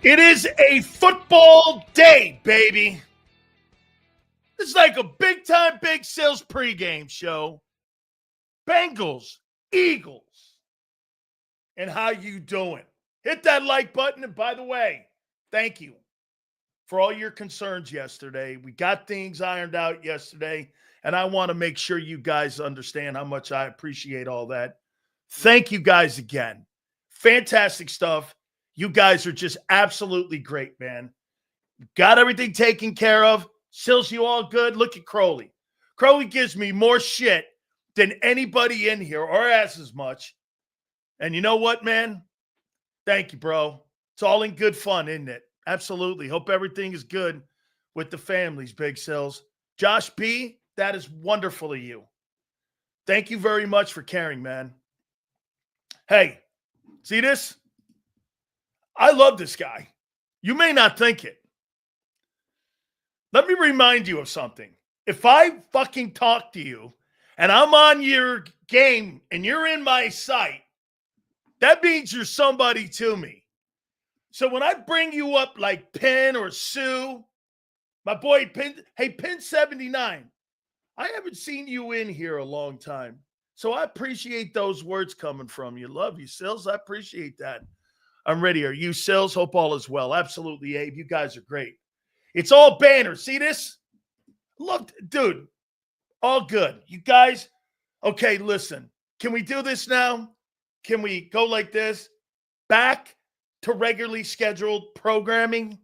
It is a football day, baby. It's like a big-time Big Sales pregame show. Bengals, Eagles, and how you doing? Hit that like button. And by the way, thank you for all your concerns yesterday. We got things ironed out yesterday, and I want to make sure you guys understand how much I appreciate all that. Thank you guys again. Fantastic stuff. You guys are just absolutely great, man. Got everything taken care of. Sills, you all good? Look at Crowley. Crowley gives me more shit than anybody in here, or asks as much. And you know what, man? Thank you, bro. It's all in good fun, isn't it? Absolutely. Hope everything is good with the families, Big Sills. Josh B., that is wonderful of you. Thank you very much for caring, man. Hey, see this? I love this guy. You may not think it. Let me remind you of something. If I fucking talk to you and I'm on your game and you're in my sight, that means you're somebody to me. So when I bring you up like Penn or Sue, my boy Penn, hey, Penn 79, I haven't seen you in here a long time. So I appreciate those words coming from you. Love you, Sills. I appreciate that. I'm ready. Are you, Sills? Hope all is well. Absolutely, Abe. You guys are great. It's all banners. See this? Look, dude, all good. You guys, okay, listen. Can we do this now? Can we go like this? Back to regularly scheduled programming?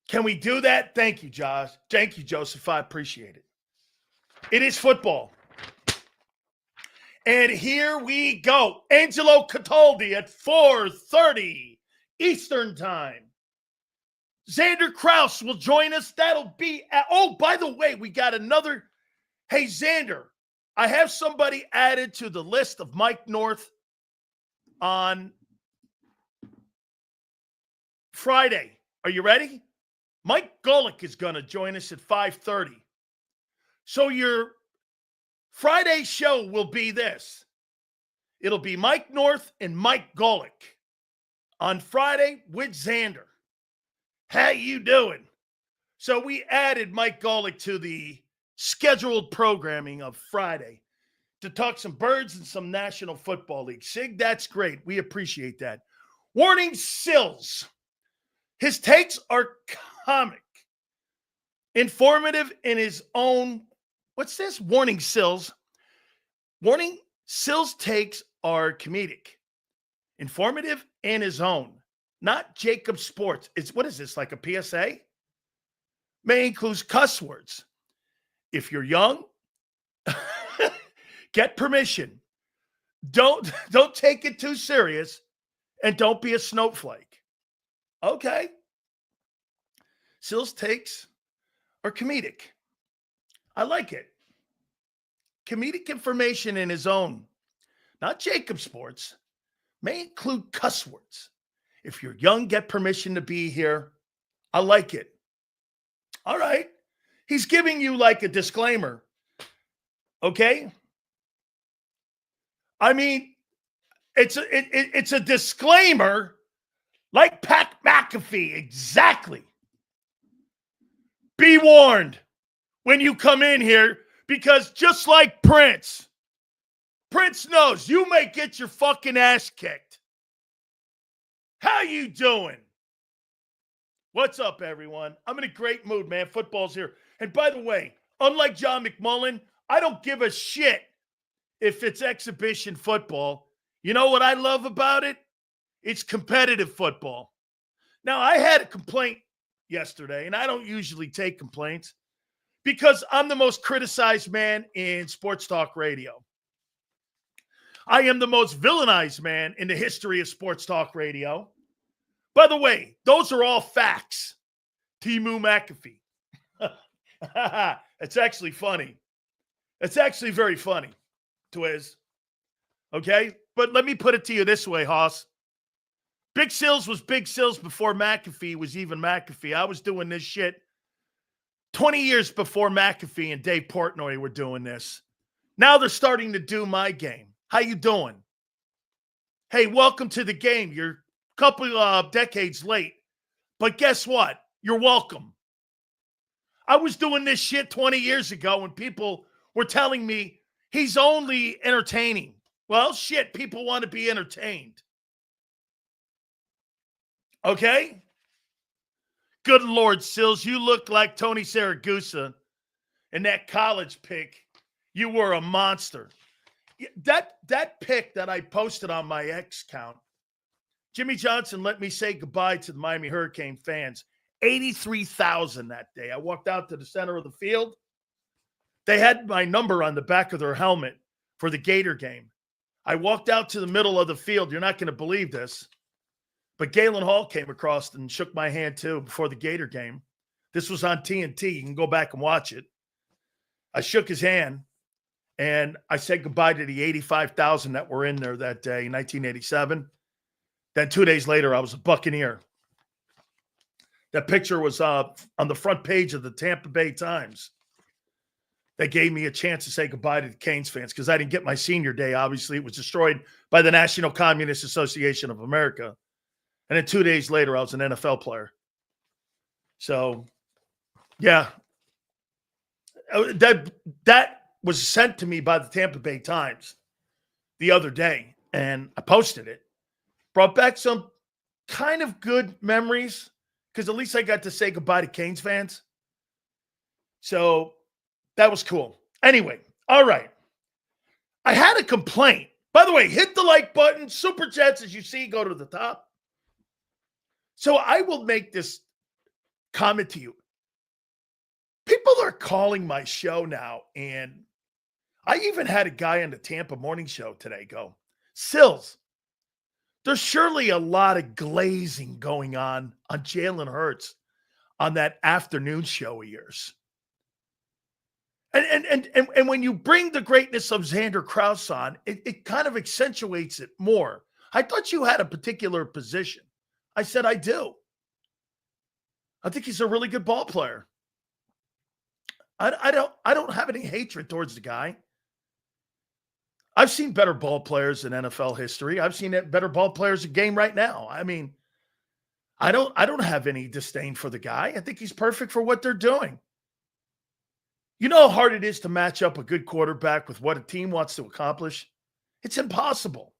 Can we do that? Thank you, Josh. Thank you, Joseph. I appreciate it. It is football. And here we go. Angelo Cataldi at 4:30 Eastern Time. Xander Kraus will join us. That'll be at, oh, by the way, we got another. Hey, Xander, I have somebody added to the list of Mike North on Friday. Are you ready? Mike Golick is going to join us at 5:30. So your Friday show will be this. It'll be Mike North and Mike Golick on Friday with Xander. How you doing? So we added Mike Golick to the scheduled programming of Friday to talk some birds and some National Football League. Sig, that's great. We appreciate that. Warning, Sills. His takes are comic, informative in his own. What's this? Warning, Sills. Warning, Sills' takes are comedic, informative in his own. Not JAKIB Sports. What is this, like a PSA? May include cuss words. If you're young, get permission. Don't take it too serious, and don't be a snowflake. Okay. Sills' takes are comedic. I like it. Comedic information in his own. Not JAKIB Sports. May include cuss words. If you're young, get permission to be here. I like it. All right. He's giving you like a disclaimer. Okay? I mean, it's a disclaimer like Pat McAfee. Exactly. Be warned when you come in here, because just like Prince knows you may get your fucking ass kicked. How you doing? What's up, everyone? I'm in a great mood, man. Football's here. And by the way, unlike John McMullen, I don't give a shit if it's exhibition football. You know what I love about it? It's competitive football. Now, I had a complaint yesterday, and I don't usually take complaints because I'm the most criticized man in sports talk radio. I am the most villainized man in the history of sports talk radio. By the way, those are all facts. Timu McAfee. It's actually funny. It's actually very funny, Twiz. Okay? But let me put it to you this way, Hoss. Big Sills was Big Sills before McAfee was even McAfee. I was doing this shit 20 years before McAfee and Dave Portnoy were doing this. Now they're starting to do my game. How you doing? Hey, welcome to the game. You're couple decades late. But guess what? You're welcome. I was doing this shit 20 years ago when people were telling me he's only entertaining. Well, shit, people want to be entertained. Okay? Good Lord, Sills, you look like Tony Saragusa in that college pic. You were a monster. That pic that I posted on my X account, Jimmy Johnson let me say goodbye to the Miami Hurricane fans. 83,000 that day. I walked out to the center of the field. They had my number on the back of their helmet for the Gator game. I walked out to the middle of the field. You're not going to believe this, but Galen Hall came across and shook my hand too before the Gator game. This was on TNT. You can go back and watch it. I shook his hand, and I said goodbye to the 85,000 that were in there that day in 1987. Then 2 days later, I was a Buccaneer. That picture was on the front page of the Tampa Bay Times. They gave me a chance to say goodbye to the Canes fans because I didn't get my senior day. Obviously, it was destroyed by the National Communist Association of America. And then 2 days later, I was an NFL player. So, yeah. That was sent to me by the Tampa Bay Times the other day, and I posted it. Brought back some kind of good memories because at least I got to say goodbye to Canes fans. So that was cool. Anyway, all right. I had a complaint. By the way, hit the like button. Super chats, as you see, go to the top. So I will make this comment to you. People are calling my show now, and I even had a guy on the Tampa Morning Show today go, Sills, there's surely a lot of glazing going on Jalen Hurts on that afternoon show of yours. And when you bring the greatness of Xander Krause on, it kind of accentuates it more. I thought you had a particular position. I said, I do. I think he's a really good ball player. I don't have any hatred towards the guy. I've seen better ball players in NFL history. I've seen better ball players in game right now. I mean, I don't have any disdain for the guy. I think he's perfect for what they're doing. You know how hard it is to match up a good quarterback with what a team wants to accomplish? It's impossible.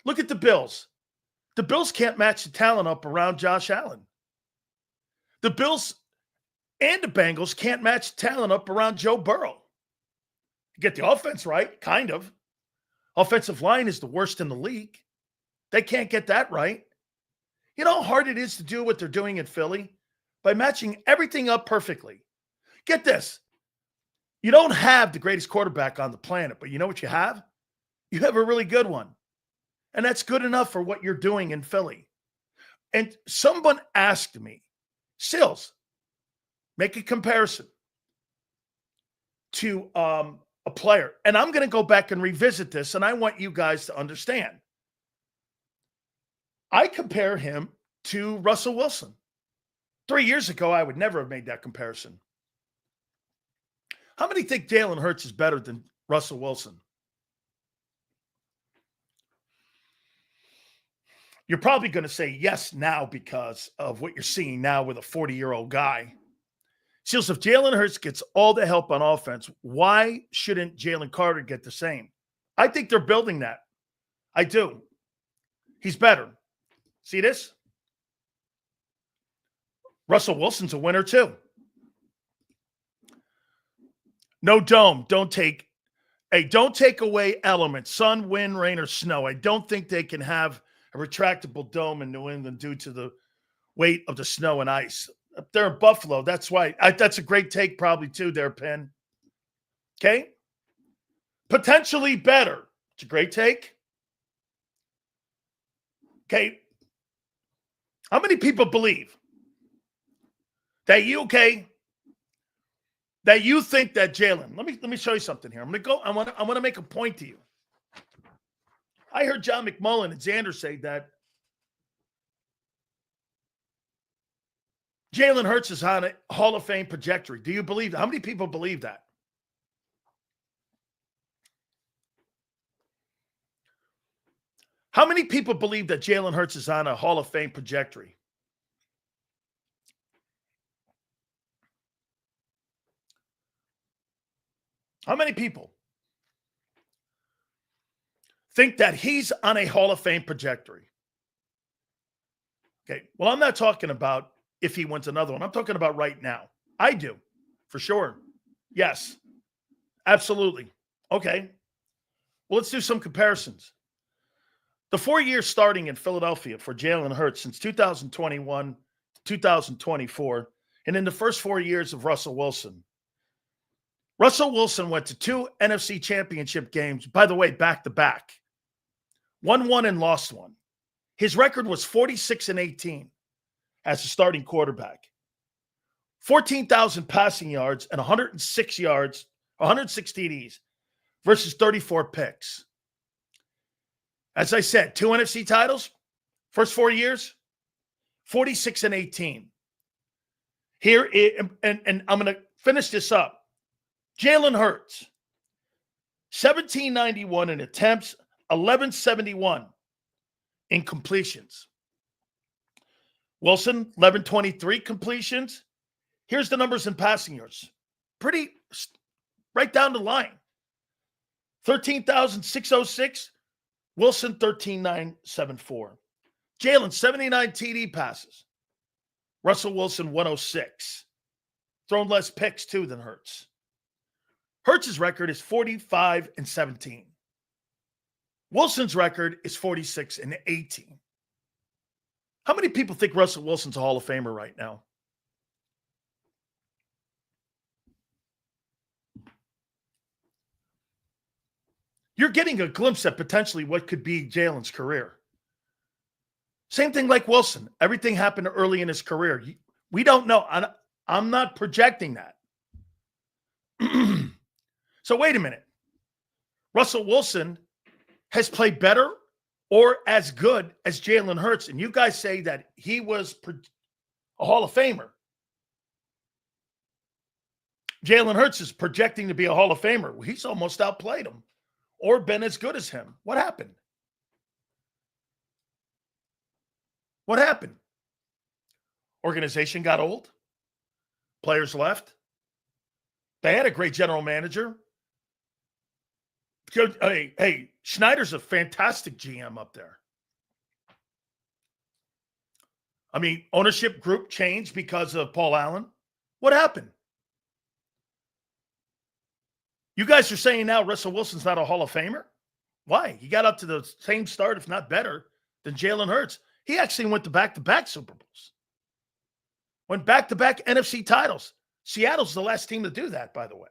Look at the Bills. The Bills can't match the talent up around Josh Allen. The Bills and the Bengals can't match the talent up around Joe Burrow. You get the offense right, kind of. Offensive line is the worst in the league. They can't get that right. You know how hard it is to do what they're doing in Philly? By matching everything up perfectly. Get this. You don't have the greatest quarterback on the planet, but you know what you have? You have a really good one. And that's good enough for what you're doing in Philly. And someone asked me, Sills, make a comparison to a player. And I'm going to go back and revisit this, and I want you guys to understand. I compare him to Russell Wilson. 3 years ago, I would never have made that comparison. How many think Jalen Hurts is better than Russell Wilson? You're probably going to say yes now because of what you're seeing now with a 40-year-old guy. Seals, if Jalen Hurts gets all the help on offense, why shouldn't Jalen Carter get the same? I think they're building that. I do. He's better. See this? Russell Wilson's a winner too. No dome. Don't take away elements, sun, wind, rain, or snow. I don't think they can have a retractable dome in New England due to the weight of the snow and ice. Up there in Buffalo, that's why. That's a great take probably too there, Penn. Okay? Potentially better. It's a great take. Okay. How many people believe that you think that Jalen, let me show you something here. I want to make a point to you. I heard John McMullen and Xander say that Jalen Hurts is on a Hall of Fame trajectory. Do you believe that? How many people believe that? How many people believe that Jalen Hurts is on a Hall of Fame trajectory? How many people think that he's on a Hall of Fame trajectory? Okay, well, I'm not talking about if he wins another one. I'm talking about right now. I do, for sure. Yes, absolutely. Okay, well, let's do some comparisons. The 4 years starting in Philadelphia for Jalen Hurts since 2021 to 2024, and in the first 4 years of Russell Wilson. Russell Wilson went to 2 NFC championship games, by the way, back-to-back. Won one and lost one. His record was 46-18 as a starting quarterback. 14,000 passing yards and 106 yards, 106 TDs versus 34 picks. As I said, 2 NFC titles, first 4 years, 46-18. Here, and I'm going to finish this up. Jalen Hurts, 1791 in attempts, 1171 in completions. Wilson, 1123 completions. Here's the numbers in passing yards. Pretty right down the line. 13,606. Wilson, 13,974. Jalen, 79 TD passes. Russell Wilson, 106. Thrown less picks, too, than Hurts. Hurts' record is 45-17. Wilson's record is 46-18. How many people think Russell Wilson's a Hall of Famer right now? You're getting a glimpse at potentially what could be Jalen's career. Same thing like Wilson. Everything happened early in his career. We don't know. I'm not projecting that. So wait a minute. Russell Wilson has played better or as good as Jalen Hurts, and you guys say that he was a Hall of Famer. Jalen Hurts is projecting to be a Hall of Famer. Well, he's almost outplayed him or been as good as him. What happened? What happened? Organization got old. Players left. They had a great general manager. Hey, Schneider's a fantastic GM up there. I mean, ownership group changed because of Paul Allen. What happened? You guys are saying now Russell Wilson's not a Hall of Famer? Why? He got up to the same start, if not better, than Jalen Hurts. He actually went to back-to-back Super Bowls. Went back-to-back NFC titles. Seattle's the last team to do that, by the way.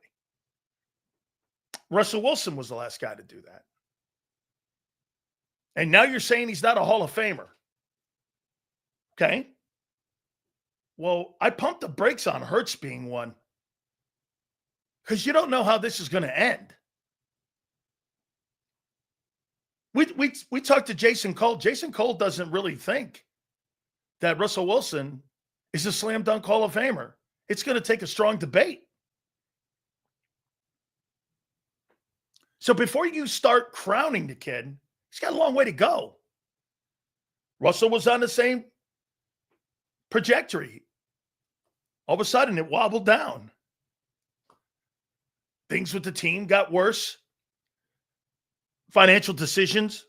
Russell Wilson was the last guy to do that. And now you're saying he's not a Hall of Famer. Okay. Well, I pumped the brakes on Hurts being one because you don't know how this is going to end. We talked to Jason Cole. Jason Cole doesn't really think that Russell Wilson is a slam dunk Hall of Famer. It's going to take a strong debate. So before you start crowning the kid, he's got a long way to go. Russell was on the same trajectory. All of a sudden, it wobbled down. Things with the team got worse. Financial decisions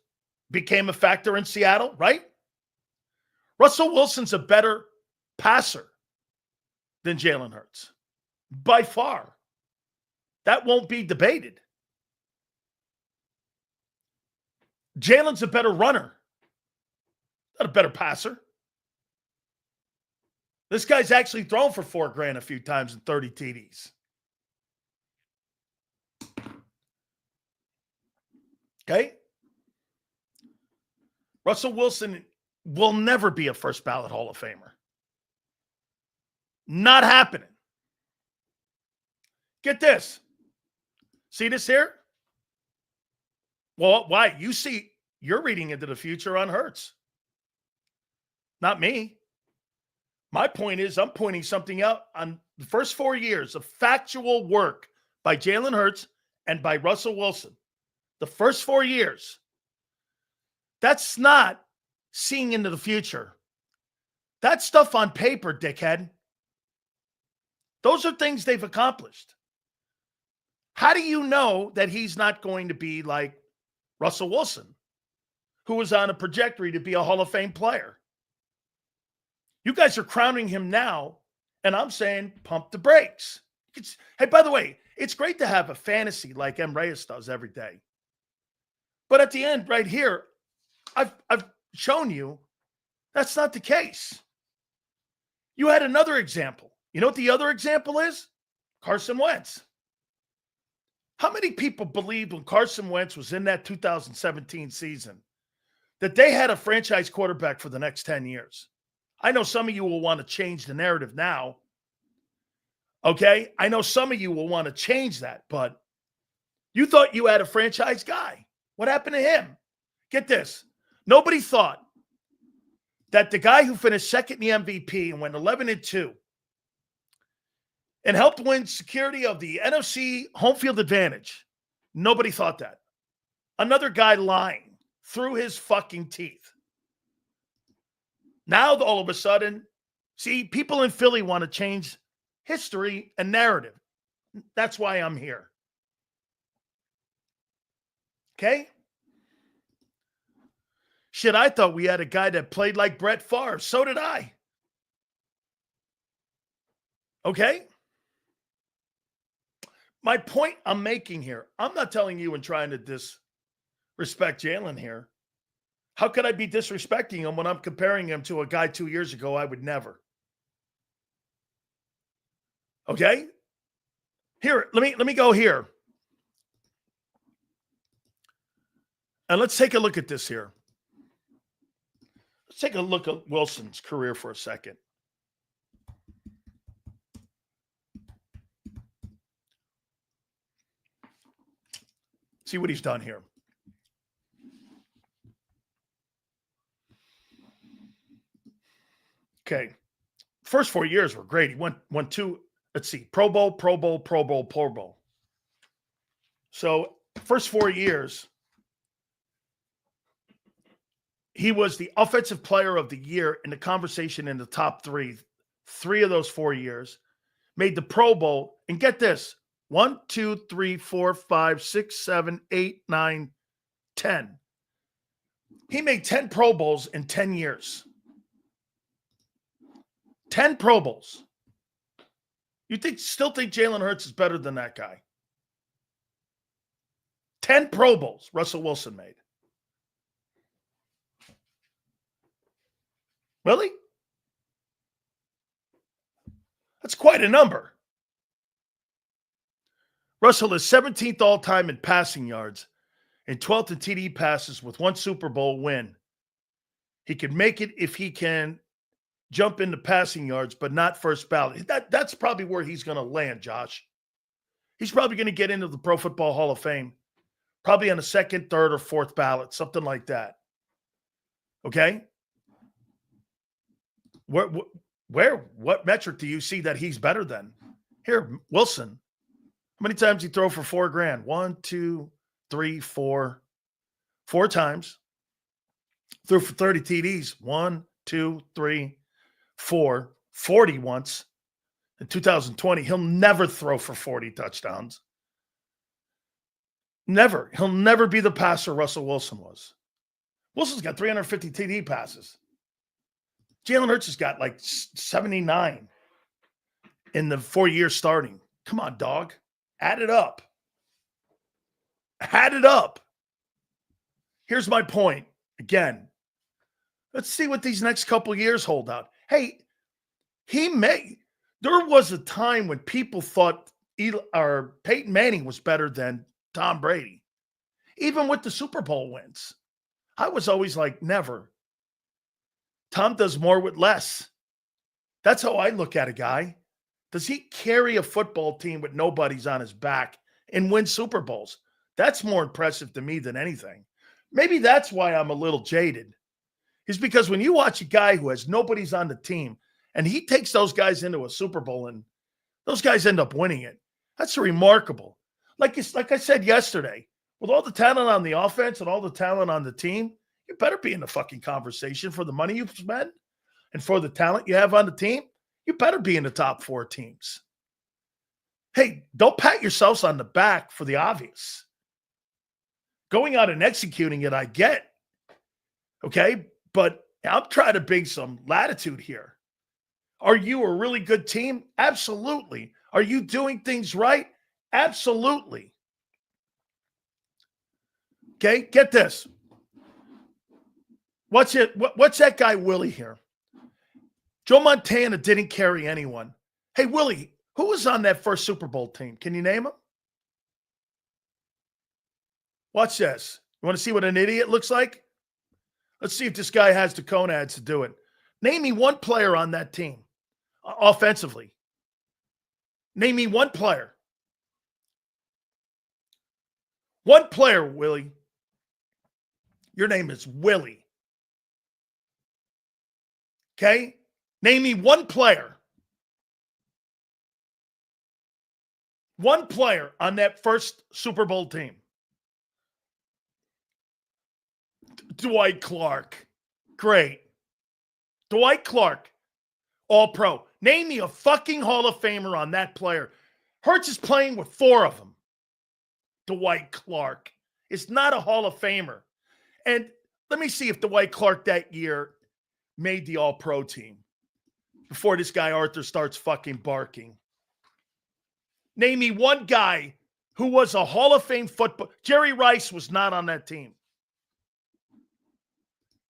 became a factor in Seattle, right? Russell Wilson's a better passer than Jalen Hurts. By far. That won't be debated. Jalen's a better runner, not a better passer. This guy's actually thrown for $4,000 a few times and 30 TDs. Okay? Russell Wilson will never be a first ballot Hall of Famer. Not happening. Get this. See this here? Well, why? You're reading into the future on Hurts. Not me. My point is I'm pointing something out on the first 4 years of factual work by Jalen Hurts and by Russell Wilson. The first 4 years That's not seeing into the future. That's stuff on paper, dickhead. Those are things they've accomplished. How do you know that he's not going to be like Russell Wilson, who was on a trajectory to be a Hall of Fame player? You guys are crowning him now, and I'm saying pump the brakes. Hey, by the way, it's great to have a fantasy like M. Reyes does every day. But at the end, right here, I've shown you that's not the case. You had another example. You know what the other example is? Carson Wentz. How many people believed when Carson Wentz was in that 2017 season that they had a franchise quarterback for the next 10 years? I know some of you will want to change the narrative now. Okay? I know some of you will want to change that, but you thought you had a franchise guy. What happened to him? Get this. Nobody thought that the guy who finished second in the MVP and went 11-2 and helped win security of the NFC home field advantage, nobody thought that. Another guy lying through his fucking teeth. Now, all of a sudden, see, people in Philly want to change history and narrative. That's why I'm here. Okay? Shit, I thought we had a guy that played like Brett Favre. So did I. Okay? My point I'm making here, I'm not telling you and trying to disrespect Jalen here. How could I be disrespecting him when I'm comparing him to a guy 2 years ago? I would never. Okay? Here, let me go here. And let's take a look at this here. Let's take a look at Wilson's career for a second. See what he's done here. Okay. First 4 years were great. He won two, let's see, Pro Bowl, Pro Bowl, Pro Bowl, Pro Bowl. So first 4 years, he was the offensive player of the year in the conversation in the top three of those 4 years, made the Pro Bowl. And get this, 1, 2, 3, 4, 5, 6, 7, 8, 9, 10. He made 10 Pro Bowls in 10 years. 10 Pro Bowls. You still think Jalen Hurts is better than that guy? 10 Pro Bowls Russell Wilson made. Really? That's quite a number. Russell is 17th all-time in passing yards and 12th in TD passes with 1 Super Bowl win. He can make it if he can jump into passing yards, but not first ballot. That's probably where he's going to land, Josh. He's probably going to get into the Pro Football Hall of Fame, probably on the second, third, or fourth ballot, something like that. Okay? What metric do you see that he's better than? Here, Wilson. How many times he throw for $4,000? 1, 2, 3, 4. 4 times. Threw for 30 TDs. 1, 2, 3, 4. 40 once. In 2020, he'll never throw for 40 touchdowns. Never. He'll never be the passer Russell Wilson was. Wilson's got 350 TD passes. Jalen Hurts has got like 79 in the 4 years starting. Come on, dog. Add it up. Add it up. Here's my point. Again, let's see what these next couple years hold out. Hey, there was a time when people thought Peyton Manning was better than Tom Brady, even with the Super Bowl wins. I was always like, never. Tom does more with less. That's how I look at a guy. Does he carry a football team with nobody's on his back and win Super Bowls? That's more impressive to me than anything. Maybe that's why I'm a little jaded. Is because when you watch a guy who has nobody's on the team and he takes those guys into a Super Bowl and those guys end up winning it, that's remarkable. Like I said yesterday, with all the talent on the offense and all the talent on the team, you you better be in the fucking conversation for the money you've spent and for the talent you have on the team. You better be in the top 4 teams. Hey, don't pat yourselves on the back for the obvious. Going out and executing it, I get. Okay? But I'm trying to bring some latitude here. Are you a really good team? Absolutely. Are you doing things right? Absolutely. Okay? Get this. What's that guy Willie here? Joe Montana didn't carry anyone. Hey, Willie, who was on that first Super Bowl team? Can you name him? Watch this. You want to see what an idiot looks like? Let's see if this guy has the conads to do it. Name me one player on that team, offensively. Name me one player. One player, Willie. Your name is Willie. Okay? Name me one player. One player on that first Super Bowl team. Dwight Clark. Great. Dwight Clark. All-Pro. Name me a fucking Hall of Famer on that player. Hurts is playing with 4 of them. Dwight Clark is not a Hall of Famer. And let me see if Dwight Clark that year made the All-Pro team before this guy Arthur starts fucking barking. Name me one guy who was a Hall of Fame football. Jerry Rice was not on that team.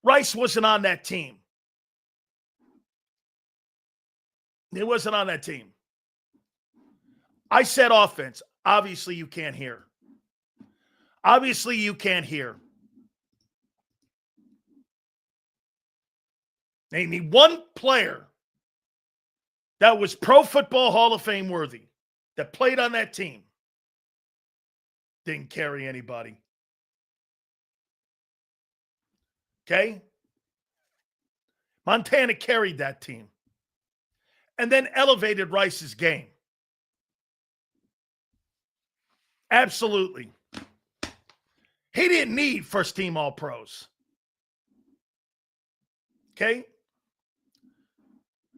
Rice wasn't on that team. He wasn't on that team. I said offense. Obviously, you can't hear. Obviously, you can't hear. Name me one player that was Pro Football Hall of Fame worthy that played on that team. Didn't carry anybody. Okay? Montana carried that team and then elevated Rice's game. Absolutely. He didn't need first team All-Pros. Okay?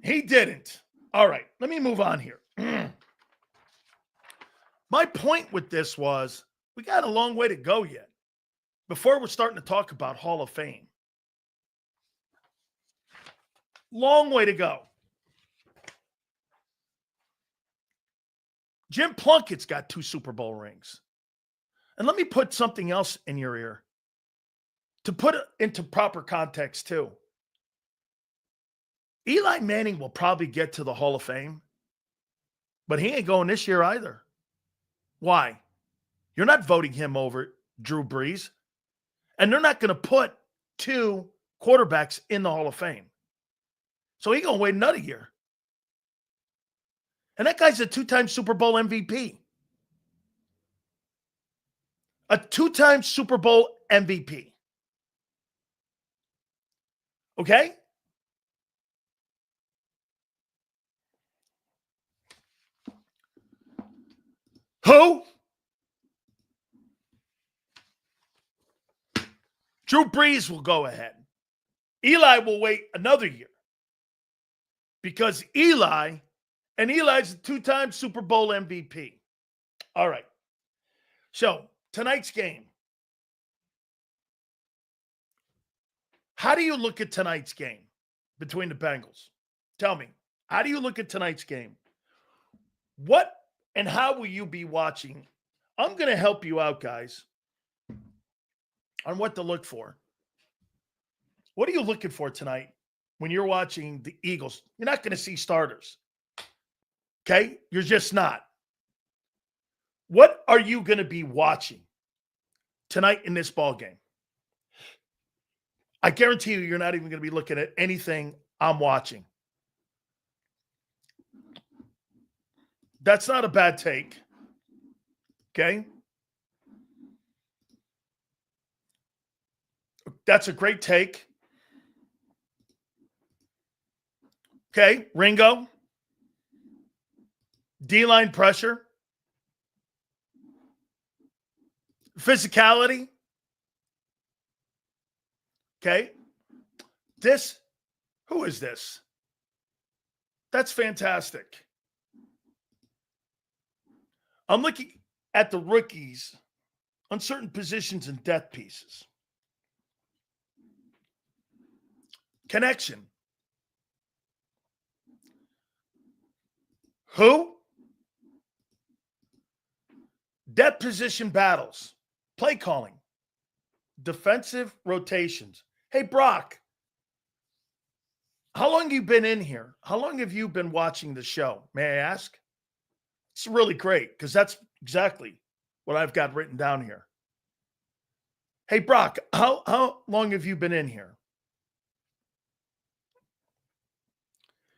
He didn't. All right, let me move on here. My point with this was we got a long way to go yet before we're starting to talk about Hall of Fame. Long way to go. Jim Plunkett's got 2 Super Bowl rings. And let me put something else in your ear to put it into proper context too. Eli Manning will probably get to the Hall of Fame, but he ain't going this year either. Why? You're not voting him over Drew Brees, and they're not going to put 2 quarterbacks in the Hall of Fame. So he's going to wait another year. And that guy's a 2-time Super Bowl MVP. A 2-time Super Bowl MVP. Okay? Who? Drew Brees will go ahead. Eli will wait another year. Because Eli's a 2-time Super Bowl MVP. All right. So, tonight's game. How do you look at tonight's game between the Bengals? Tell me, how do you look at tonight's game? What and how will you be watching? I'm going to help you out, guys, on what to look for. What are you looking for tonight when you're watching the Eagles? You're not going to see starters. Okay? You're just not. What are you going to be watching tonight in this ball game? I guarantee you're not even going to be looking at anything I'm watching. That's not a bad take. Okay? That's a great take. Okay, Ringo. D-line pressure. Physicality. Okay. Who is this? That's fantastic. I'm looking at the rookies on certain positions and depth pieces. Connection. Who? Depth position battles. Play calling. Defensive rotations. Hey, Brock, how long have you been in here? How long have you been watching the show? May I ask? It's really great because that's exactly what I've got written down here. Hey, Brock, how long have you been in here?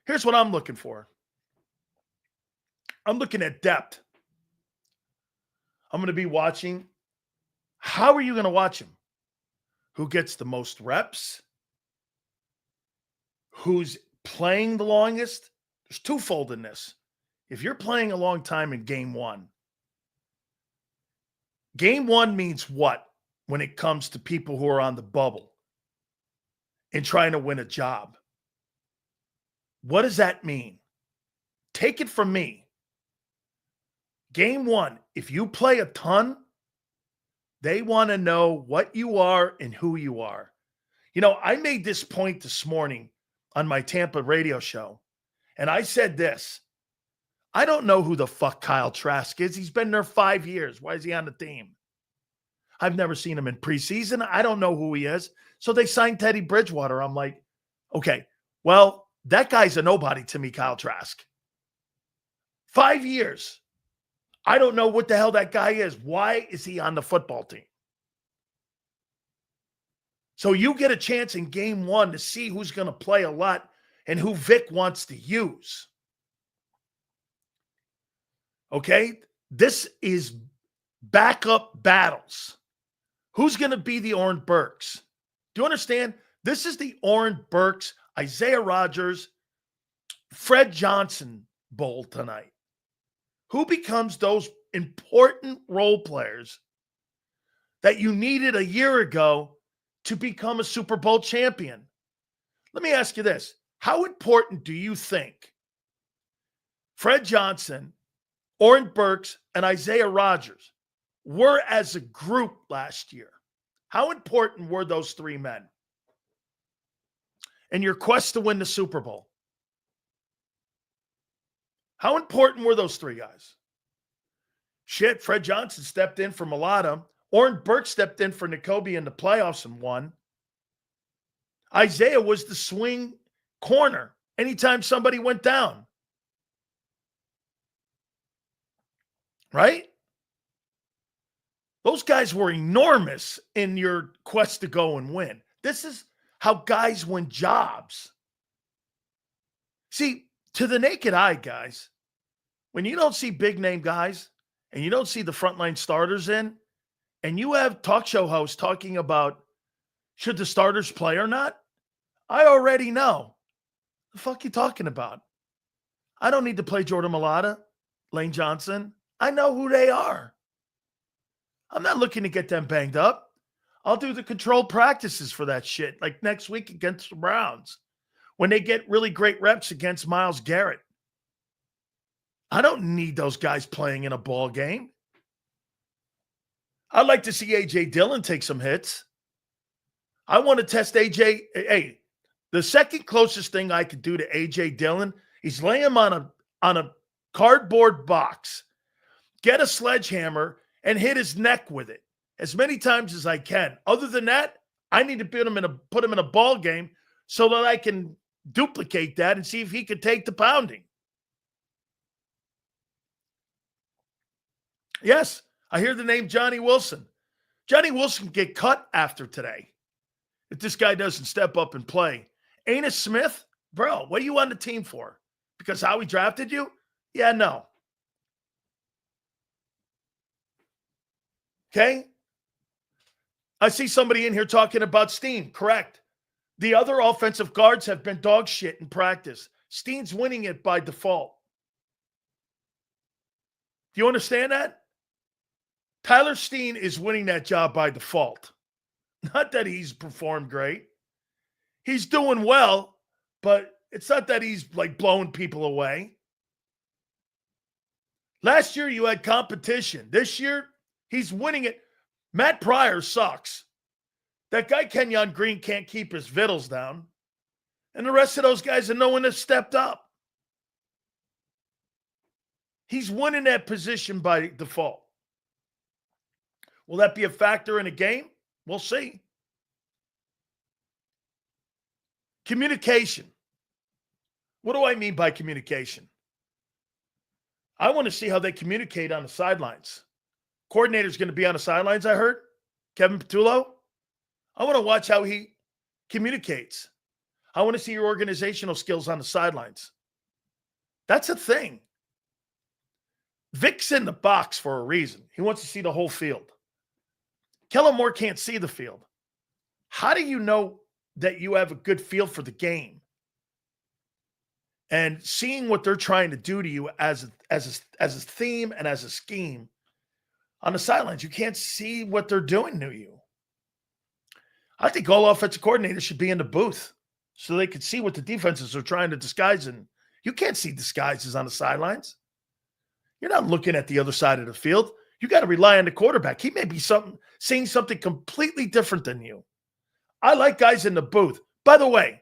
Here's what I'm looking for. I'm looking at depth. I'm going to be watching. How are you going to watch him? Who gets the most reps? Who's playing the longest? There's twofold in this. If you're playing a long time in game one means what when it comes to people who are on the bubble and trying to win a job? What does that mean? Take it from me. Game one, if you play a ton, they want to know what you are and who you are. You know, I made this point this morning on my Tampa radio show, and I said this. I don't know who the fuck Kyle Trask is. He's been there 5 years. Why is he on the team? I've never seen him in preseason. I don't know who he is. So they signed Teddy Bridgewater. I'm like, okay, well, that guy's a nobody to me, Kyle Trask. 5 years. I don't know what the hell that guy is. Why is he on the football team? So you get a chance in game one to see who's going to play a lot and who Vic wants to use. Okay? This is backup battles. Who's going to be the Oren Burks? Do you understand? This is the Oren Burks, Isaiah Rodgers, Fred Johnson Bowl tonight. Who becomes those important role players that you needed a year ago to become a Super Bowl champion? Let me ask you this. How important do you think Fred Johnson, Oren Burks, and Isaiah Rodgers were as a group last year? How important were those three men in your quest to win the Super Bowl? How important were those three guys? Shit, Fred Johnson stepped in for Mulata. Oren Burks stepped in for N'Kobe in the playoffs and won. Isaiah was the swing corner anytime somebody went down. Right? Those guys were enormous in your quest to go and win. This is how guys win jobs. See, to the naked eye, guys, when you don't see big name guys and you don't see the frontline starters in, and you have talk show hosts talking about should the starters play or not, I already know. The fuck you talking about? I don't need to play Jordan Mailata, Lane Johnson. I know who they are. I'm not looking to get them banged up. I'll do the controlled practices for that shit, like next week against the Browns, when they get really great reps against Myles Garrett. I don't need those guys playing in a ball game. I'd like to see A.J. Dillon take some hits. I want to test A.J. Hey, the second closest thing I could do to A.J. Dillon is lay him on a cardboard box, get a sledgehammer, and hit his neck with it as many times as I can. Other than that, I need to put him in a ball game so that I can duplicate that and see if he could take the pounding. Yes, I hear the name Johnny Wilson. Johnny Wilson can get cut after today if this guy doesn't step up and play. Amos Smith, bro, what are you on the team for? Because how he drafted you? Yeah, no. Okay? I see somebody in here talking about Steen. Correct. The other offensive guards have been dog shit in practice. Steen's winning it by default. Do you understand that? Tyler Steen is winning that job by default. Not that he's performed great. He's doing well, but it's not that he's like blowing people away. Last year, you had competition. This year, he's winning it. Matt Pryor sucks. That guy, Kenyon Green, can't keep his vittles down. And the rest of those guys are no one has stepped up. He's winning that position by default. Will that be a factor in a game? We'll see. Communication. What do I mean by communication? I want to see how they communicate on the sidelines. Coordinator's going to be on the sidelines, I heard. Kevin Patullo. I want to watch how he communicates. I want to see your organizational skills on the sidelines. That's a thing. Vic's in the box for a reason. He wants to see the whole field. Kellen Moore can't see the field. How do you know that you have a good feel for the game? And seeing what they're trying to do to you as a theme and as a scheme on the sidelines, you can't see what they're doing to you. I think all offensive coordinators should be in the booth so they can see what the defenses are trying to disguise. And you can't see disguises on the sidelines. You're not looking at the other side of the field. You got to rely on the quarterback. He may be saying something completely different than you. I like guys in the booth. By the way,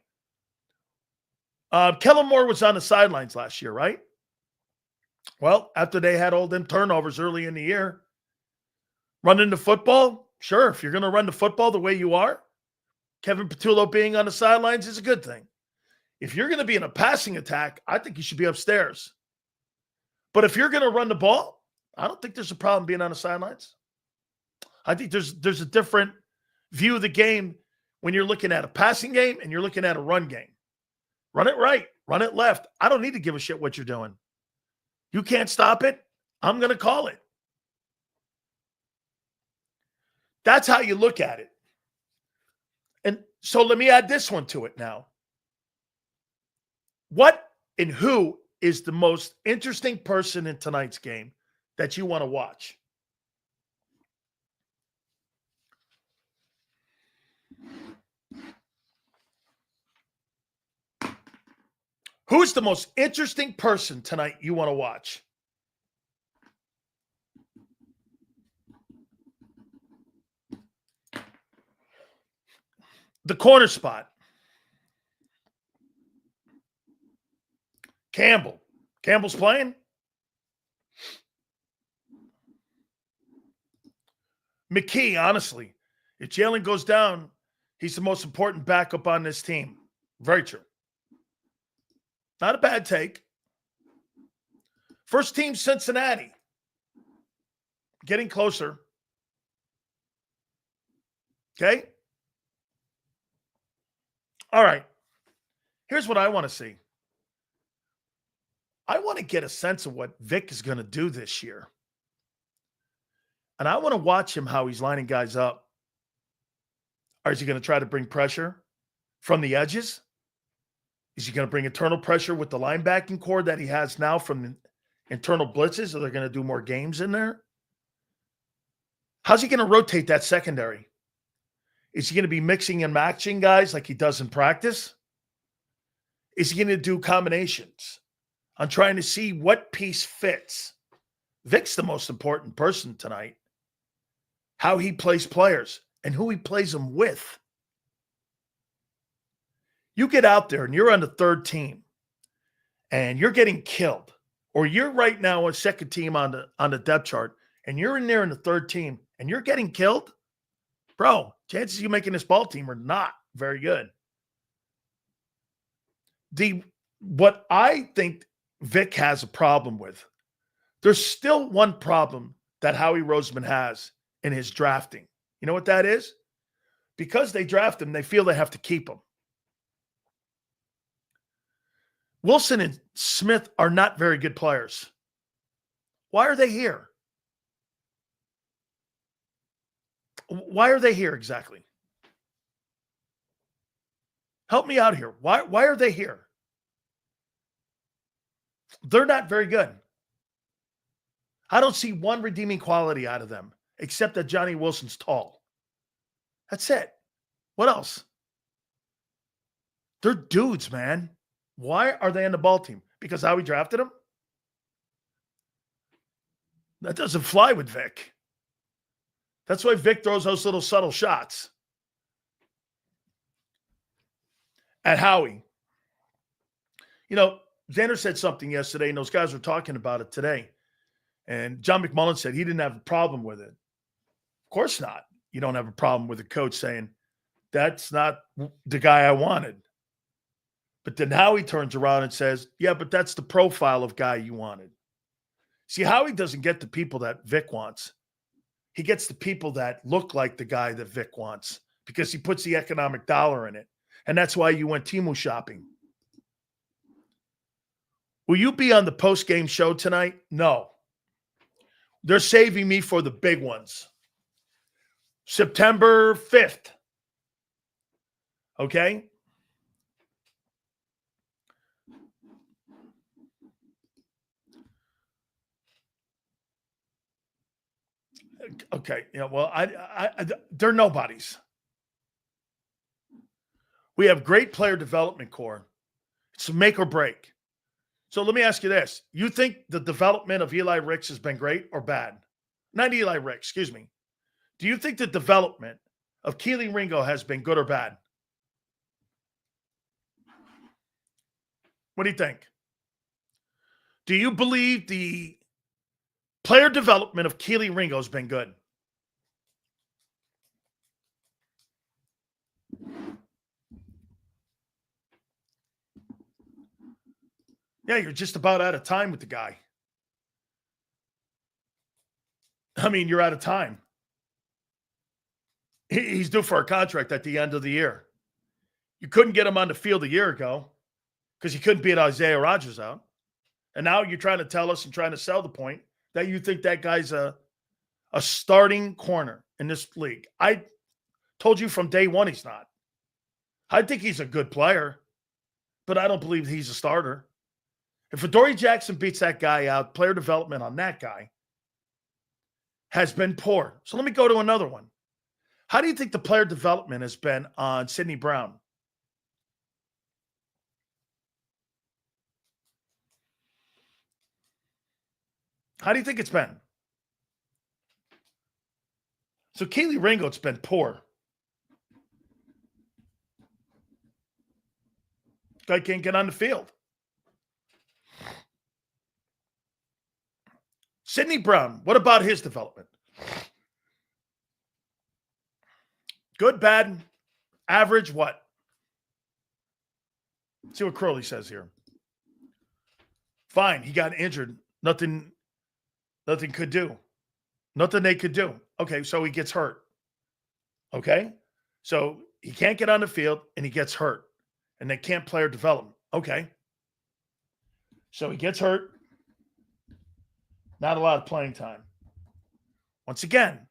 Kellen Moore was on the sidelines last year, right? Well, after they had all them turnovers early in the year, running the football, sure, if you're going to run the football the way you are, Kevin Patullo being on the sidelines is a good thing. If you're going to be in a passing attack, I think you should be upstairs. But if you're going to run the ball, I don't think there's a problem being on the sidelines. I think there's a different view of the game when you're looking at a passing game and you're looking at a run game. Run it right, run it left. I don't need to give a shit what you're doing. You can't stop it. I'm going to call it. That's how you look at it. And so let me add this one to it now. What and who is the most interesting person in tonight's game that you want to watch? Who's the most interesting person tonight you want to watch? The corner spot. Campbell. Campbell's playing? McKee, honestly, if Jalen goes down, he's the most important backup on this team. Very true. Not a bad take. First team Cincinnati. Getting closer. Okay? All right. Here's what I want to see. I want to get a sense of what Vic is going to do this year. And I want to watch him how he's lining guys up. Or is he going to try to bring pressure from the edges? Is he going to bring internal pressure with the linebacking core that he has now from the internal blitzes? Are they going to do more games in there? How's he going to rotate that secondary? Is he going to be mixing and matching guys like he does in practice? Is he going to do combinations? I'm trying to see what piece fits. Vic's the most important person tonight. How he plays players and who he plays them with. You get out there and you're on the third team and you're getting killed, or you're right now on second team on the depth chart and you're in there in the third team and you're getting killed, bro, chances of you making this ball team are not very good. What I think Vic has a problem with, there's still one problem that Howie Roseman has in his drafting. You know what that is? Because they draft him, they feel they have to keep him. Wilson and Smith are not very good players. Why are they here? Why are they here exactly? Help me out here. Why are they here? They're not very good. I don't see one redeeming quality out of them, except that Johnny Wilson's tall. That's it. What else? They're dudes, man. Why are they on the ball team? Because how we drafted them? That doesn't fly with Vic. That's why Vic throws those little subtle shots at Howie. You know, Xander said something yesterday, and those guys were talking about it today. And John McMullen said he didn't have a problem with it. Of course not. You don't have a problem with a coach saying, that's not the guy I wanted. But then Howie turns around and says, yeah, but that's the profile of guy you wanted. See, Howie doesn't get the people that Vic wants. He gets the people that look like the guy that Vic wants because he puts the economic dollar in it. And that's why you went Temu shopping. Will you be on the post-game show tonight? No. They're saving me for the big ones. September 5th. Okay? Okay. Yeah, well, they're nobodies. We have great player development core. It's make or break. So let me ask you this. You think the development of Eli Ricks has been great or bad? Not Eli Ricks, excuse me. Do you think the development of Keely Ringo has been good or bad? What do you think? Do you believe the player development of Keely Ringo has been good? Yeah, you're just about out of time with the guy. I mean, you're out of time. He's due for a contract at the end of the year. You couldn't get him on the field a year ago because you couldn't beat Isaiah Rodgers out. And now you're trying to tell us and trying to sell the point that you think that guy's a starting corner in this league. I told you from day one he's not. I think he's a good player, but I don't believe he's a starter. If Adoree Jackson beats that guy out, player development on that guy has been poor. So let me go to another one. How do you think the player development has been on Sidney Brown? How do you think it's been? So Keely Ringo, it's been poor. Guy can't get on the field. Sidney Brown, what about his development? Good, bad, average, what? See what Crowley says here. Fine, he got injured. Nothing could do. Nothing they could do. Okay, so he gets hurt. Okay? So he can't get on the field and he gets hurt. And they can't player development. Okay. So he gets hurt. Not a lot of playing time. Once again,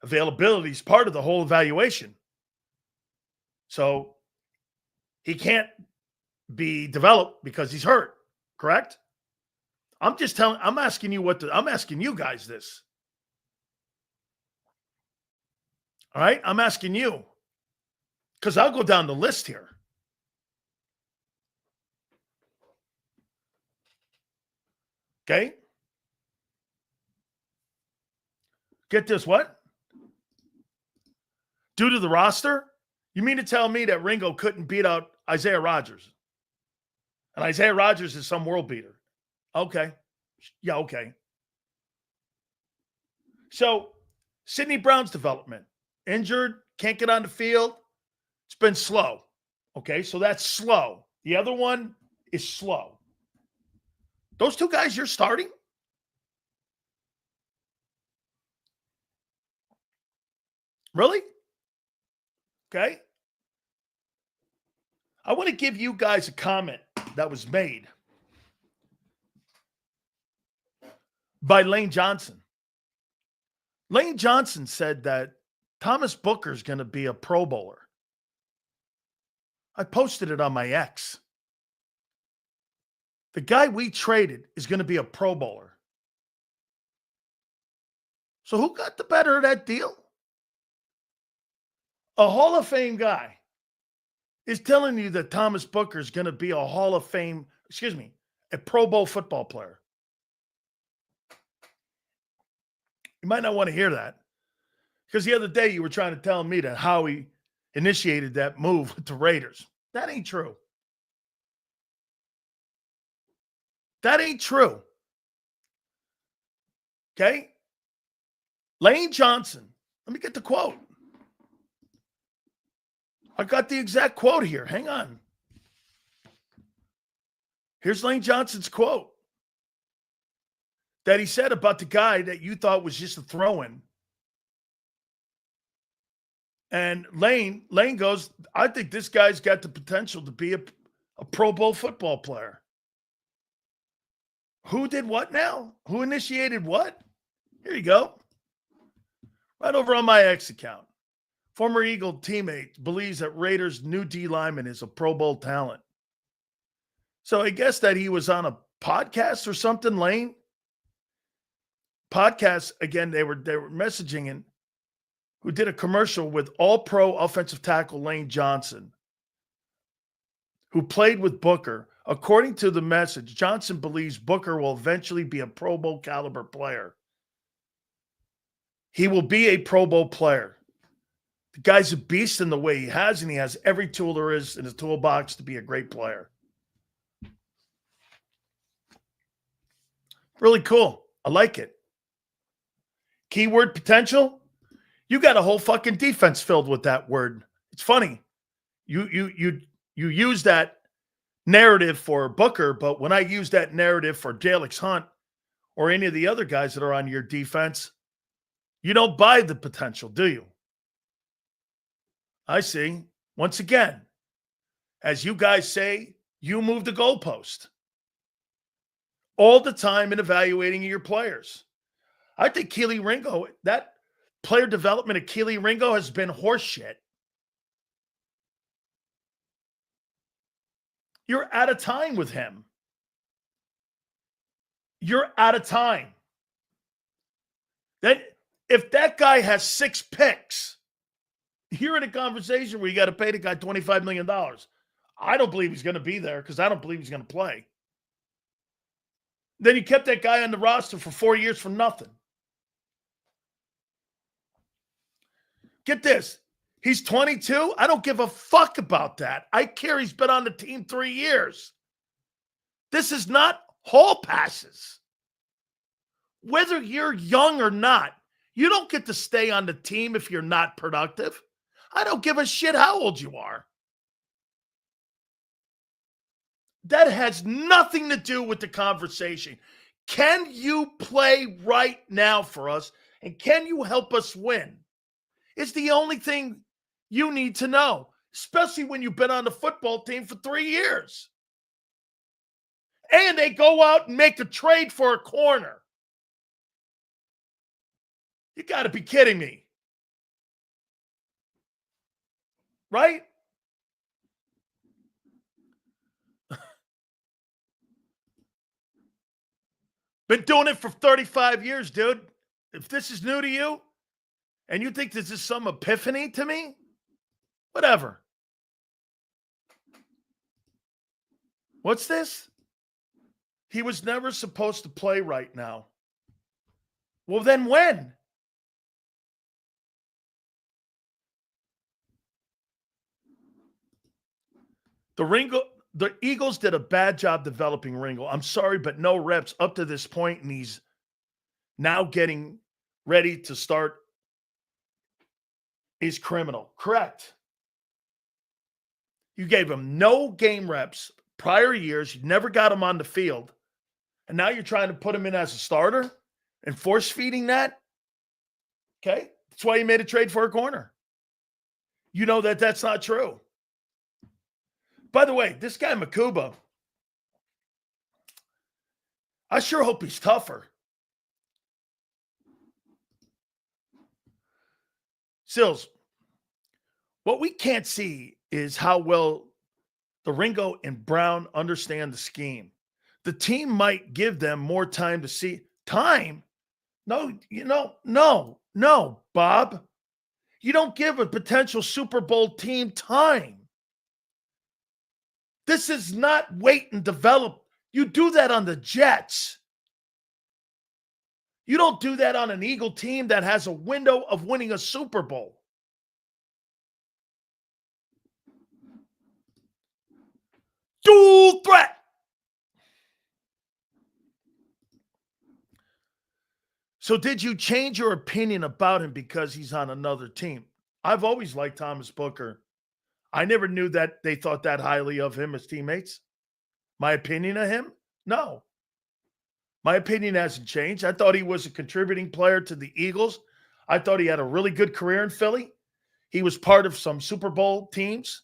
availability is part of the whole evaluation. So he can't be developed because he's hurt, correct? I'm asking you guys this. All right? I'm asking you. Because I'll go down the list here. Okay? Get this, what? Due to the roster? You mean to tell me that Ringo couldn't beat out Isaiah Rodgers? And Isaiah Rodgers is some world beater. Okay. Yeah, okay. So, Sidney Brown's development. Injured, can't get on the field. It's been slow. Okay, so that's slow. The other one is slow. Those two guys you're starting? Really? Okay. I want to give you guys a comment that was made by Lane Johnson. Lane Johnson said that Thomas Booker is going to be a Pro Bowler. I posted it on my X. The guy we traded is going to be a Pro Bowler. So who got the better of that deal? A Hall of Fame guy is telling you that Thomas Booker is going to be a Hall of Fame, a Pro Bowl football player. You might not want to hear that because the other day you were trying to tell me that Howie initiated that move with the Raiders. That ain't true. That ain't true. Okay? Lane Johnson. Let me get the quote. I got the exact quote here. Hang on. Here's Lane Johnson's quote that he said about the guy that you thought was just a throw-in. And Lane goes, I think this guy's got the potential to be a Pro Bowl football player. Who did what now? Who initiated what? Here you go. Right over on my X account. Former Eagle teammate believes that Raiders' new D lineman is a Pro Bowl talent. So I guess that he was on a podcast or something, Lane. Podcast, again, they were messaging in, who did a commercial with all-pro offensive tackle Lane Johnson, who played with Booker. According to the message, Johnson believes Booker will eventually be a Pro Bowl caliber player. He will be a Pro Bowl player. The guy's a beast in the way he has, and he has every tool there is in his toolbox to be a great player. Really cool. I like it. Keyword potential. You got a whole fucking defense filled with that word. It's funny. You use that narrative for Booker, but when I use that narrative for Jalix Hunt or any of the other guys that are on your defense, you don't buy the potential, do you? I see. Once again, as you guys say, you move the goalpost all the time in evaluating your players. I think Keely Ringo, that player development of Keely Ringo has been horseshit. You're out of time with him. You're out of time. Then if that guy has 6 picks, you're in a conversation where you got to pay the guy $25 million. I don't believe he's going to be there because I don't believe he's going to play. Then you kept that guy on the roster for 4 years for nothing. Get this. He's 22. I don't give a fuck about that. I care he's been on the team 3 years. This is not hall passes. Whether you're young or not, you don't get to stay on the team if you're not productive. I don't give a shit how old you are. That has nothing to do with the conversation. Can you play right now for us? And can you help us win? It's the only thing you need to know, especially when you've been on the football team for 3 years. And they go out and make a trade for a corner. You got to be kidding me. Right? Been doing it for 35 years, dude. If this is new to you and you think this is some epiphany to me, whatever. What's this? He was never supposed to play right now. Well, then when? The Eagles did a bad job developing Ringo. I'm sorry, but no reps up to this point, and he's now getting ready to start his criminal. Correct. You gave him no game reps prior years. You never got him on the field. And now you're trying to put him in as a starter and force feeding that? Okay. That's why you made a trade for a corner. You know that that's not true. By the way, this guy Makuba, I sure hope he's tougher. Sills, what we can't see is how well the Ringo and Brown understand the scheme. The team might give them more time to see. Time? No, no, Bob. You don't give a potential Super Bowl team time. This is not wait and develop. You do that on the Jets. You don't do that on an Eagle team that has a window of winning a Super Bowl. Dual threat. So did you change your opinion about him because he's on another team? I've always liked Thomas Booker. I never knew that they thought that highly of him as teammates. My opinion of him? No. My opinion hasn't changed. I thought he was a contributing player to the Eagles. I thought he had a really good career in Philly. He was part of some Super Bowl teams.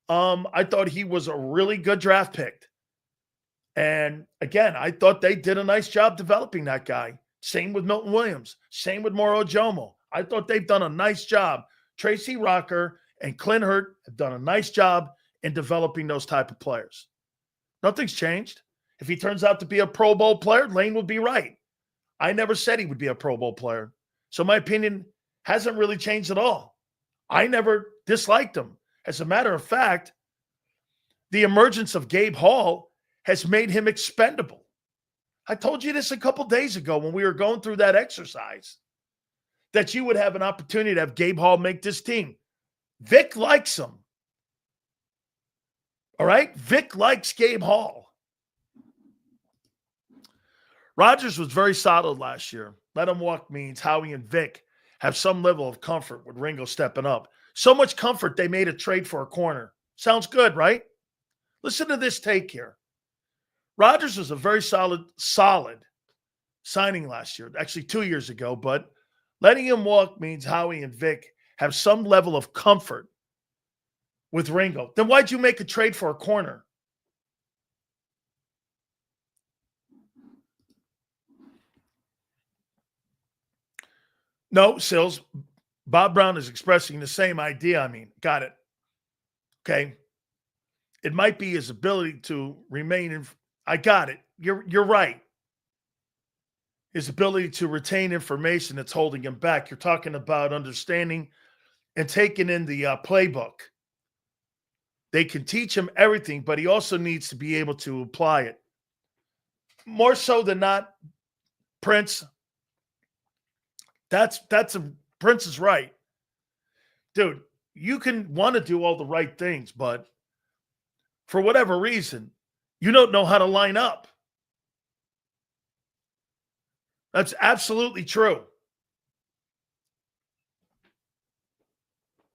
I thought he was a really good draft pick. And again, I thought they did a nice job developing that guy. Same with Milton Williams. Same with Moro Jomo. I thought they've done a nice job. Tracy Rocker and Clint Hurt have done a nice job in developing those type of players. Nothing's changed. If he turns out to be a Pro Bowl player, Lane would be right. I never said he would be a Pro Bowl player. So my opinion hasn't really changed at all. I never disliked him. As a matter of fact, the emergence of Gabe Hall has made him expendable. I told you this a couple days ago when we were going through that exercise, that you would have an opportunity to have Gabe Hall make this team. Vic likes him. All right? Vic likes Gabe Hall. Rodgers was very solid last year. Let him walk means Howie and Vic have some level of comfort with Ringo stepping up. So much comfort they made a trade for a corner. Sounds good, right? Listen to this take here. Rodgers was a very solid signing last year, actually 2 years ago, but letting him walk means Howie and Vic have some level of comfort with Ringo. Then why'd you make a trade for a corner? No, Sills. Bob Brown is expressing the same idea. I mean, got it. Okay. It might be his ability to remain in. I got it. You're right. His ability to retain information that's holding him back. You're talking about understanding and taking in the playbook. They can teach him everything, but he also needs to be able to apply it. More so than not, Prince. Prince is right. Dude, you can want to do all the right things, but for whatever reason, you don't know how to line up. That's absolutely true.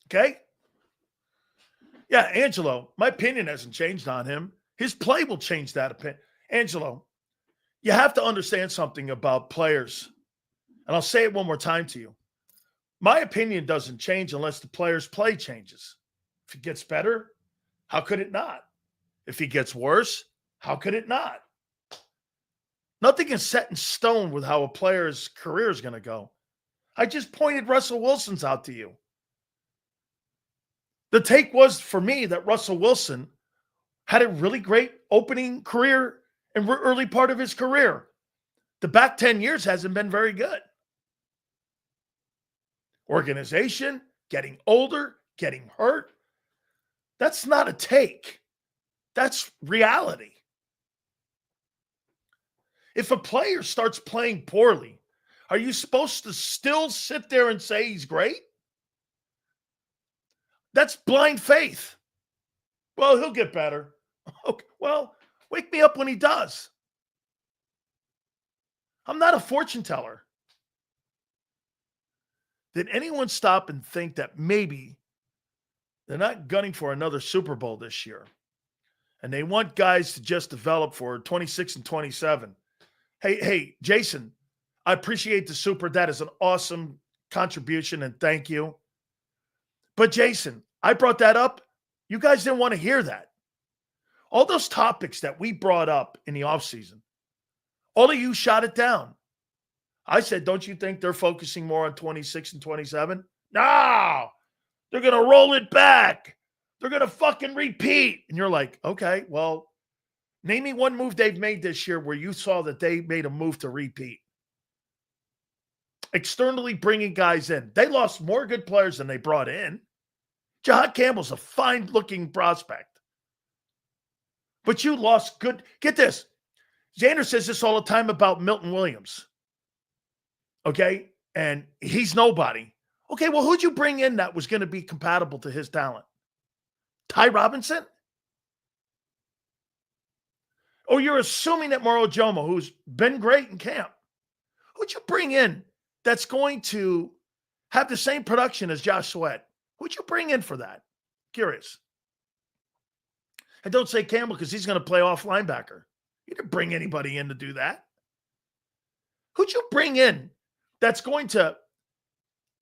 Okay? Yeah, Angelo, my opinion hasn't changed on him. His play will change that opinion. Angelo, you have to understand something about players. And I'll say it one more time to you. My opinion doesn't change unless the player's play changes. If he gets better, how could it not? If he gets worse, how could it not? Nothing is set in stone with how a player's career is going to go. I just pointed Russell Wilson's out to you. The take was for me that Russell Wilson had a really great opening career and early part of his career. The back 10 years hasn't been very good. Organization, getting older, getting hurt. That's not a take. That's reality. If a player starts playing poorly, are you supposed to still sit there and say he's great? That's blind faith. Well, he'll get better. Okay, well, wake me up when he does. I'm not a fortune teller. Did anyone stop and think that maybe they're not gunning for another Super Bowl this year and they want guys to just develop for 26 and 27? Hey, Jason, I appreciate the super. That is an awesome contribution, and thank you. But, Jason, I brought that up. You guys didn't want to hear that. All those topics that we brought up in the offseason, all of you shot it down. I said, don't you think they're focusing more on 26 and 27? No, they're going to roll it back. They're going to fucking repeat. And you're like, okay, well, name me one move they've made this year where you saw that they made a move to repeat. Externally bringing guys in. They lost more good players than they brought in. Jahad Campbell's a fine-looking prospect. But you lost good. Get this. Xander says this all the time about Milton Williams. Okay? And he's nobody. Okay, well, who'd you bring in that was going to be compatible to his talent? Ty Robinson? Or you're assuming that Mauro Jomo, who's been great in camp, who'd you bring in that's going to have the same production as Josh Sweat? Who'd you bring in for that? Curious. And don't say Campbell because he's going to play off linebacker. You didn't bring anybody in to do that. Who'd you bring in that's going to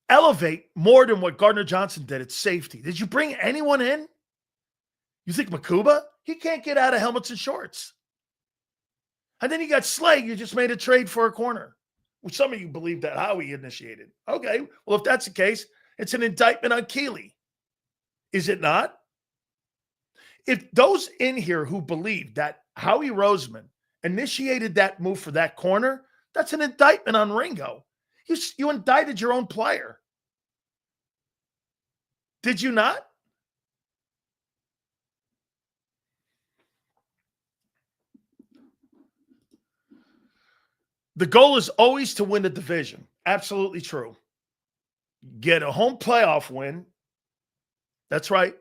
elevate more than what Gardner Johnson did at safety? Did you bring anyone in? You think Makuba? He can't get out of helmets and shorts. And then you got Slay. You just made a trade for a corner, which some of you believe that Howie initiated. Okay, well, if that's the case, it's an indictment on Keeley. Is it not? If those in here who believe that Howie Roseman initiated that move for that corner, that's an indictment on Ringo. You indicted your own player. Did you not? The goal is always to win the division. Absolutely true. Get a home playoff win. That's right.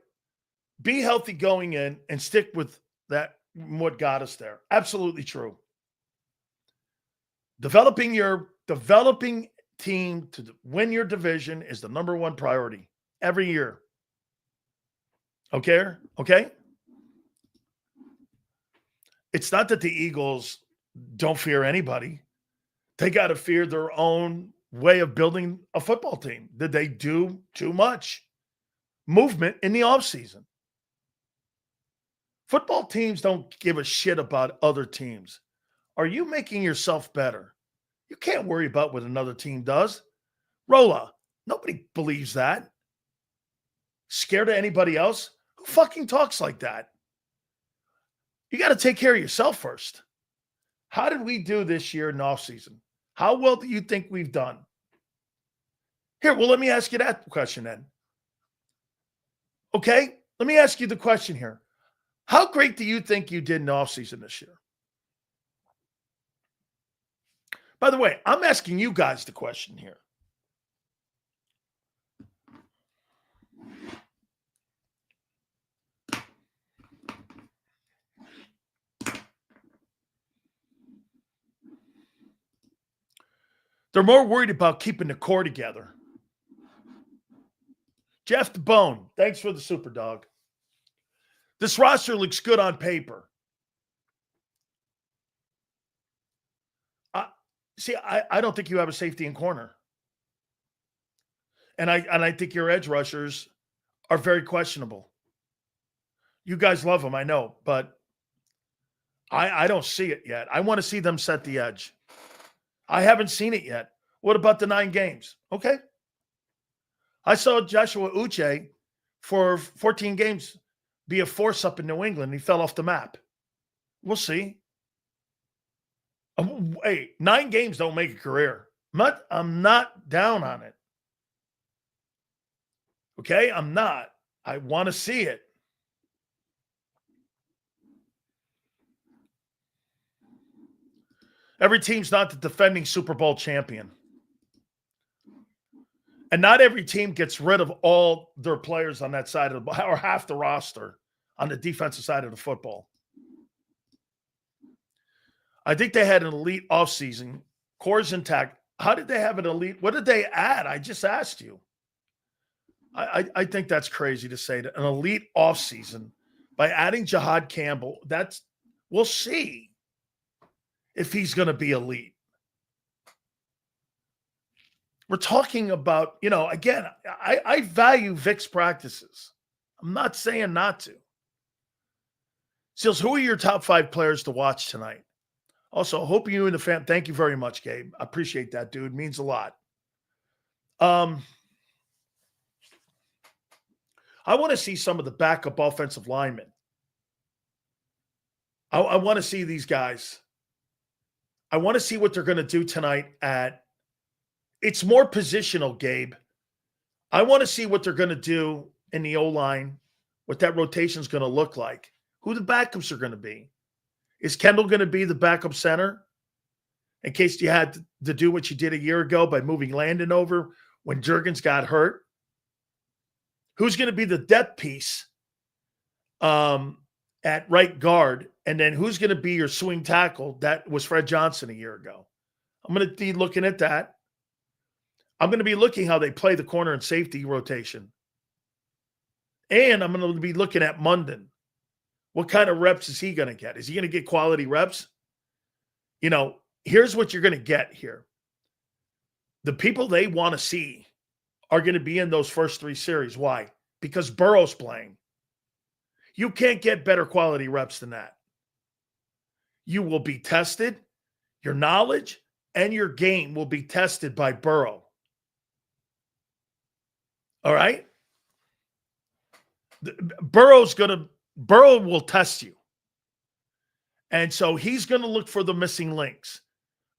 Be healthy going in and stick with that, what got us there. Absolutely true. Developing team to win your division is the number one priority every year. Okay? It's not that the Eagles don't fear anybody. They got to fear their own way of building a football team. Did they do too much movement in the offseason? Football teams don't give a shit about other teams. Are you making yourself better? You can't worry about what another team does. Rolla, nobody believes that. Scared of anybody else? Who fucking talks like that? You got to take care of yourself first. How did we do this year in the offseason? How well do you think we've done? Here, well, let me ask you that question then. Okay? Let me ask you the question here. How great do you think you did in the offseason this year? By the way, I'm asking you guys the question here. They're more worried about keeping the core together. Jeff the Bone, thanks for the super dog. This roster looks good on paper. I don't think you have a safety and corner. And I think your edge rushers are very questionable. You guys love them, I know, but I don't see it yet. I want to see them set the edge. I haven't seen it yet. What about the 9 games? Okay. I saw Joshua Uche for 14 games be a force up in New England. He fell off the map. We'll see. Hey, 9 games don't make a career. I'm not down on it. Okay? I'm not. I want to see it. Every team's not the defending Super Bowl champion. And not every team gets rid of all their players on that side of the or half the roster on the defensive side of the football. I think they had an elite offseason. Core's intact. How did they have an elite? What did they add? I just asked you. I think that's crazy to say that an elite offseason by adding Jahad Campbell. We'll see if he's going to be elite. We're talking about, again, I value Vic's practices. I'm not saying not to. Seals, who are your top 5 players to watch tonight? Also, hope you and the fam. Thank you very much, Gabe. I appreciate that, dude. Means a lot. I want to see some of the backup offensive linemen. I want to see these guys. I want to see what they're going to do tonight it's more positional, Gabe. I want to see what they're going to do in the O-line, what that rotation is going to look like. who the backups are going to be. Is Kendall going to be the backup center in case you had to do what you did a year ago by moving Landon over when Jurgens got hurt? Who's going to be the depth piece at right guard? And then who's going to be your swing tackle? That was Fred Johnson a year ago. I'm going to be looking at that. I'm going to be looking how they play the corner and safety rotation. And I'm going to be looking at Munden. What kind of reps is he going to get? Is he going to get quality reps? You know, here's what you're going to get here. The people they want to see are going to be in those first 3 series. Why? Because Burrow's playing. You can't get better quality reps than that. You will be tested. Your knowledge and your game will be tested by Burrow. All right? Burrow will test you. And so he's going to look for the missing links.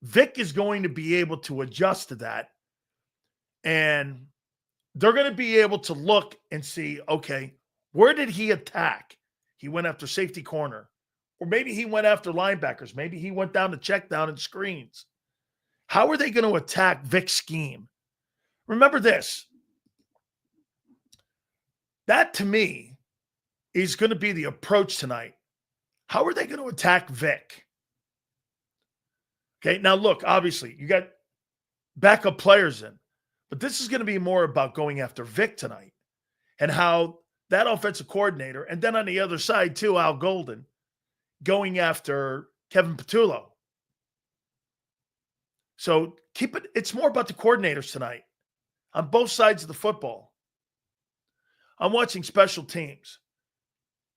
Vic is going to be able to adjust to that. And they're going to be able to look and see, okay, where did he attack? He went after safety corner. Or maybe he went after linebackers. Maybe he went down to check down and screens. How are they going to attack Vic's scheme? Remember this. That, to me, is going to be the approach tonight. How are they going to attack Vic? Okay, now look, obviously, you got backup players in. But this is going to be more about going after Vic tonight and how that offensive coordinator, and then on the other side, too, Al Golden, going after Kevin Patullo. So it's more about the coordinators tonight on both sides of the football. I'm watching special teams.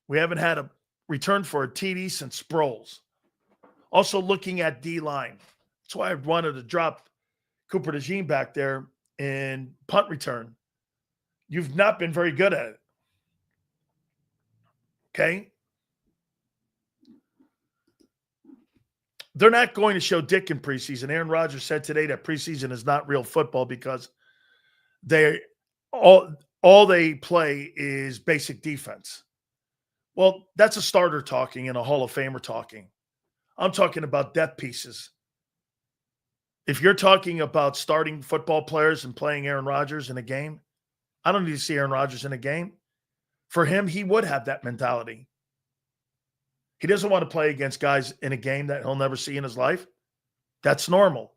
We haven't had a return for a TD since Sproles. Also looking at D-line. That's why I wanted to drop Cooper DeJean back there in punt return. You've not been very good at it. Okay? They're not going to show Dick in preseason. Aaron Rodgers said today that preseason is not real football because all they play is basic defense. Well, that's a starter talking and a Hall of Famer talking. I'm talking about depth pieces. If you're talking about starting football players and playing Aaron Rodgers in a game, I don't need to see Aaron Rodgers in a game. For him, he would have that mentality. He doesn't want to play against guys in a game that he'll never see in his life. That's normal.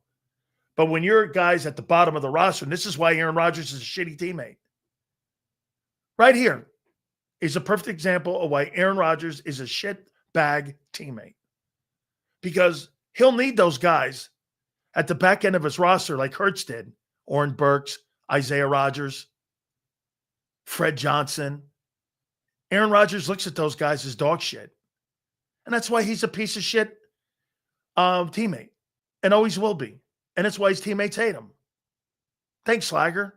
But when you're guys at the bottom of the roster, and this is why Aaron Rodgers is a shitty teammate. Right here is a perfect example of why Aaron Rodgers is a shit bag teammate. Because he'll need those guys at the back end of his roster like Hurts did. Oren Burks, Isaiah Rodgers, Fred Johnson. Aaron Rodgers looks at those guys as dog shit. And that's why he's a piece of shit teammate. And always will be. And that's why his teammates hate him. Thanks, Slager.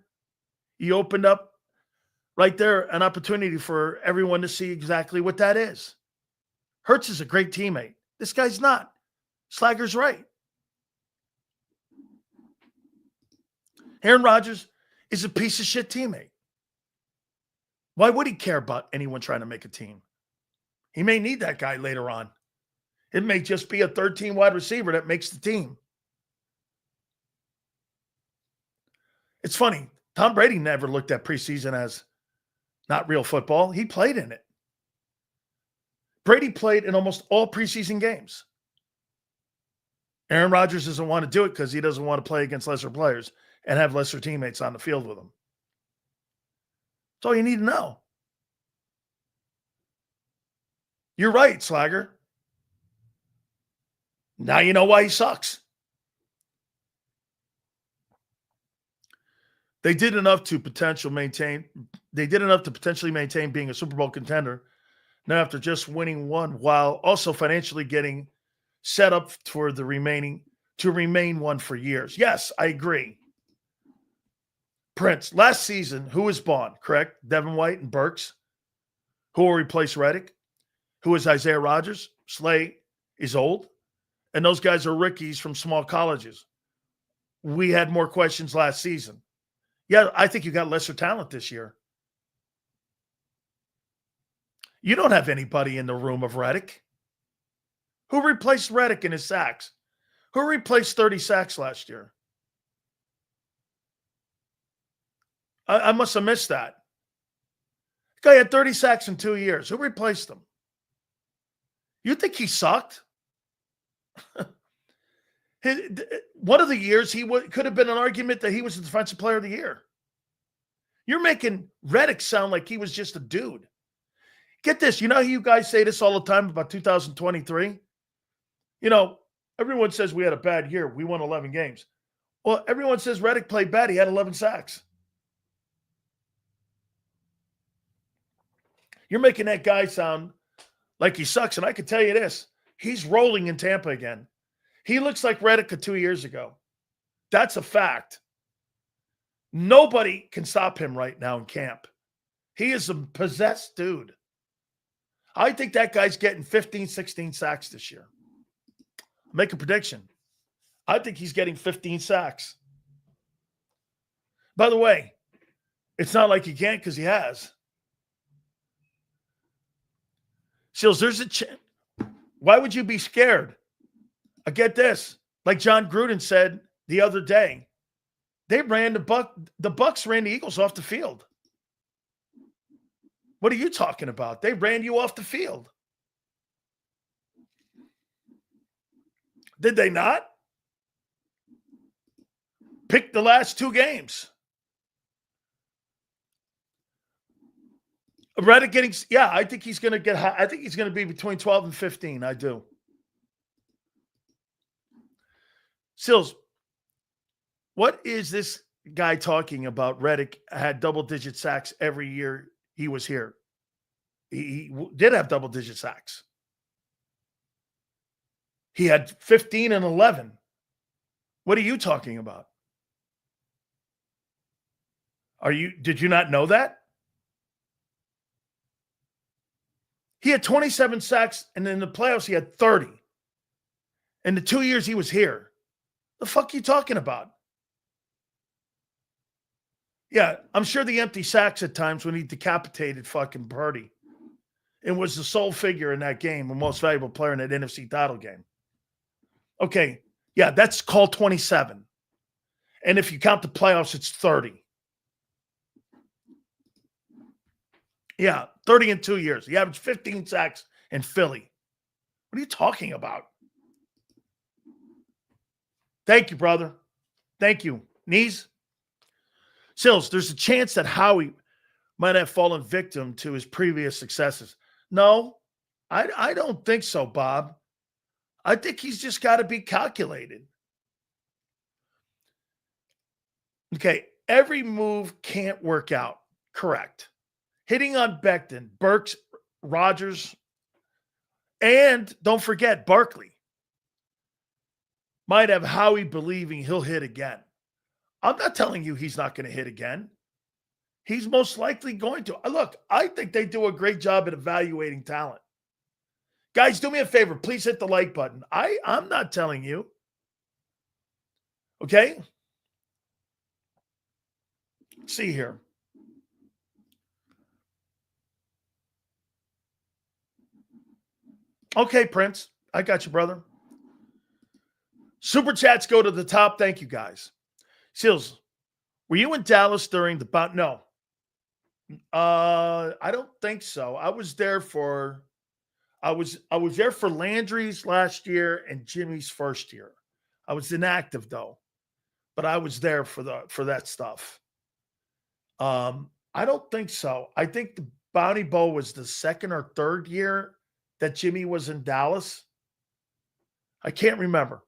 You opened up right there an opportunity for everyone to see exactly what that is. Hurts is a great teammate. This guy's not. Slager's right. Aaron Rodgers is a piece of shit teammate. Why would he care about anyone trying to make a team? He may need that guy later on. It may just be a 13 wide receiver that makes the team. It's funny. Tom Brady never looked at preseason as not real football. He played in it. Brady played in almost all preseason games. Aaron Rodgers doesn't want to do it because he doesn't want to play against lesser players and have lesser teammates on the field with him. That's all you need to know. You're right, Slager. Now you know why he sucks. They did enough to potentially maintain being a Super Bowl contender. Now after just winning one, while also financially getting set up for to remain one for years. Yes, I agree. Prince, last season, who was Bond, correct? Devin White and Burks. Who will replace Reddick? Who is Isaiah Rodgers? Slay is old. And those guys are rookies from small colleges. We had more questions last season. Yeah, I think you got lesser talent this year. You don't have anybody in the room of Reddick. Who replaced Reddick in his sacks? Who replaced 30 sacks last year? I must have missed that. The guy had 30 sacks in 2 years. Who replaced him? You think he sucked? One of the years, could have been an argument that he was the defensive player of the year. You're making Reddick sound like he was just a dude. Get this. You know how you guys say this all the time about 2023? You know, everyone says we had a bad year. We won 11 games. Well, everyone says Reddick played bad. He had 11 sacks. You're making that guy sound like he sucks. And I can tell you this. He's rolling in Tampa again. He looks like Reddick of 2 years ago. That's a fact. Nobody can stop him right now in camp. He is a possessed dude. I think that guy's getting 15, 16 sacks this year. Make a prediction. I think he's getting 15 sacks. By the way, it's not like he can't because he has. Seals, there's a chance. Why would you be scared? I get this. Like John Gruden said the other day, they ran the Bucks ran the Eagles off the field. What are you talking about? They ran you off the field. Did they not? Pick the last 2 games. Reddick getting, yeah, I think he's going to get high. I think he's going to be between 12 and 15. I do. Sills, what is this guy talking about? Reddick had double-digit sacks every year he was here. He did have double-digit sacks. He had 15 and 11. What are you talking about? Did you not know that? He had 27 sacks, and in the playoffs, he had 30. In the 2 years he was here. The fuck are you talking about? Yeah, I'm sure the empty sacks at times when he decapitated fucking Purdy and was the sole figure in that game, the most valuable player in that NFC title game. Okay, yeah, that's called 27. And if you count the playoffs, it's 30. Yeah, 30 in 2 years. He averaged 15 sacks in Philly. What are you talking about? Thank you, brother. Thank you. Knees? Sills, there's a chance that Howie might have fallen victim to his previous successes. No, I don't think so, Bob. I think he's just got to be calculated. Okay, every move can't work out. Correct. Hitting on Becton, Burks, Rodgers, and don't forget Barkley might have Howie believing he'll hit again. I'm not telling you he's not going to hit again. He's most likely going to. Look, I think they do a great job at evaluating talent. Guys, do me a favor. Please hit the like button. I'm not telling you. Okay? Let's see here. Okay, Prince. I got you, brother. Super chats go to the top. Thank you, guys. Seals, were you in Dallas during the bout? No. I don't think so. I was there for Landry's last year and Jimmy's first year. I was inactive though, but I was there for that stuff. I don't think so. I think the Bounty Bowl was the second or third year that Jimmy was in Dallas. I can't remember.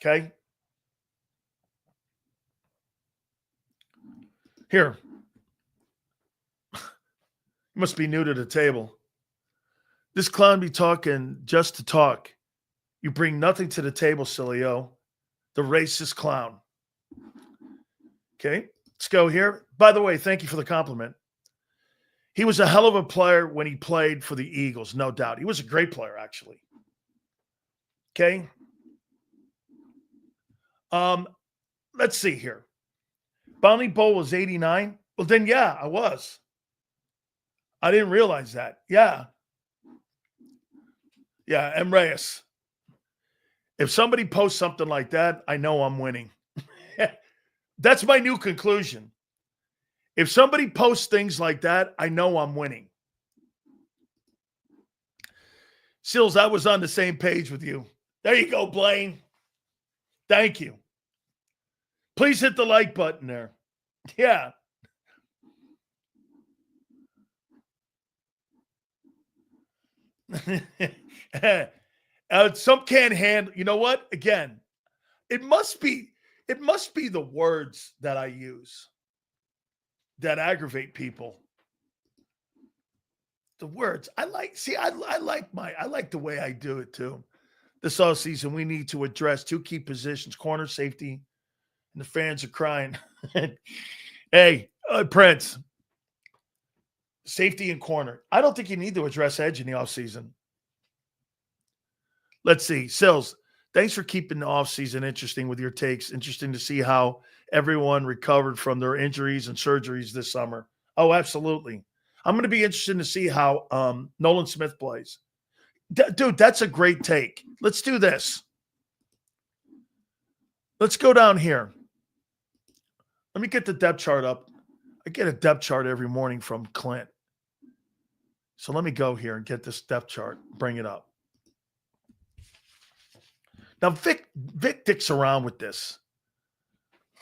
Okay. Here. You must be new to the table. This clown be talking just to talk. You bring nothing to the table, Sileo. The racist clown. Okay. Let's go here. By the way, thank you for the compliment. He was a hell of a player when he played for the Eagles, no doubt. He was a great player, actually. Okay. Let's see here. Bounty Bowl was 89. Well, then, yeah, I was. I didn't realize that. Yeah. Yeah, M. Reyes. If somebody posts something like that, I know I'm winning. That's my new conclusion. If somebody posts things like that, I know I'm winning. Sills, I was on the same page with you. There you go, Blaine. Thank you. Please hit the like button there. Yeah. Some can't handle. You know what? Again, it must be the words that I use that aggravate people. The words. I like the way I do it too. This offseason, we need to address two key positions, corner safety, and the fans are crying. Hey, Prince, safety and corner. I don't think you need to address edge in the offseason. Let's see. Sills, thanks for keeping the offseason interesting with your takes. Interesting to see how everyone recovered from their injuries and surgeries this summer. Oh, absolutely. I'm going to be interested to see how Nolan Smith plays. Dude, that's a great take. Let's do this. Let's go down here. Let me get the depth chart up. I get a depth chart every morning from Clint. So let me go here and get this depth chart, bring it up. Now, Vic dicks around with this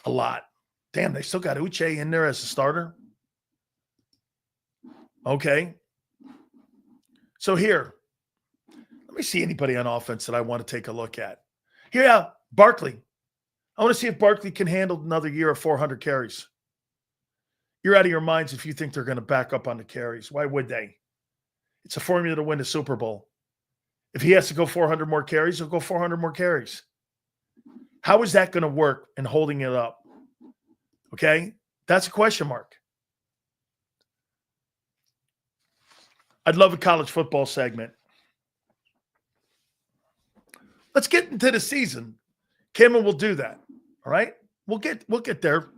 a lot. Damn, they still got Uche in there as a starter. Okay. So here, let me see anybody on offense that I want to take a look at. Here, yeah, Barkley. I want to see if Barkley can handle another year of 400 carries. You're out of your minds if you think they're going to back up on the carries. Why would they? It's a formula to win the Super Bowl. If he has to go 400 more carries, he'll go 400 more carries. How is that going to work in holding it up? Okay? That's a question mark. I'd love a college football segment. Let's get into the season. Cameron will do that. All right? We'll get there.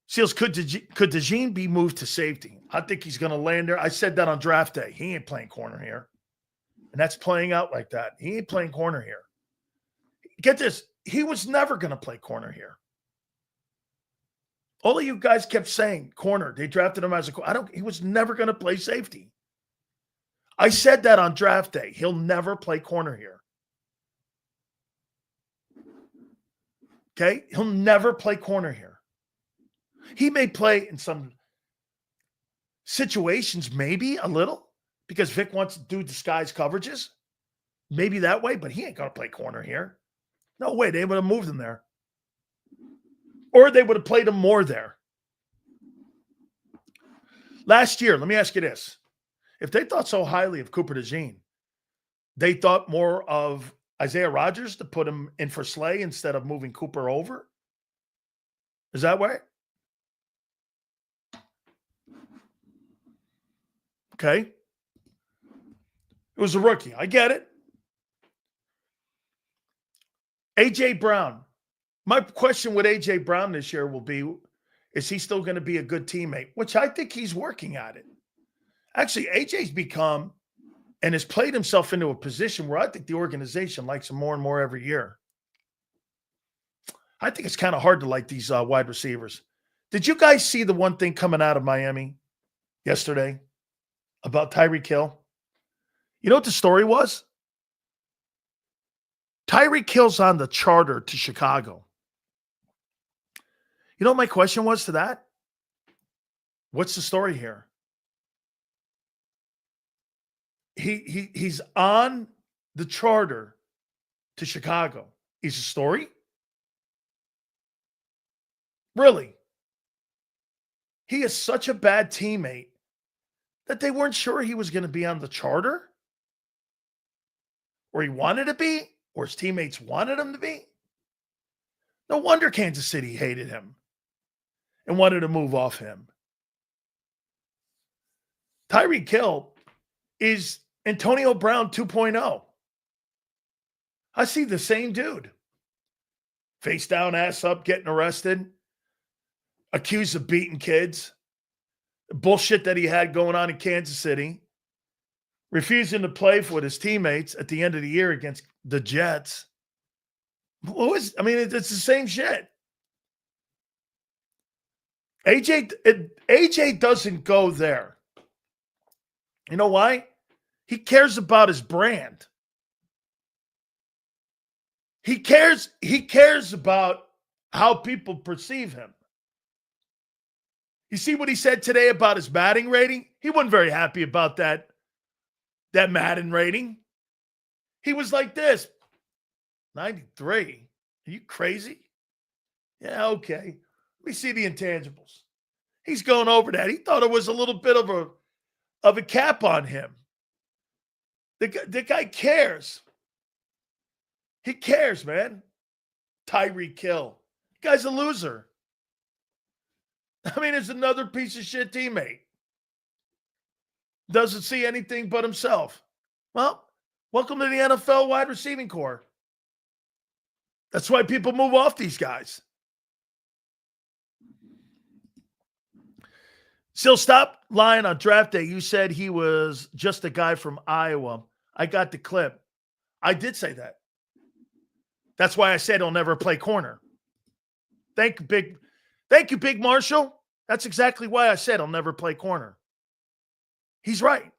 Seals, could DeJean be moved to safety? I think he's going to land there. I said that on draft day. He ain't playing corner here. And that's playing out like that. He ain't playing corner here. Get this. He was never going to play corner here. All of you guys kept saying corner. They drafted him as a corner. He was never going to play safety. I said that on draft day. He'll never play corner here. Okay? He'll never play corner here. He may play in some situations, maybe a little, because Vic wants to do disguise coverages. Maybe that way, but he ain't going to play corner here. No way. They would have moved him there. Or they would have played him more there. Last year, let me ask you this. If they thought so highly of Cooper DeJean, they thought more of Isaiah Rodgers to put him in for Slay instead of moving Cooper over? Is that right? Okay. It was a rookie. I get it. A.J. Brown. My question with A.J. Brown this year will be, is he still going to be a good teammate? Which I think he's working at it. Actually, A.J.'s become and has played himself into a position where I think the organization likes him more and more every year. I think it's kind of hard to like these wide receivers. Did you guys see the one thing coming out of Miami yesterday about Tyreek Hill? You know what the story was? Tyreek Hill's on the charter to Chicago. You know what my question was to that? What's the story here? He's on the charter to Chicago. Is a story? Really? He is such a bad teammate that they weren't sure he was going to be on the charter? Or he wanted to be? Or his teammates wanted him to be? No wonder Kansas City hated him and wanted to move off him. Tyreek Hill is Antonio Brown 2.0. I see the same dude. Face down, ass up, getting arrested, accused of beating kids. bullshit that he had going on in Kansas City, refusing to play with his teammates at the end of the year against the Jets. It's the same shit. AJ doesn't go there. You know why? He cares about his brand. He cares about how people perceive him. You see what he said today about his batting rating? He wasn't very happy about that Madden rating. He was like this, 93. Are you crazy? Yeah, okay. Let me see the intangibles. He's going over that. He thought it was a little bit of a cap on him. The guy cares. He cares, man. Tyreek Hill. Guy's a loser. It's another piece of shit teammate. Doesn't see anything but himself. Well, welcome to the NFL wide receiving corps. That's why people move off these guys. Still, stop lying on draft day. You said he was just a guy from Iowa. I got the clip. I did say that. That's why I said he'll never play corner. Thank you, Big Marshall. That's exactly why I said he'll never play corner. He's right.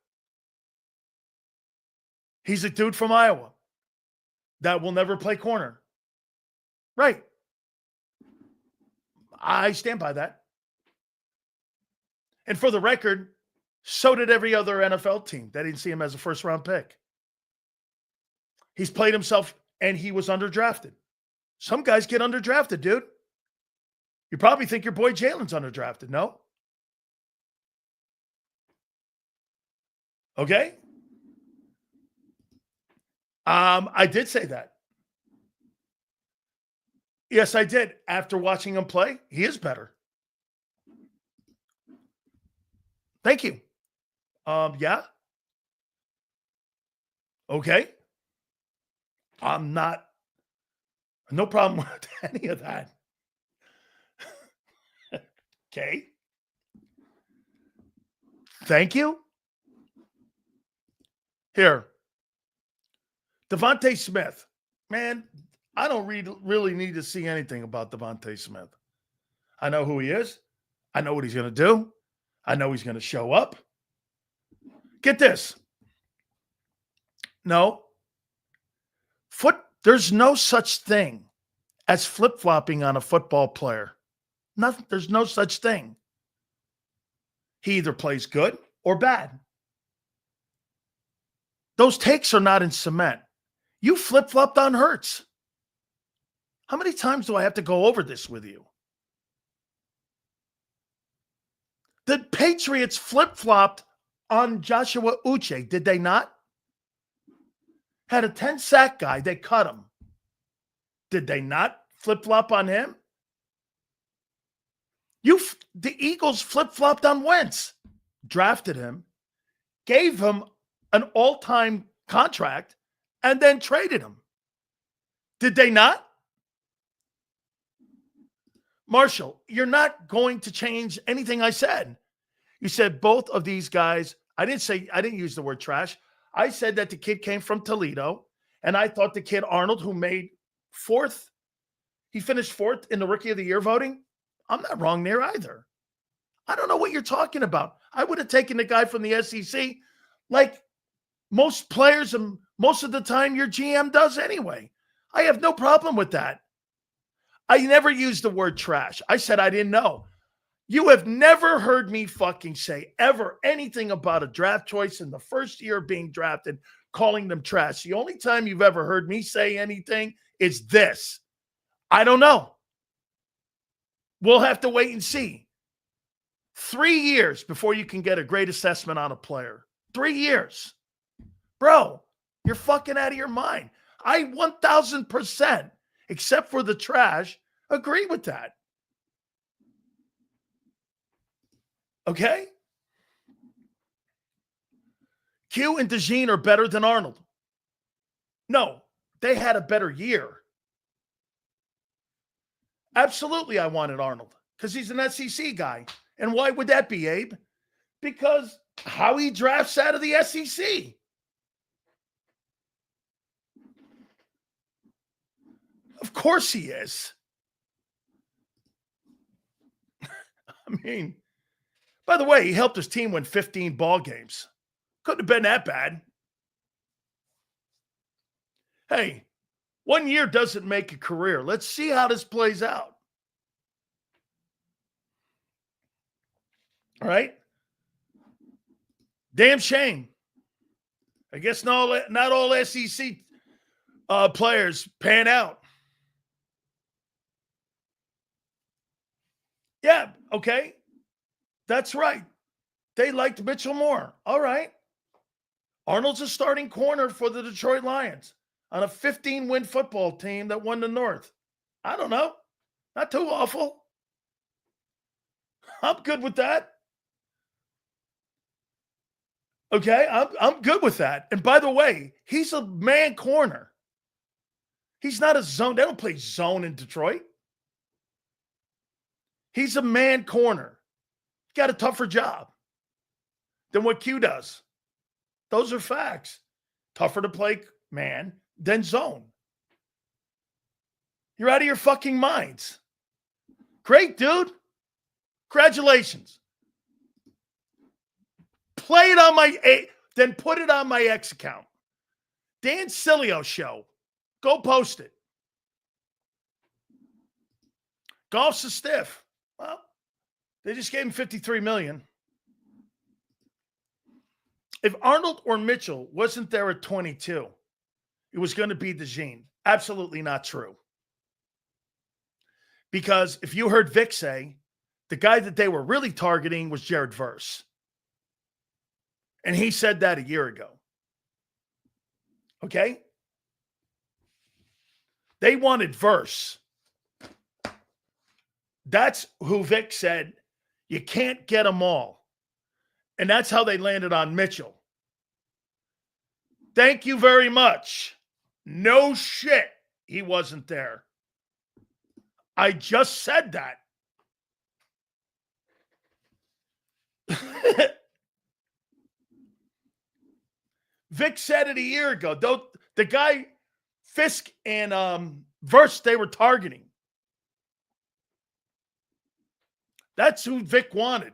He's a dude from Iowa that will never play corner. Right. I stand by that. And for the record, so did every other NFL team. They didn't see him as a first-round pick. He's played himself, and he was underdrafted. Some guys get underdrafted, dude. You probably think your boy Jalen's underdrafted, no? Okay? I did say that. Yes, I did. After watching him play, he is better. Thank you. Yeah. Okay. No problem with any of that. Okay. Thank you. Here. Devontae Smith. Man, I don't really need to see anything about Devontae Smith. I know who he is. I know what he's going to do. I know he's going to show up. Get this. No. There's no such thing as flip-flopping on a football player. There's no such thing. He either plays good or bad. Those takes are not in cement. You flip-flopped on Hurts. How many times do I have to go over this with you? The Patriots flip-flopped on Joshua Uche, did they not? Had a 10-sack guy, they cut him. Did they not flip-flop on him? The Eagles flip-flopped on Wentz, drafted him, gave him an all-time contract, and then traded him. Did they not? Marshall, you're not going to change anything I said. You said both of these guys, I didn't use the word trash. I said that the kid came from Toledo, and I thought the kid Arnold, who made fourth, he finished fourth in the Rookie of the Year voting. I'm not wrong there either. I don't know what you're talking about. I would have taken the guy from the SEC like most players and most of the time your GM does anyway. I have no problem with that. I never used the word trash. I said I didn't know. You have never heard me fucking say ever anything about a draft choice in the first year of being drafted, calling them trash. The only time you've ever heard me say anything is this. I don't know. We'll have to wait and see. 3 years before you can get a great assessment on a player. 3 years. Bro, you're fucking out of your mind. I 1,000%, except for the trash, agree with that. Okay? Q and DeJean are better than Arnold. No, they had a better year. Absolutely, I wanted Arnold because he's an SEC guy. And why would that be, Abe? because how he drafts out of the SEC. Of course he is. I mean, by the way, he helped his team win 15 ball games. Couldn't have been that bad. Hey, 1 year doesn't make a career. Let's see how this plays out. All right? Damn shame. I guess not all SEC players pan out. Yeah, okay. That's right. They liked Mitchell more. All right. Arnold's a starting corner for the Detroit Lions on a 15-win football team that won the North. I don't know. Not too awful. I'm good with that. Okay, I'm good with that. And by the way, he's a man corner. He's not a zone. They don't play zone in Detroit. He's a man corner. He's got a tougher job than what Q does. Those are facts. Tougher to play man than zone. You're out of your fucking minds. Great, dude. Congratulations. Play it on my A, then put it on my X account. Dan Sileo show. Go post it. Golf's a stiff. Well, they just gave him $53 million. If Arnold or Mitchell wasn't there at 22, it was going to be DeJean. Absolutely not true. Because if you heard Vic say, the guy that they were really targeting was Jared Verse. And he said that a year ago. Okay? They wanted Verse. That's who Vic said, you can't get them all. And that's how they landed on Mitchell. Thank you very much. No shit, he wasn't there. I just said that. Vic said it a year ago. Though the guy Fisk and Verse they were targeting. That's who Vic wanted.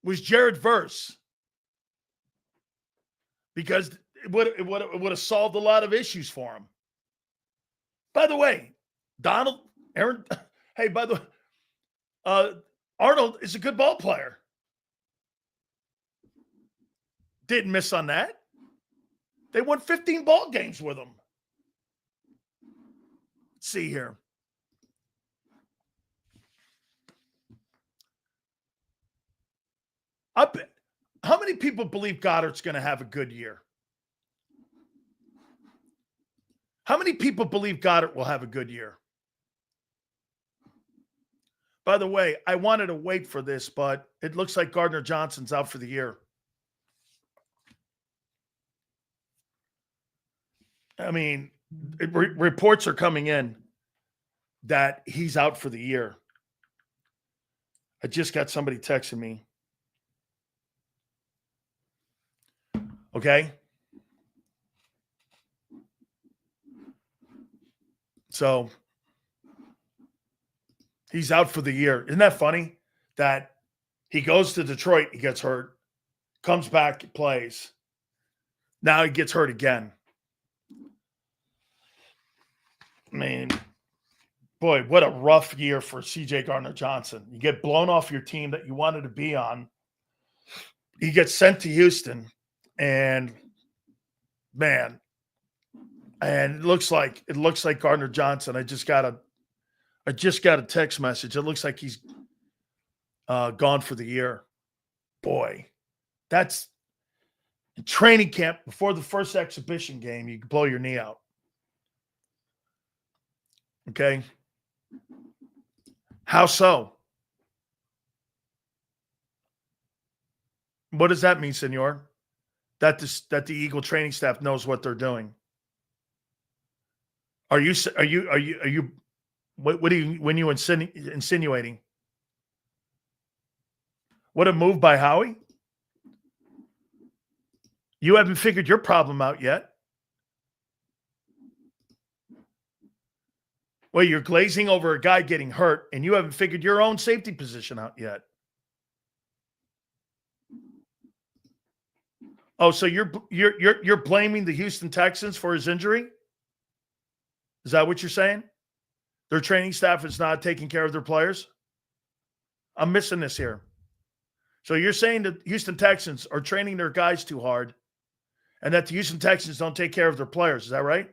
Was Jared Verse. Because it would have solved a lot of issues for him. By the way, Aaron, hey, by the way, Arnold is a good ball player. Didn't miss on that. They won 15 ball games with him. Let's see here. How many people believe Goddard's going to have a good year? How many people believe Goddard will have a good year? By the way, I wanted to wait for this, but it looks like Gardner Johnson's out for the year. I mean, reports are coming in that he's out for the year. I just got somebody texting me. Okay? So, he's out for the year. Isn't that funny? That he goes to Detroit, he gets hurt, comes back, plays. Now he gets hurt again. I mean, boy, what a rough year for CJ Gardner-Johnson. You get blown off your team that you wanted to be on. He gets sent to Houston, and man, and it looks like Gardner-Johnson. I just got a text message. It looks like he's gone for the year. Boy, that's training camp before the first exhibition game. You can blow your knee out. Okay. How so? What does that mean, senor? That the Eagle training staff knows what they're doing. What are you insinuating? What a move by Howie? You haven't figured your problem out yet. Well, you're glazing over a guy getting hurt, and you haven't figured your own safety position out yet. Oh, so you're blaming the Houston Texans for his injury? Is that what you're saying? Their training staff is not taking care of their players? I'm missing this here. So you're saying that Houston Texans are training their guys too hard and that the Houston Texans don't take care of their players. Is that right?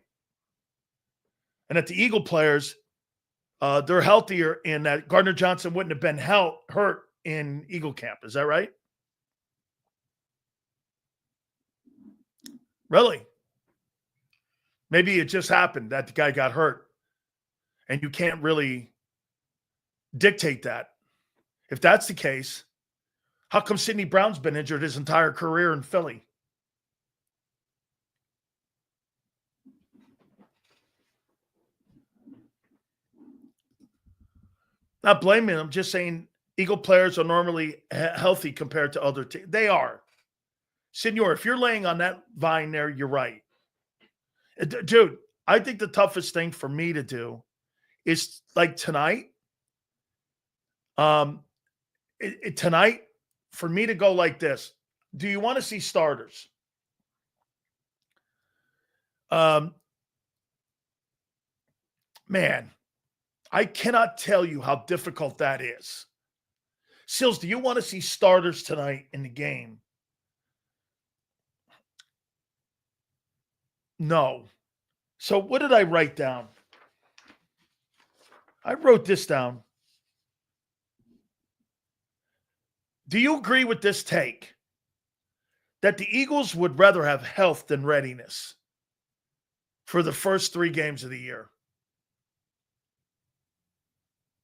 And that the Eagle players, they're healthier and that Gardner Johnson wouldn't have been hurt in Eagle camp. Is that right? Really? Maybe it just happened that the guy got hurt and you can't really dictate that. If that's the case, how come Sidney Brown's been injured his entire career in Philly? Not blaming them, just saying Eagle players are normally healthy compared to other teams. They are. Senor, if you're laying on that vine there, you're right. Dude, I think the toughest thing for me to do is like tonight. Tonight, for me to go like this, do you want to see starters? Man, I cannot tell you how difficult that is. Sills, do you want to see starters tonight in the game? No. So what did I write down? I wrote this down. Do you agree with this take that the Eagles would rather have health than readiness for the first 3 games of the year?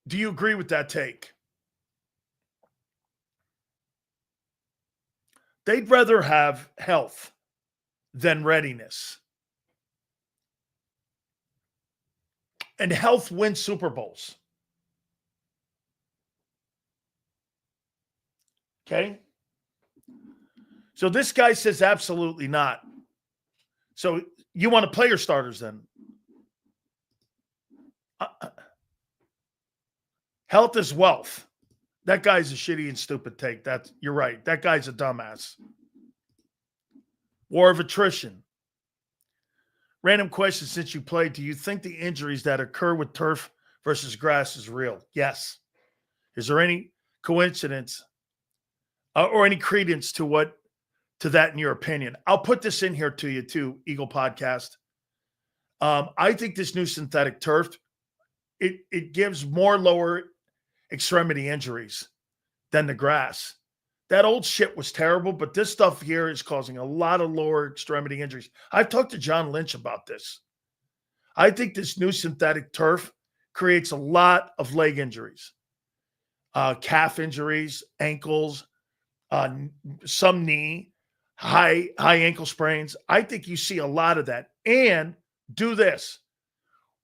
Do you agree with that take? They'd rather have health than readiness. And health wins Super Bowls. Okay? So this guy says absolutely not. So you want to play your starters then? Health is wealth. That guy's a shitty and stupid take. You're right. That guy's a dumbass. War of attrition. Random question since you played. Do you think the injuries that occur with turf versus grass is real? Yes. Is there any coincidence or any credence to that in your opinion? I'll put this in here to you too, Eagle Podcast. I think this new synthetic turf, it gives more lower extremity injuries than the grass. That old shit was terrible, but this stuff here is causing a lot of lower extremity injuries. I've talked to John Lynch about this. I think this new synthetic turf creates a lot of leg injuries, calf injuries, ankles, some knee, high ankle sprains. I think you see a lot of that. And do this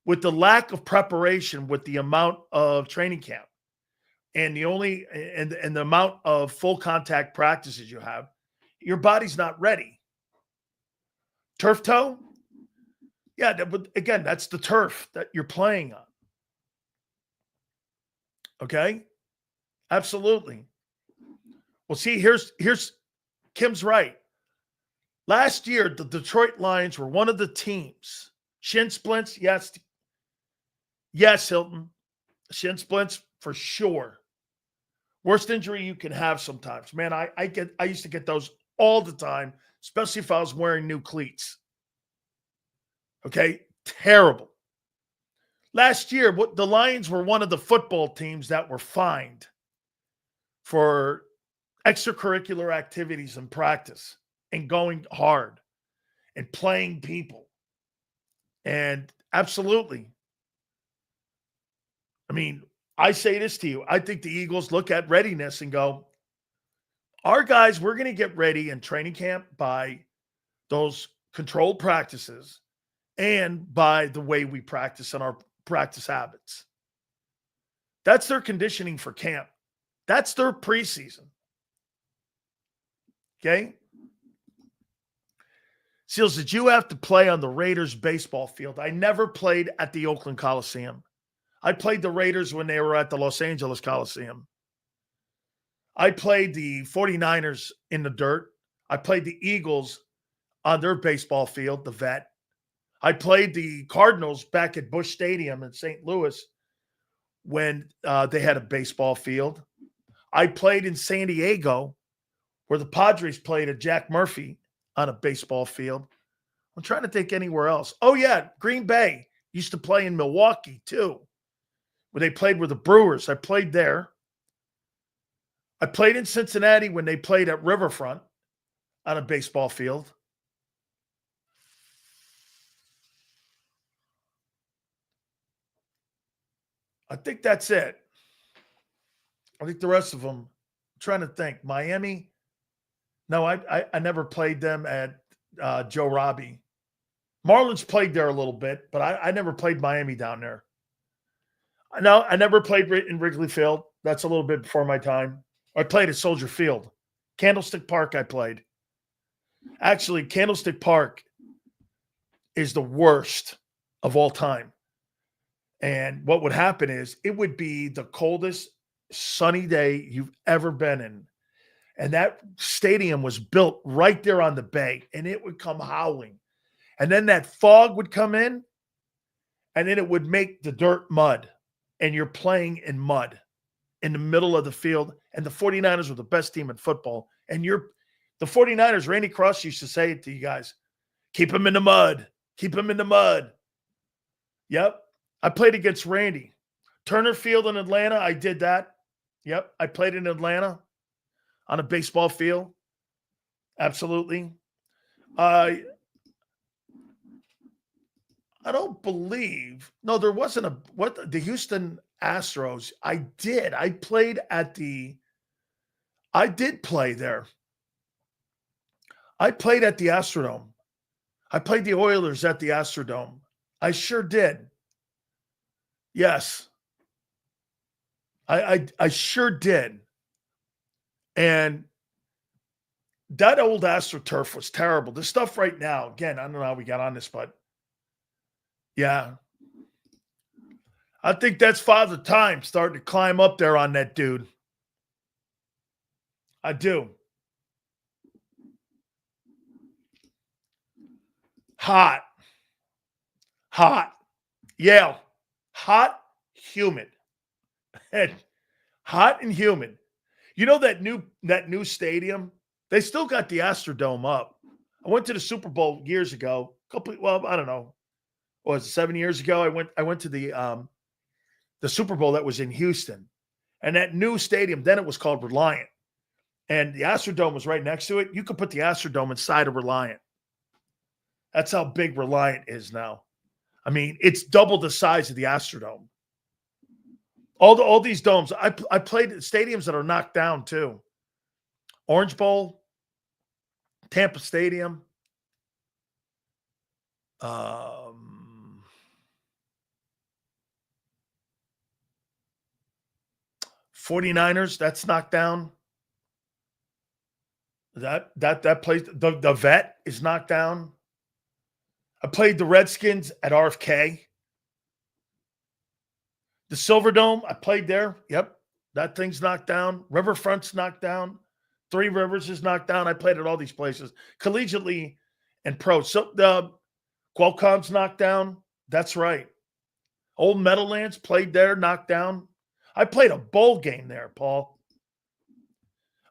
with the lack of preparation with the amount of training camp and the amount of full contact practices you have, your body's not ready. Turf toe? Yeah, but again, that's the turf that you're playing on. Okay? Absolutely. Well, see, here's Kim's right. Last year, the Detroit Lions were one of the teams. Shin splints, yes. Yes, Hilton. Shin splints for sure. Worst injury you can have sometimes. Man, I used to get those all the time, especially if I was wearing new cleats. Okay? Terrible. Last year, the Lions were one of the football teams that were fined for extracurricular activities and practice and going hard and playing people. And absolutely. I mean, I say this to you. I think the Eagles look at readiness and go, our guys, we're going to get ready in training camp by those controlled practices and by the way we practice and our practice habits. That's their conditioning for camp. That's their preseason. Okay? Seals, did you have to play on the Raiders baseball field? I never played at the Oakland Coliseum. I played the Raiders when they were at the Los Angeles Coliseum. I played the 49ers in the dirt. I played the Eagles on their baseball field, the Vet. I played the Cardinals back at Busch Stadium in St. Louis when they had a baseball field. I played in San Diego where the Padres played at Jack Murphy on a baseball field. I'm trying to think anywhere else. Oh, yeah, Green Bay used to play in Milwaukee too, where they played with the Brewers. I played there. I played in Cincinnati when they played at Riverfront on a baseball field. I think that's it. I think the rest of them, I'm trying to think. Miami. No, I never played them at Joe Robbie. Marlins played there a little bit, but I never played Miami down there. No, I never played in Wrigley Field. That's a little bit before my time. I played at Soldier Field. Candlestick Park I played. Actually, Candlestick Park is the worst of all time. And what would happen is it would be the coldest sunny day you've ever been in. And that stadium was built right there on the bay, and it would come howling. And then that fog would come in, and then it would make the dirt mud, and you're playing in mud in the middle of the field. And the 49ers were the best team in football. And the 49ers, Randy Cross used to say it to you guys, keep them in the mud. Keep them in the mud. Yep. I played against Randy. Turner Field in Atlanta, I did that. Yep. I played in Atlanta on a baseball field. Absolutely. I don't believe. No, there wasn't the Houston Astros. I did. I did play there. I played at the Astrodome. I played the Oilers at the Astrodome. I sure did. Yes. I sure did. And that old AstroTurf was terrible. The stuff right now, again, I don't know how we got on this, but yeah. I think that's Father Time starting to climb up there on that dude. I do. Hot. Yale. Hot, humid. Hot and humid. You know that new stadium? They still got the Astrodome up. I went to the Super Bowl years ago. I don't know. What was it, 7 years ago? I went to the Super Bowl that was in Houston. And that new stadium, then it was called Reliant. And the Astrodome was right next to it. You could put the Astrodome inside of Reliant. That's how big Reliant is now. I mean, it's double the size of the Astrodome. All these domes. I played at stadiums that are knocked down too. Orange Bowl, Tampa Stadium. 49ers, that's knocked down. That place, the Vet is knocked down. I played the Redskins at RFK. The Silverdome, I played there. Yep, that thing's knocked down. Riverfront's knocked down. Three Rivers is knocked down. I played at all these places, collegiately and pro. So the Qualcomm's knocked down. That's right. Old Meadowlands, played there, knocked down. I played a bowl game there, Paul.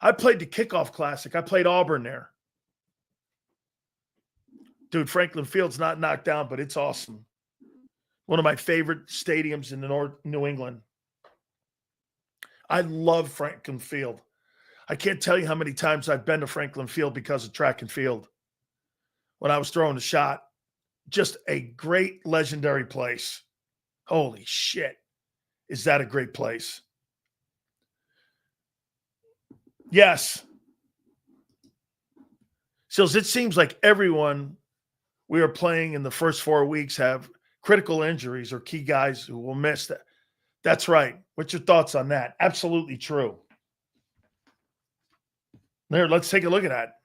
I played the Kickoff Classic. I played Auburn there. Dude, Franklin Field's not knocked down, but it's awesome. One of my favorite stadiums in the New England. I love Franklin Field. I can't tell you how many times I've been to Franklin Field because of track and field. When I was throwing a shot, just a great, legendary place. Holy shit. Is that a great place? Yes. So it seems like everyone we are playing in the first 4 weeks have critical injuries or key guys who will miss that. That's right. What's your thoughts on that? Absolutely true. There, let's take a look at that.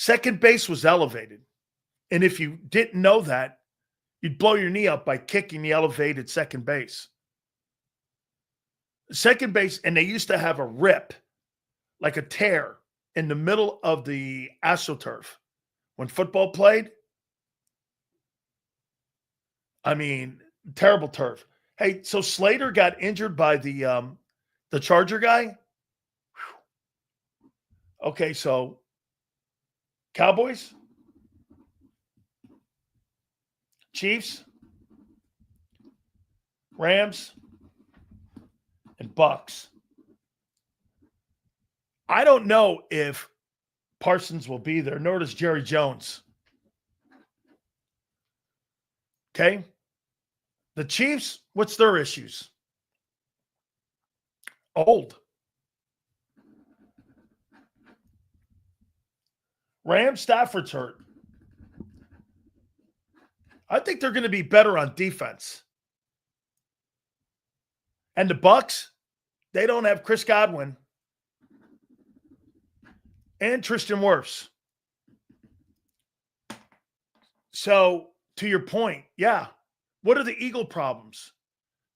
Second base was elevated. And if you didn't know that, you'd blow your knee up by kicking the elevated second base. Second base, and they used to have a rip, like a tear, in the middle of the AstroTurf. When football played, I mean, terrible turf. Hey, so Slater got injured by the Charger guy? Whew. Okay, so Cowboys? Chiefs? Rams? And Bucks. I don't know if Parsons will be there, nor does Jerry Jones. Okay? The Chiefs, what's their issues? Old. Rams, Stafford's hurt. I think they're going to be better on defense. And the Bucks, they don't have Chris Godwin and Tristan Wirfs. So, to your point, yeah. What are the Eagle problems?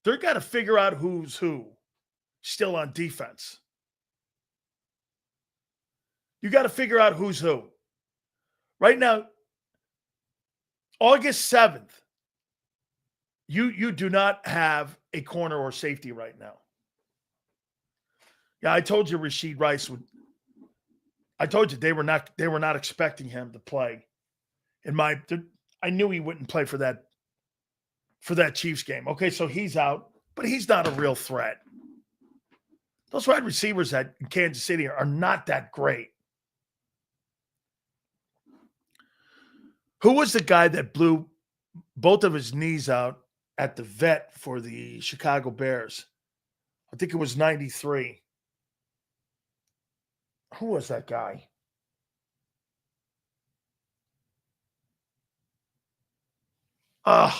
They've got to figure out who's who still on defense. You got to figure out who's who. Right now, August 7th, you do not have a corner or safety right now. Yeah, I told you Rashid Rice would. I told you they were not expecting him to play. I knew he wouldn't play for that Chiefs game. Okay, so he's out, but he's not a real threat. Those wide receivers in Kansas City are not that great. Who was the guy that blew both of his knees out at the vet for the Chicago Bears? I think it was 93. Who was that guy? I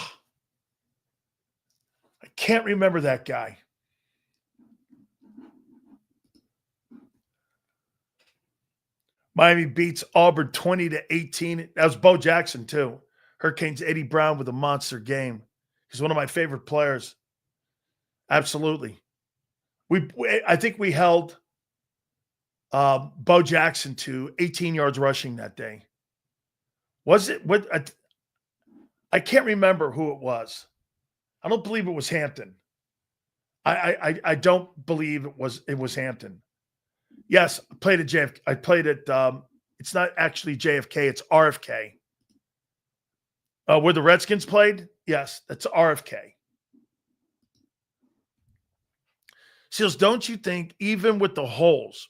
can't remember that guy. Miami beats Auburn 20-18. That was Bo Jackson, too. Hurricanes Eddie Brown with a monster game. He's one of my favorite players. Absolutely. I think we held Bo Jackson to 18 yards rushing that day. Was it? What? I can't remember who it was. I don't believe it was Hampton. I don't believe it was Hampton. Yes, I played at JFK. I played at it's not actually JFK, it's RFK. Where the Redskins played? Yes, that's RFK. Seals, don't you think even with the holes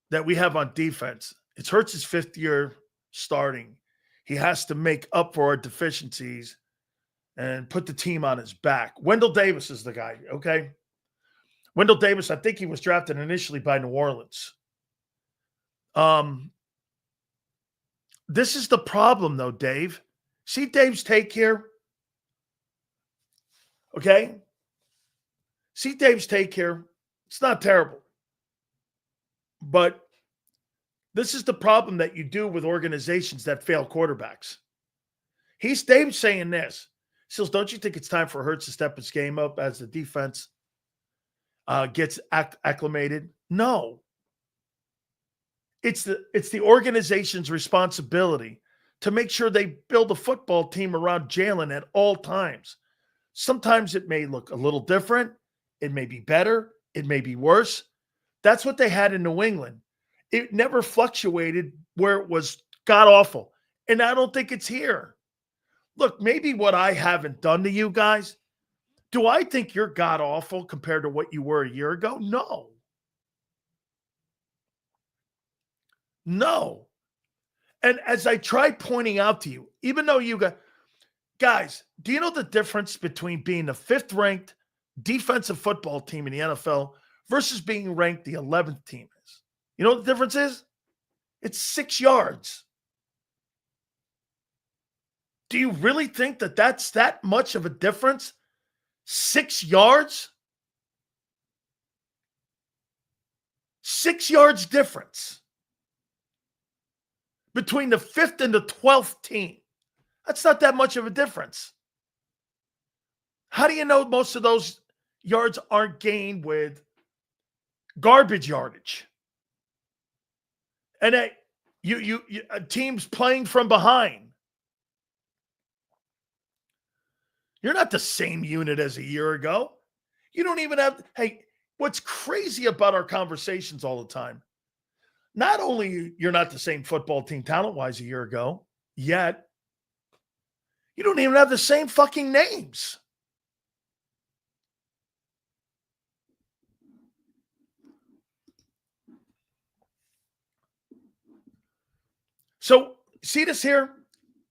that we have on defense, it's Hurts' fifth year starting. He has to make up for our deficiencies and put the team on his back. Wendell Davis is the guy, okay? Wendell Davis, I think he was drafted initially by New Orleans. This is the problem, though, Dave. See Dave's take here? Okay? See Dave's take here? It's not terrible. But this is the problem that you do with organizations that fail quarterbacks. Dave's saying this. Sills, don't you think it's time for Hurts to step his game up as the defense gets acclimated? No. It's the organization's responsibility to make sure they build a football team around Jalen at all times. Sometimes it may look a little different. It may be better. It may be worse. That's what they had in New England. It never fluctuated where it was god-awful. And I don't think it's here. Look, maybe what I haven't done to you guys, do I think you're god-awful compared to what you were a year ago? No. No. And as I tried pointing out to you, even though you guys, do you know the difference between being the fifth-ranked defensive football team in the NFL versus being ranked the 11th team is? You know what the difference is? It's 6 yards. Do you really think that that's that much of a difference? 6 yards? 6 yards difference. between the 5th and the 12th team. That's not that much of a difference. How do you know most of those yards aren't gained with garbage yardage? And teams playing from behind. You're not the same unit as a year ago. You don't even have, hey, what's crazy about our conversations all the time, not only you're not the same football team talent-wise a year ago, yet you don't even have the same fucking names. So, see this here?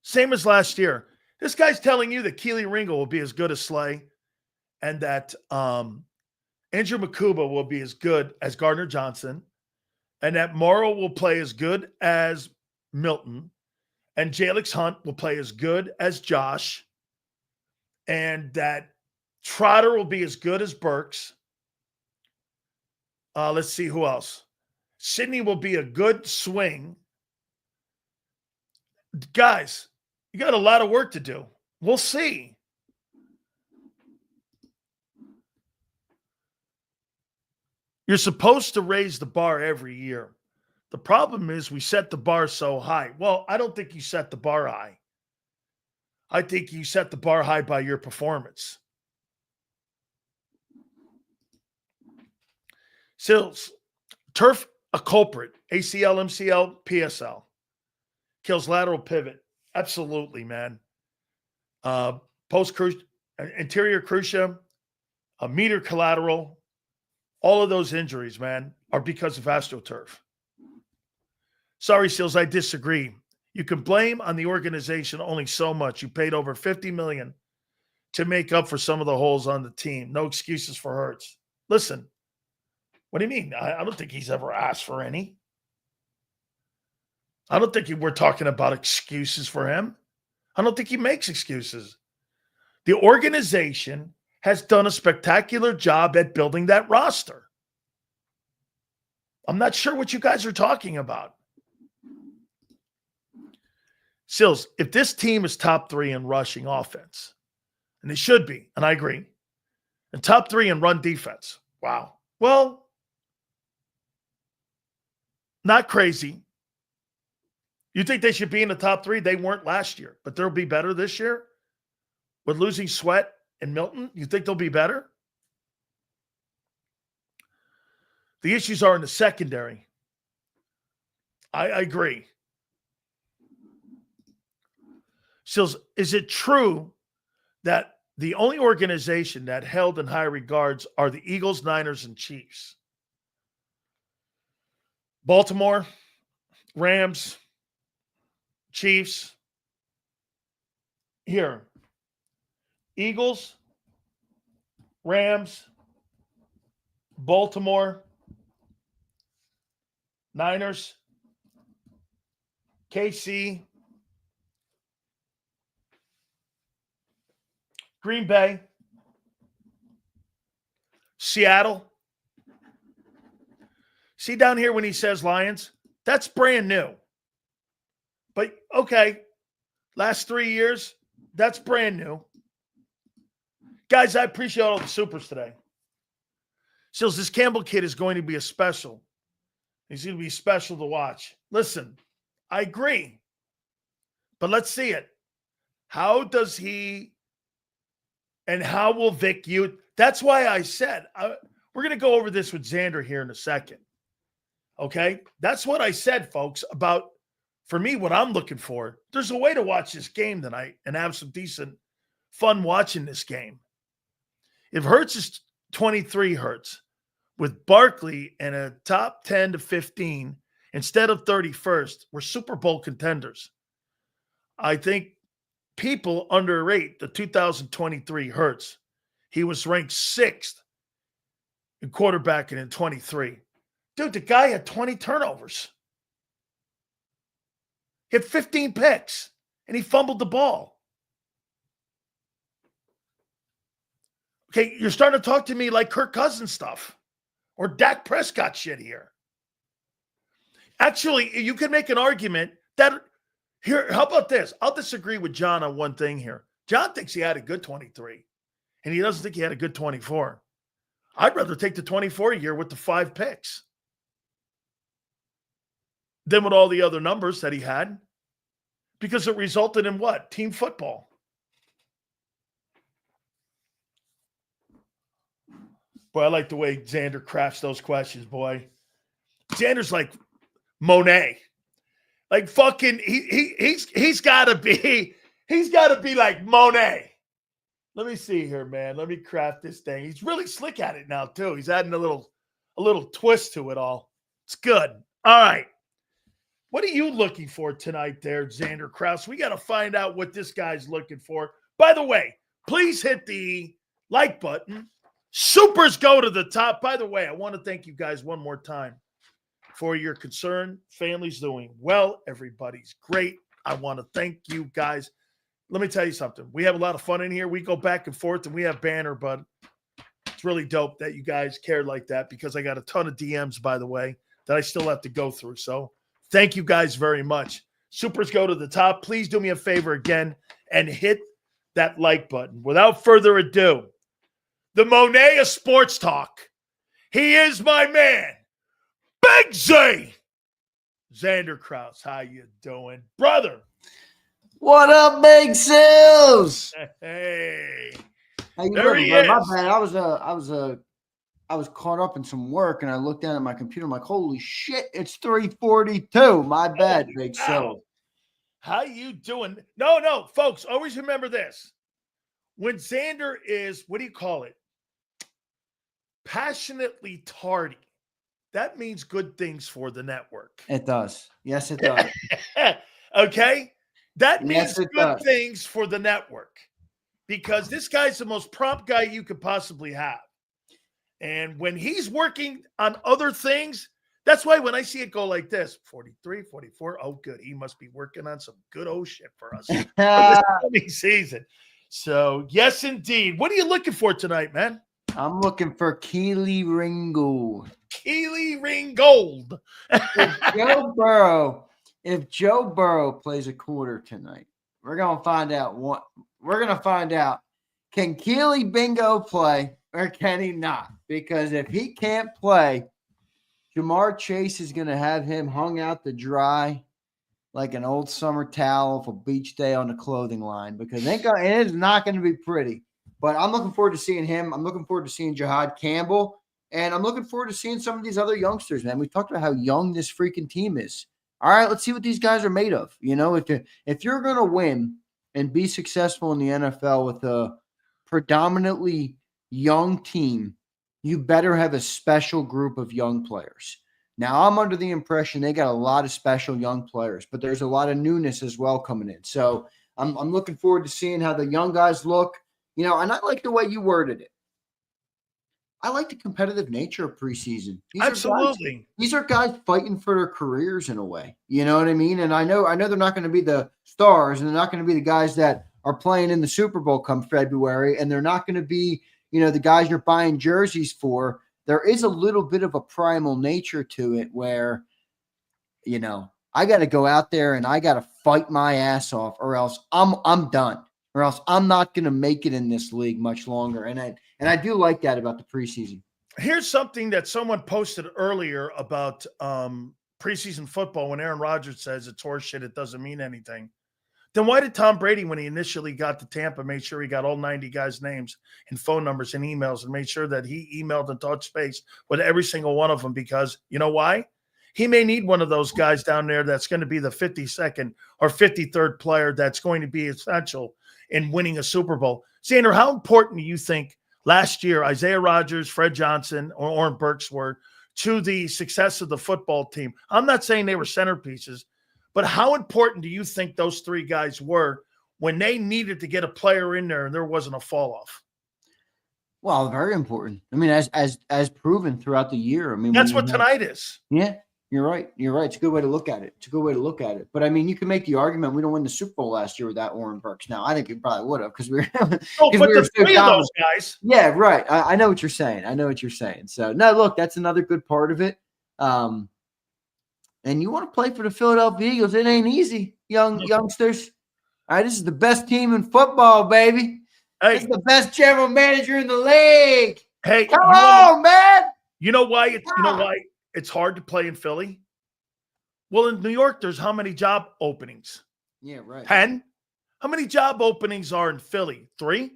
Same as last year. This guy's telling you that Keely Ringo will be as good as Slay and that Andrew Makuba will be as good as Gardner Johnson and that Morrow will play as good as Milton and Jalix Hunt will play as good as Josh and that Trotter will be as good as Burks. Let's see who else. Sidney will be a good swing. Guys, you got a lot of work to do. We'll see. You're supposed to raise the bar every year. The problem is we set the bar so high. Well, I don't think you set the bar high. I think you set the bar high by your performance. Sills, turf a culprit. ACL, MCL, PSL. Kills lateral pivot. Absolutely, man. Anterior crucia, a meter collateral. All of those injuries, man, are because of AstroTurf. Sorry, Sills, I disagree. You can blame on the organization only so much. You paid over $50 million to make up for some of the holes on the team. No excuses for Hurts. Listen, what do you mean? I don't think he's ever asked for any. I don't think we're talking about excuses for him. I don't think he makes excuses. The organization has done a spectacular job at building that roster. I'm not sure what you guys are talking about. Sills, if this team is top 3 in rushing offense, and they should be, and I agree, and top 3 in run defense, wow. Well, not crazy. You think they should be in the top 3? They weren't last year, but they'll be better this year with losing Sweat and Milton. You think they'll be better? The issues are in the secondary. I agree. Sills, is it true that the only organization that held in high regards are the Eagles, Niners, and Chiefs? Baltimore, Rams, Chiefs. Here. Eagles, Rams, Baltimore, Niners, KC, Green Bay, Seattle. See down here when he says Lions? That's brand new. But, okay, last 3 years, that's brand new. Guys, I appreciate all the supers today. Sills, this Campbell kid is going to be a special. He's going to be special to watch. Listen, I agree. But let's see it. How does he and how will Vic use? That's why I said, we're going to go over this with Xander here in a second. Okay? That's what I said, folks, about, for me, what I'm looking for. There's a way to watch this game tonight and have some decent fun watching this game. If Hurts is 23 Hurts with Barkley and a top 10 to 15 instead of 31st, we're Super Bowl contenders. I think people underrate the 2023 Hurts. He was ranked 6th in quarterbacking in 23. Dude, the guy had 20 turnovers. He had 15 picks, and he fumbled the ball. Okay, you're starting to talk to me like Kirk Cousins stuff or Dak Prescott shit here. Actually, you can make an argument How about this? I'll disagree with John on one thing here. John thinks he had a good 23, and he doesn't think he had a good 24. I'd rather take the 24 year with the 5 picks than with all the other numbers that he had, because it resulted in what? Team football. Boy, I like the way Xander crafts those questions, boy. Xander's like Monet. Like fucking he's gotta be like Monet. Let me see here, man. Let me craft this thing. He's really slick at it now, too. He's adding a little twist to it all. It's good. All right. What are you looking for tonight there, Xander Krause? We got to find out what this guy's looking for. By the way, please hit the like button. Supers go to the top. By the way, I want to thank you guys one more time for your concern. Family's doing well. Everybody's great. I want to thank you guys. Let me tell you something. We have a lot of fun in here. We go back and forth, and we have banner, but it's really dope that you guys cared like that, because I got a ton of DMs, by the way, that I still have to go through. So thank you guys very much. Supers go to the top. Please do me a favor again and hit that like button. Without further ado, the Monet of Sports Talk. He is my man, Big Z. Xander Krause, how you doing, brother? What up, Big Sills? Hey, how you there doing, he bro? is. My bad. I was caught up in some work, and I looked down at my computer. I'm like, holy shit, it's 3:42. My bad, Big Sills. How you doing? No, folks, always remember this. When Xander is, what do you call it? Passionately tardy. That means good things for the network. It does. Yes, it does. Okay? That means Yes, good things for the network, because this guy's the most prompt guy you could possibly have. And when he's working on other things, that's why when I see it go like this, 43, 44, oh, good. He must be working on some good old shit for us for this coming season. So, yes, indeed. What are you looking for tonight, man? I'm looking for Keely Ringgold. Keely Ringgold. If Joe Burrow plays a quarter tonight, we're gonna find out what we're gonna find out. Can Keely Bingo play or can he not? Because if he can't play, Jamar Chase is gonna have him hung out to dry like an old summer towel for beach day on the clothing line, because it is not going to be pretty. But I'm looking forward to seeing him. I'm looking forward to seeing Jahad Campbell. And I'm looking forward to seeing some of these other youngsters, man. We talked about how young this freaking team is. All right, let's see what these guys are made of. You know, if you're going to win and be successful in the NFL with a predominantly young team, you better have a special group of young players. Now, I'm under the impression they got a lot of special young players, but there's a lot of newness as well coming in. So I'm looking forward to seeing how the young guys look. You know, and I like the way you worded it. I like the competitive nature of preseason. Absolutely. These are guys fighting for their careers in a way. You know what I mean? And I know they're not going to be the stars, and they're not going to be the guys that are playing in the Super Bowl come February, and they're not going to be, you know, the guys you're buying jerseys for. There is a little bit of a primal nature to it where, you know, I got to go out there and I got to fight my ass off, or else I'm done, or else I'm not going to make it in this league much longer. And I do like that about the preseason. Here's something that someone posted earlier about preseason football when Aaron Rodgers says it's horseshit, it doesn't mean anything. Then why did Tom Brady, when he initially got to Tampa, make sure he got all 90 guys' names and phone numbers and emails, and made sure that he emailed and touched base with every single one of them? Because you know why? He may need one of those guys down there that's going to be the 52nd or 53rd player that's going to be essential in winning a Super Bowl. Xander, how important do you think last year Isaiah Rodgers, Fred Johnson, or Orrin Burks were to the success of the football team? I'm not saying they were centerpieces, but how important do you think those three guys were when they needed to get a player in there and there wasn't a fall off? Well, very important. I mean, as proven throughout the year. I mean, that's what tonight is. Yeah, you're right. You're right. It's a good way to look at it. But I mean, you can make the argument we don't win the Super Bowl last year without Orrin Burks. Now, I think we probably would have, because we were. But the three of those guys. Yeah, right. I know what you're saying. So no, look, that's another good part of it. and you want to play for the Philadelphia Eagles, it ain't easy, youngsters. All right, this is the best team in football, baby. Hey, this is the best general manager in the league. Hey, come on, man. You know why it's hard to play in Philly? Well, in New York, there's how many job openings? Yeah, right. 10. How many job openings are in Philly? 3?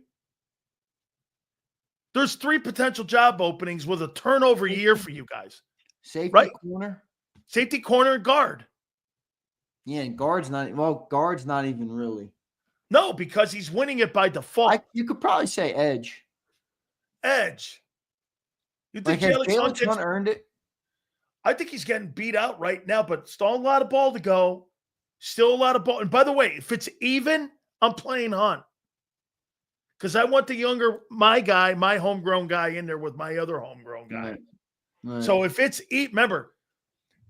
There's 3 potential job openings with a turnover year for you guys. Safety corner. Safety corner and guard. Yeah, and guard's not even really. No, because he's winning it by default. You could probably say edge. Edge. You think Jalen Hunt earned it? I think he's getting beat out right now, but still a lot of ball to go. Still a lot of ball. And by the way, if it's even, I'm playing Hunt. Because I want my homegrown guy in there with my other homegrown guy. Right. So if it's remember,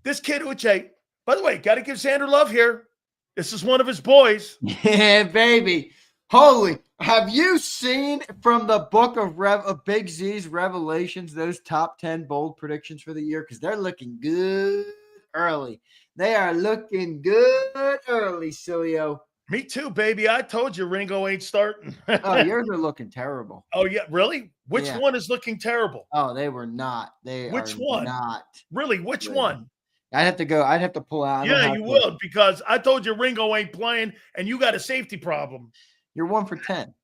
this kid Uche, by the way, got to give Xander love here. This is one of his boys. Yeah, baby. Holy. Have you seen from the book of Big Z's Revelations those top 10 bold predictions for the year? Because they're looking good early. They are looking good early, Sileo. Me too, baby. I told you Ringo ain't starting. Oh, yours are looking terrible. Oh, yeah. Really? Which one is looking terrible? Oh, they were not. Which one? Not. Really? Which one? I'd have to pull out. Yeah, you will, because I told you Ringo ain't playing and you got a safety problem. You're 1 for 10.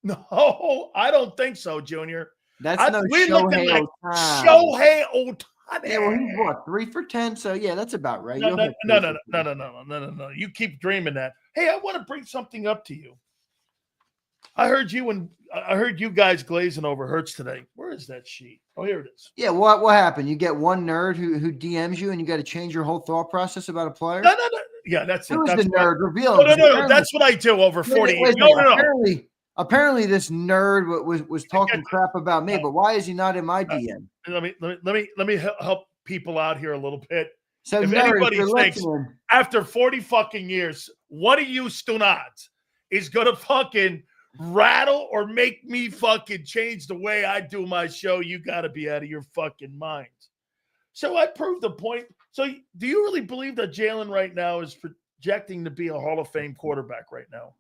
No, I don't think so, Junior. That's Shohei Ohtani. Shohei Ohtani. Yeah, well, he's what, 3 for 10? So yeah, that's about right. No. You keep dreaming that. Hey, I want to bring something up to you. I heard you guys glazing over Hurts today. Where is that sheet? Oh, here it is. Yeah, what happened? You get one nerd who DMs you, and you got to change your whole thought process about a player. No. Yeah, that's it. Who's the nerd? Reveal. No. That's what I do over 40 years. No. Apparently, this nerd was talking crap about me. But why is he not in my DM? Let me help people out here a little bit. So if nerd, anybody thinks listening, after 40 fucking years, one of you stunads is gonna fucking rattle or make me fucking change the way I do my show, you got to be out of your fucking minds. So I proved the point. So do you really believe that Jalen right now is projecting to be a Hall of Fame quarterback right now?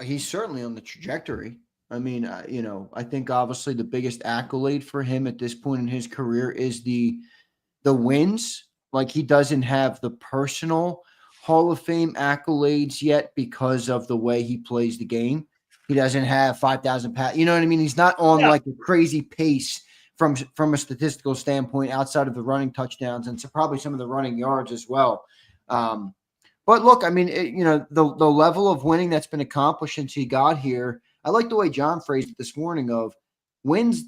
He's certainly on the trajectory. I mean, I think obviously the biggest accolade for him at this point in his career is the wins. Like, he doesn't have the personal Hall of Fame accolades yet because of the way he plays the game. He doesn't have 5,000 passes. You know what I mean? He's not on like a crazy pace from a statistical standpoint outside of the running touchdowns and so probably some of the running yards as well. But look, I mean, the level of winning that's been accomplished since he got here. I like the way John phrased it this morning of wins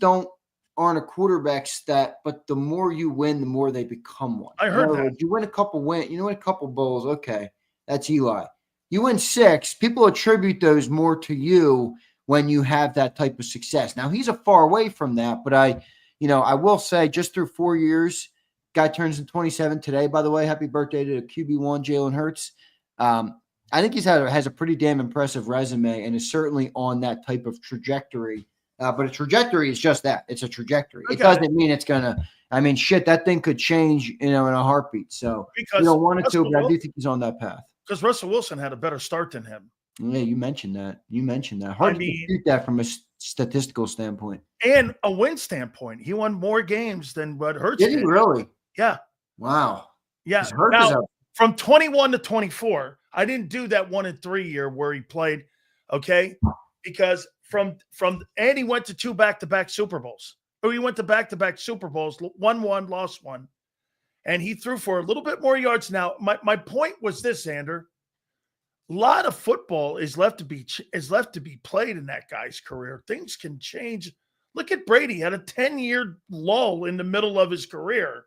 aren't a quarterback stat, but the more you win, the more they become one. I heard that. You win a couple bowls. Okay, that's Eli. You win 6. People attribute those more to you when you have that type of success. Now, he's a far away from that, but I will say just through 4 years, guy turns in 27 today, by the way. Happy birthday to QB1 Jalen Hurts. I think has a pretty damn impressive resume and is certainly on that type of trajectory. But a trajectory is just that. It's a trajectory. It doesn't mean it's going to – I mean, shit, that thing could change, in a heartbeat. So you don't want it to, but I do think he's on that path. Because Russell Wilson had a better start than him. Yeah, you mentioned that. Hard to dispute that from a statistical standpoint. And a win standpoint. He won more games than what Hurts did. Did he really? Yeah. Wow. Yeah. Now, from 21 to 24, I didn't do that 1-3 year where he played, okay? Because and he went to 2 back-to-back Super Bowls. Or he went to back-to-back Super Bowls, won 1, lost 1. And he threw for a little bit more yards. Now, my point was this, Xander. A lot of football is left to be played in that guy's career. Things can change. Look at Brady. He had a 10-year lull in the middle of his career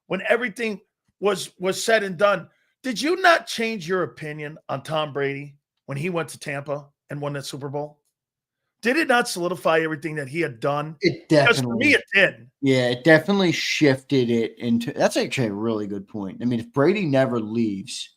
when everything was said and done. Did you not change your opinion on Tom Brady when he went to Tampa and won that Super Bowl? Did it not solidify everything that he had done? It definitely. Because for me, it did. Yeah, it definitely shifted it into – that's actually a really good point. I mean, if Brady never leaves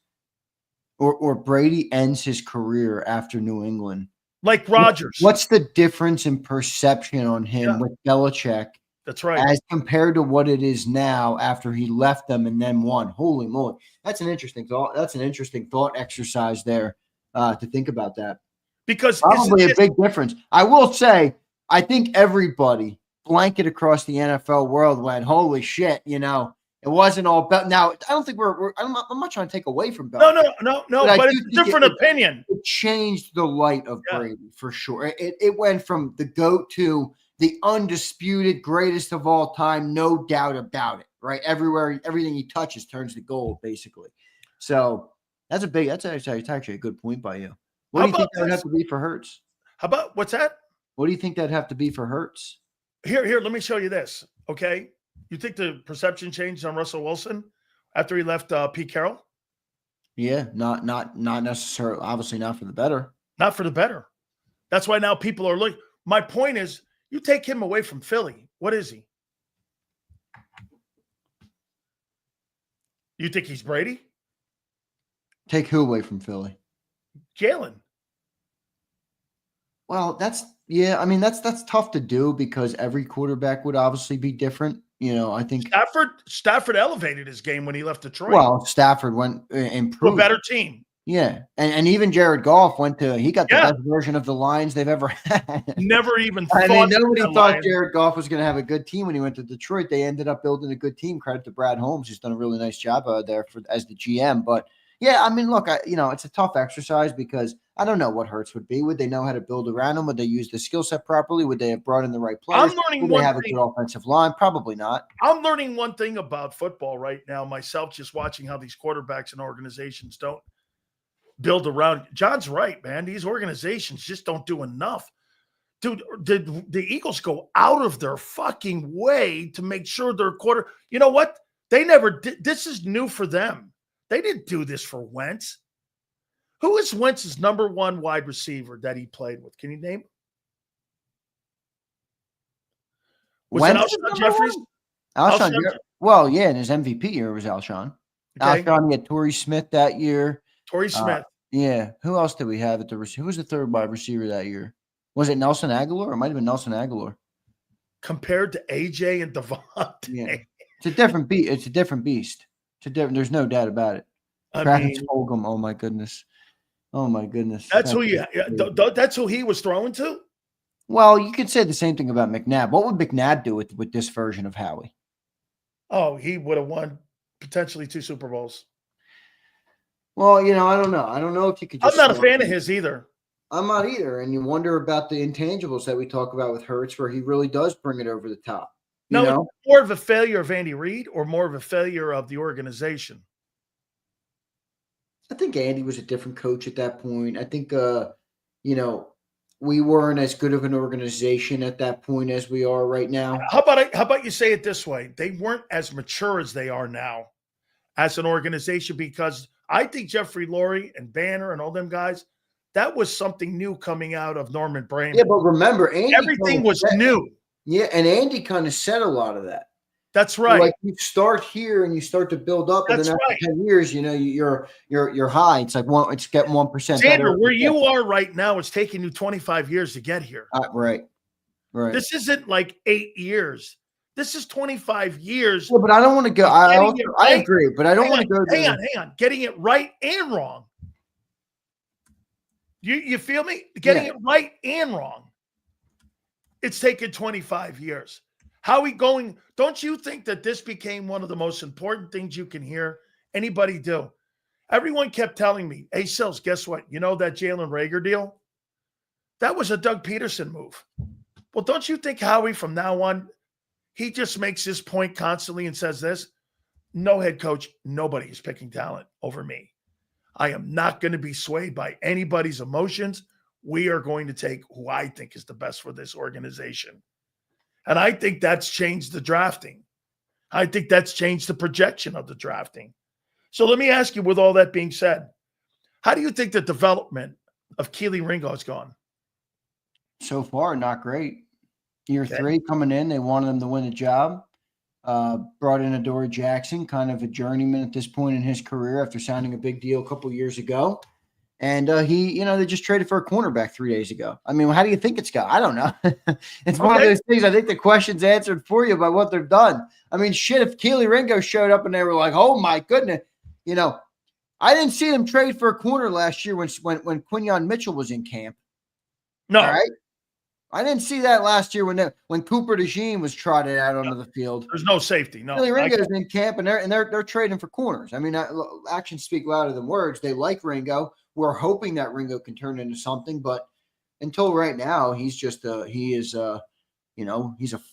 or Brady ends his career after New England – like Rodgers. What's the difference in perception on him with Belichick That's right. As compared to what it is now after he left them and then won. Holy moly. That's an interesting thought. That's an interesting thought exercise there to think about that. Because probably a big difference. I will say, I think everybody blanket across the NFL world went, holy shit, it wasn't all Bel. Now, I don't think I'm not trying to take away from Belichick. No, but it's a different opinion. It changed the light of Brady for sure. It went from the GOAT to the undisputed greatest of all time, no doubt about it, right? Everywhere, everything he touches turns to gold, basically. So that's actually a good point by you. What do you think that would have to be for Hurts? How about, what's that? What do you think that'd have to be for Hurts? Here, let me show you this, okay? You think the perception changed on Russell Wilson after he left Pete Carroll? Yeah, not necessarily, obviously not for the better. Not for the better. That's why now people are looking. My point is, you take him away from Philly. What is he? You think he's Brady? Take who away from Philly? Jalen. Well, that's tough to do because every quarterback would obviously be different. I think Stafford elevated his game when he left Detroit. Well, Stafford went improved to a better team. Yeah, and even Jared Goff he got the best version of the Lions they've ever had. Never even thought. Nobody thought Jared Goff was going to have a good team when he went to Detroit. They ended up building a good team. Credit to Brad Holmes, who's done a really nice job there as the GM. But yeah, look, it's a tough exercise because I don't know what Hurts would be. Would they know how to build around him? Would they use the skill set properly? Would they have brought in the right players? Would they have a good offensive line? Probably not. I'm learning one thing about football right now myself, just watching how these quarterbacks and organizations don't build around. John's right, man. These organizations just don't do enough. Dude, the Eagles go out of their fucking way to make sure their quarter. You know what? They never did. This is new for them. They didn't do this for Wentz. Who is Wentz's number one wide receiver that he played with? Can you name him? Was it Alshon Jeffries? Alshon. Well, yeah, in his MVP year it was Alshon. Okay. Alshon, he had Torrey Smith that year. Torrey Smith. Yeah. Who else did we have at the receiver? Who was the third wide receiver that year? Was it Nelson Aguilar? It might have been Nelson Aguilar. Compared to AJ and Devontae. Yeah. It's a different beat. It's a different beast. There's no doubt about it. Travis Fulgham. Oh my goodness. That's who he was throwing to? Well, you could say the same thing about McNabb. What would McNabb do with this version of Howie? Oh, he would have won potentially 2 Super Bowls. Well, I don't know. I don't know if you could. I'm not a fan of his either. I'm not either. And you wonder about the intangibles that we talk about with Hurts, where he really does bring it over the top. No, it's more of a failure of Andy Reid or more of a failure of the organization? I think Andy was a different coach at that point. I think, we weren't as good of an organization at that point as we are right now. How about you say it this way? They weren't as mature as they are now as an organization, because I think Jeffrey Lurie and Banner and all them guys, that was something new coming out of Norman Braman. Yeah, but remember, everything was new. Yeah, and Andy kind of said a lot of that. That's right. Like you start here and you start to build up, and then after 10 years, you're high. It's like it's getting 1% better. Where you are right now, it's taking you 25 years to get here. Right. This isn't like 8 years. This is 25 years. Yeah, but I don't want to go. I agree, but I don't want to go. Hang on. Getting it right and wrong. You feel me? Getting it right and wrong. It's taken 25 years. Howie going, don't you think that this became one of the most important things you can hear anybody do? Everyone kept telling me, hey, Sills, guess what? You know that Jalen Reagor deal? That was a Doug Peterson move. Well, don't you think Howie from now on, he just makes this point constantly and says this? No head coach, nobody is picking talent over me. I am not going to be swayed by anybody's emotions. We are going to take who I think is the best for this organization. And I think that's changed the drafting. I think that's changed the projection of the drafting. So let me ask you, with all that being said, how do you think the development of Keely Ringo has gone? So far, not great. Year 3 coming in, they wanted him to win a job. Brought in Adoree Jackson, kind of a journeyman at this point in his career after signing a big deal a couple years ago. And they just traded for a cornerback 3 days ago. I mean, how do you think it's going? I don't know. It's one of those things. I think the question's answered for you by what they've done. I mean, shit, if Keely Ringo showed up and they were like, oh my goodness, I didn't see them trade for a corner last year when Quinyon Mitchell was in camp. No. All right. I didn't see that last year when Cooper DeJean was trotted out onto the field. There's no safety. No. Keely Ringo's in camp and they're trading for corners. I mean, actions speak louder than words. They like Ringo. We're hoping that Ringo can turn into something, but until right now, he's just he's a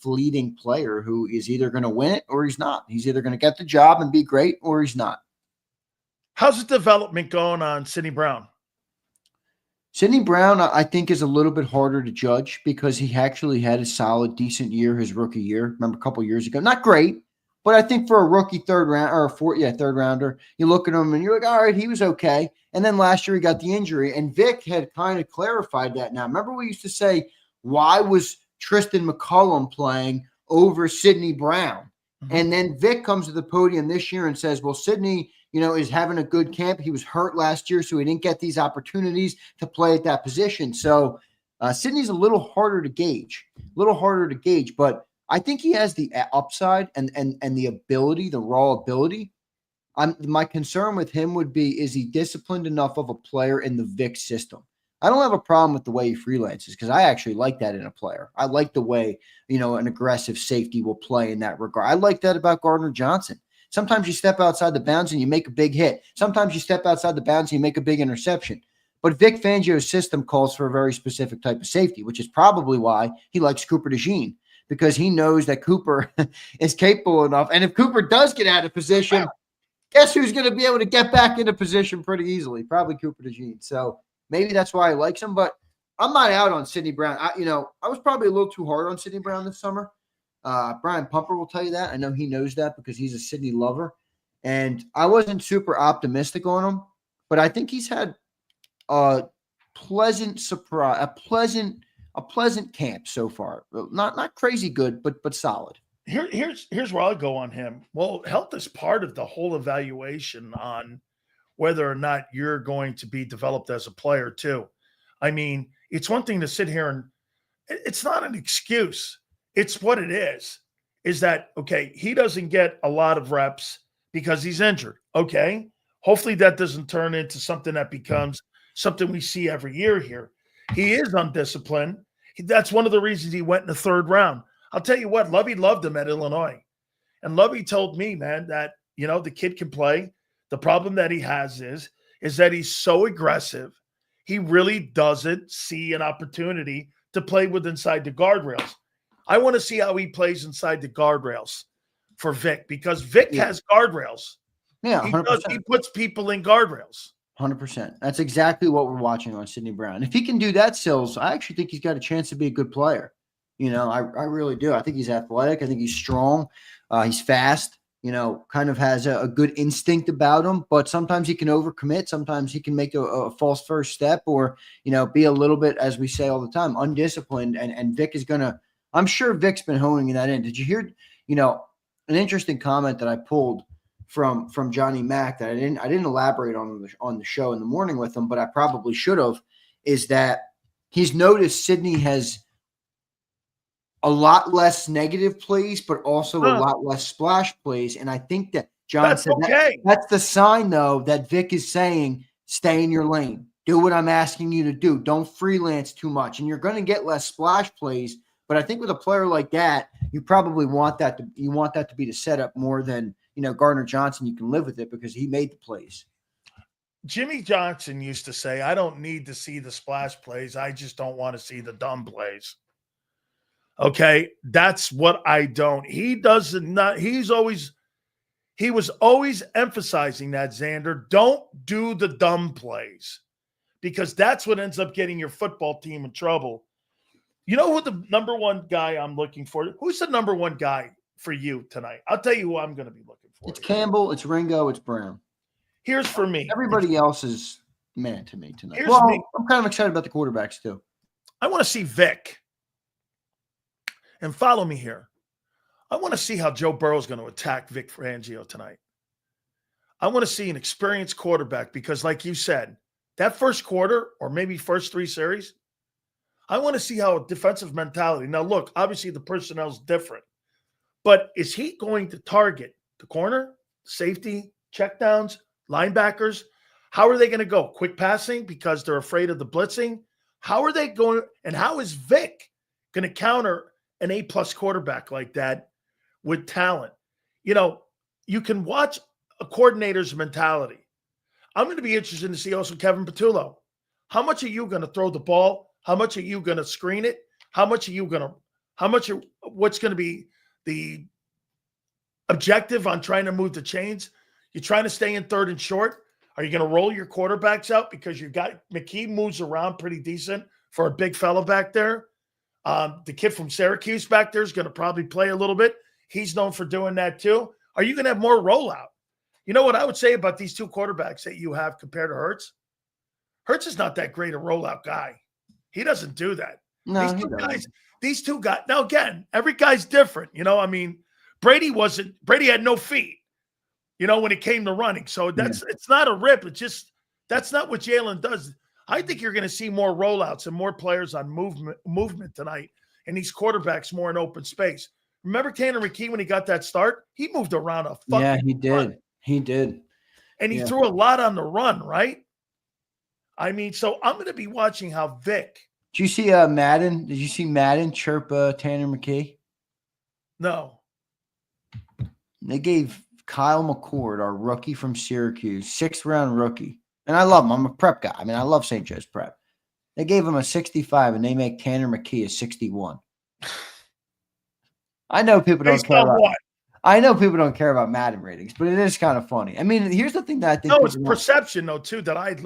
fleeting player who is either going to win it or he's not. He's either going to get the job and be great or he's not. How's the development going on Sidney Brown? Sidney Brown, I think, is a little bit harder to judge because he actually had a solid, decent year his rookie year. Remember a couple years ago, not great, but I think for a rookie third rounder, you look at him and you're like, all right, he was okay. And then last year he got the injury, and Vic had kind of clarified that. Now, remember we used to say, why was Tristan McCullum playing over Sidney Brown? Mm-hmm. And then Vic comes to the podium this year and says, well, Sidney, is having a good camp. He was hurt last year, so he didn't get these opportunities to play at that position. So Sidney's a little harder to gauge, but I think he has the upside and the ability, the raw ability. My concern with him would be, is he disciplined enough of a player in the Vic system? I don't have a problem with the way he freelances because I actually like that in a player. I like the way, an aggressive safety will play in that regard. I like that about Gardner Johnson. Sometimes you step outside the bounds and you make a big hit. Sometimes you step outside the bounds and you make a big interception. But Vic Fangio's system calls for a very specific type of safety, which is probably why he likes Cooper DeJean, because he knows that Cooper is capable enough. And if Cooper does get out of position, guess who's going to be able to get back into position pretty easily? Probably Cooper DeJean. So maybe that's why he likes him. But I'm not out on Sidney Brown. I was probably a little too hard on Sidney Brown this summer. Brian Pumper will tell you that. I know he knows that because he's a Sidney lover. And I wasn't super optimistic on him, but I think he's had a pleasant surprise, a pleasant camp so far. Not crazy good, but solid. Here's where I'll go on him. Well, health is part of the whole evaluation on whether or not you're going to be developed as a player too. I mean, it's one thing to sit here and it's not an excuse. It's what it is that, okay, he doesn't get a lot of reps because he's injured. Okay. Hopefully that doesn't turn into something that becomes something we see every year here. He is undisciplined. That's one of the reasons he went in the third round. I'll tell you what, Lovey loved him at Illinois. And Lovey told me, man, that, the kid can play. The problem that he has is that he's so aggressive. He really doesn't see an opportunity to play with inside the guardrails. I want to see how he plays inside the guardrails for Vic, because Vic has guardrails. Yeah, 100%. He puts people in guardrails. 100%. That's exactly what we're watching on Sidney Brown. If he can do that, Sills, I actually think he's got a chance to be a good player. I really do. I think he's athletic. I think he's strong. He's fast. Kind of has a good instinct about him, but sometimes he can overcommit. Sometimes he can make a false first step or, be a little bit, as we say all the time, undisciplined. And Vic is going to, I'm sure Vic's been honing that in. Did you hear, an interesting comment that I pulled from Johnny Mack that I didn't elaborate on the show in the morning with him, but I probably should have, is that he's noticed Sidney has a lot less negative plays, but also a lot less splash plays. And I think that John said that's the sign, though, that Vic is saying, stay in your lane. Do what I'm asking you to do. Don't freelance too much. And you're going to get less splash plays. But I think with a player like that, you probably want that to be the setup more than, Gardner Johnson. You can live with it because he made the plays. Jimmy Johnson used to say, I don't need to see the splash plays. I just don't want to see the dumb plays. Okay, that's what I don't. He was always emphasizing that, Xander. Don't do the dumb plays, because that's what ends up getting your football team in trouble. You know who the number one guy I'm looking for? Who's the number one guy for you tonight? I'll tell you who I'm going to be looking for. It's Campbell, it's Ringo, it's Brown. Here's for me. Everybody else is man to me tonight. I'm kind of excited about the quarterbacks too. I want to see Vic. And follow me here. I want to see how Joe Burrow is going to attack Vic Fangio tonight. I want to see an experienced quarterback because, like you said, that first quarter or maybe first 3 series, I want to see how defensive mentality. Now, look, obviously the personnel's different, but is he going to target the corner, safety, checkdowns, linebackers? How are they going to go? Quick passing because they're afraid of the blitzing? How are they going? And how is Vic going to counter an A-plus quarterback like that with talent? You know, you can watch a coordinator's mentality. I'm going to be interested to see also Kevin Patullo. How much are you going to throw the ball? How much are you going to screen it? What's going to be the objective on trying to move the chains? You're trying to stay in third and short. Are you going to roll your quarterbacks out because you've got McKee moves around pretty decent for a big fella back there? The kid from Syracuse back there is going to probably play a little bit. He's known for doing that too. Are you going to have more rollout? You know what I would say about these two quarterbacks that you have compared to Hurts? Hurts is not that great a rollout guy. He doesn't do that. No, these two guys. Now, again, every guy's different. You know, I mean, Brady had no feet, you know, when it came to running. So it's not a rip. It's just, that's not what Jalen does. I think you're going to see more rollouts and more players on movement tonight, and these quarterbacks more in open space. Remember Tanner McKee when he got that start? He moved around a fucking he did. run. He did. And he threw a lot on the run, right? I mean, so I'm going to be watching how Vic. Did you see Madden? Did you see Madden chirp Tanner McKee? No. They gave Kyle McCord, our rookie from Syracuse, 6th-round rookie. And I love him. I'm a prep guy. I mean, I love St. Joe's prep. They gave him a 65, and they make Tanner McKee a 61. I know people don't care about what? I know people don't care about Madden ratings, but it is kind of funny. I mean, here's the thing that I think. No, it's perception, though, too, that that's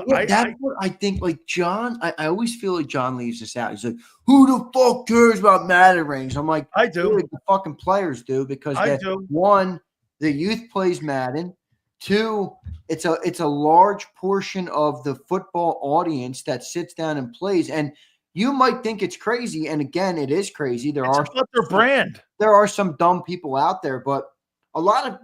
what I think. Like, John, I always feel like John leaves this out. He's like, who the fuck cares about Madden ratings? I'm like, I do. The fucking players do because one, the youth plays Madden. 2, it's a large portion of the football audience that sits down and plays. And you might think it's crazy, and again, it is crazy. It's about their brand. There are some dumb people out there, but a lot of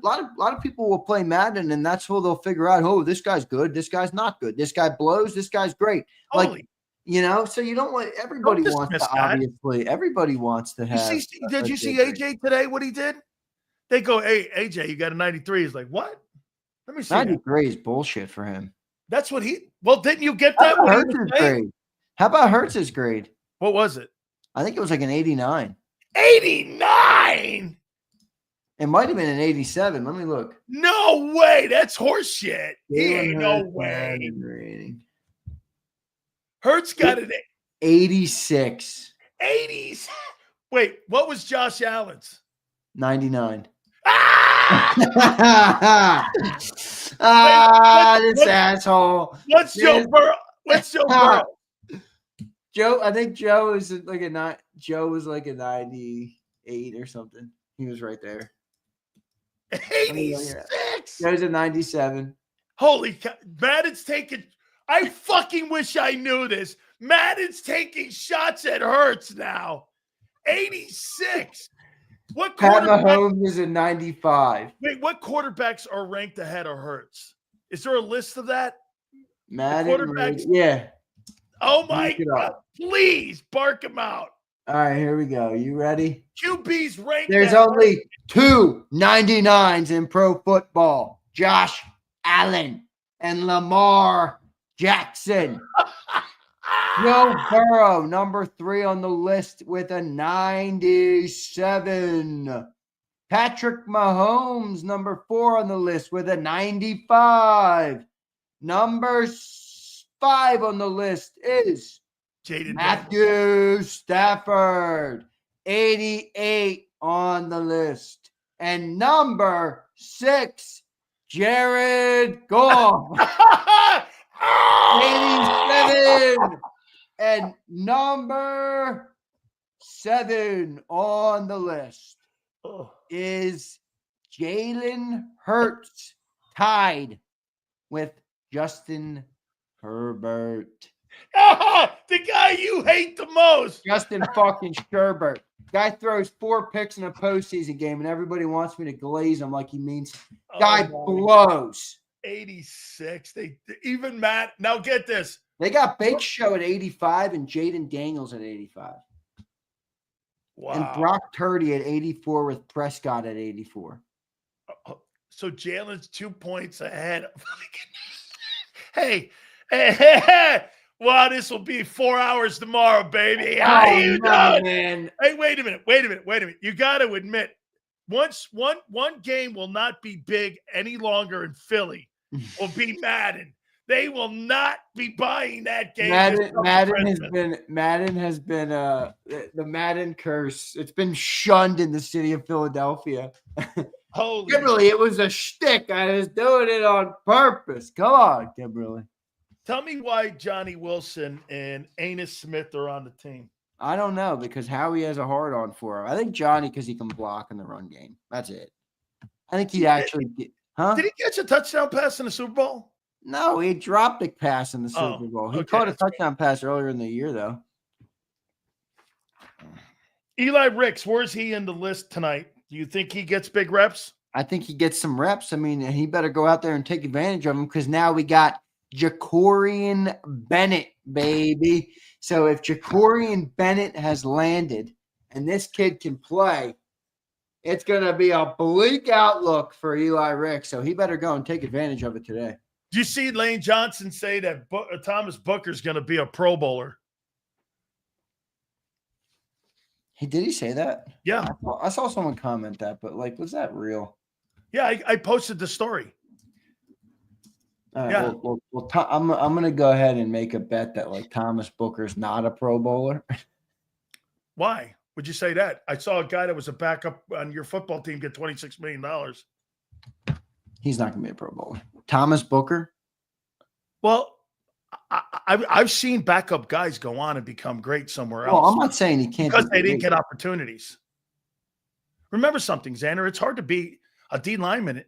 people will play Madden, and that's who they'll figure out. Oh, this guy's good. This guy's not good. This guy blows. This guy's great. Like, you know, so you don't want everybody wants to obviously. Everybody wants to have. Did you see AJ today? What he did? They go, hey, AJ, you got a 93. He's like, what? Let me see. 93 is bullshit for him. That's what he. Well, didn't you get that? How about Hurts's grade? What was it? I think it was like an 89. 89? It might have been an 87. Let me look. No way. That's horse shit. Ain't no way. Hurts got an 86. 80s. Wait, what was Josh Allen's? 99. This asshole. What's Joe Burrow? I think Joe is like a Joe was like a 98 or something. He was right there. 86. Joe's a 97. Holy cow. Madden's taking. I fucking wish I knew this. Madden's taking shots at Hurts now. 86. What Pat Mahomes is a 95. Wait, what quarterbacks are ranked ahead of Hurts? Is there a list of that? Madden quarterbacks? Yeah. Oh my God. Please bark him out. All right, here we go. You ready? QB's ranked. There's only 2 99s in pro football. Josh Allen and Lamar Jackson. Joe Burrow, number 3 on the list with a 97. Patrick Mahomes, number 4 on the list with a 95. Number 5 on the list is Matthew Stafford, 88 on the list. And number 6, Jared Goff, 87. And number 7 on the list is Jalen Hurts, tied with Justin Herbert. The guy you hate the most. Justin fucking Herbert. Guy throws 4 picks in a postseason game, and everybody wants me to glaze him like he means. Guy blows. 86. They even Matt. Now get this. They got Big Show at 85 and Jaden Daniels at 85. Wow. And Brock Purdy at 84 with Prescott at 84. So Jalen's 2 points ahead. Hey. Well, this will be 4 hours tomorrow, baby. How you doing? Man. Hey, wait a minute. You got to admit, once one game will not be big any longer in Philly, will be Madden. They will not be buying that game. Madden has been the Madden curse. It's been shunned in the city of Philadelphia. Holy Kimberly, it was a shtick. I was doing it on purpose. Come on, Kimberly. Tell me why Johnny Wilson and Anus Smith are on the team. I don't know, because Howie has a hard on for him. I think Johnny, because he can block in the run game. That's it. I think he actually did. Huh? Did he catch a touchdown pass in the Super Bowl? No, he dropped a pass in the Super Bowl. He caught a touchdown pass earlier in the year, though. Eli Ricks, where's he in the list tonight? Do you think he gets big reps? I think he gets some reps. I mean, he better go out there and take advantage of them, because now we got Jacorian Bennett, baby. So if Jacorian Bennett has landed and this kid can play, it's going to be a bleak outlook for Eli Ricks. So he better go and take advantage of it today. Did you see Lane Johnson say that Thomas Booker's going to be a Pro Bowler? Did he say that? Yeah. I saw someone comment that, but was that real? Yeah, I posted the story. All right, yeah. I'm going to go ahead and make a bet that Thomas Booker's not a Pro Bowler. Why would you say that? I saw a guy that was a backup on your football team get $26 million. He's not going to be a Pro Bowler. Thomas Booker? Well, I've seen backup guys go on and become great somewhere else. Well, I'm not saying he can't. Because they didn't get opportunities. Remember something, Xander. It's hard to be a D lineman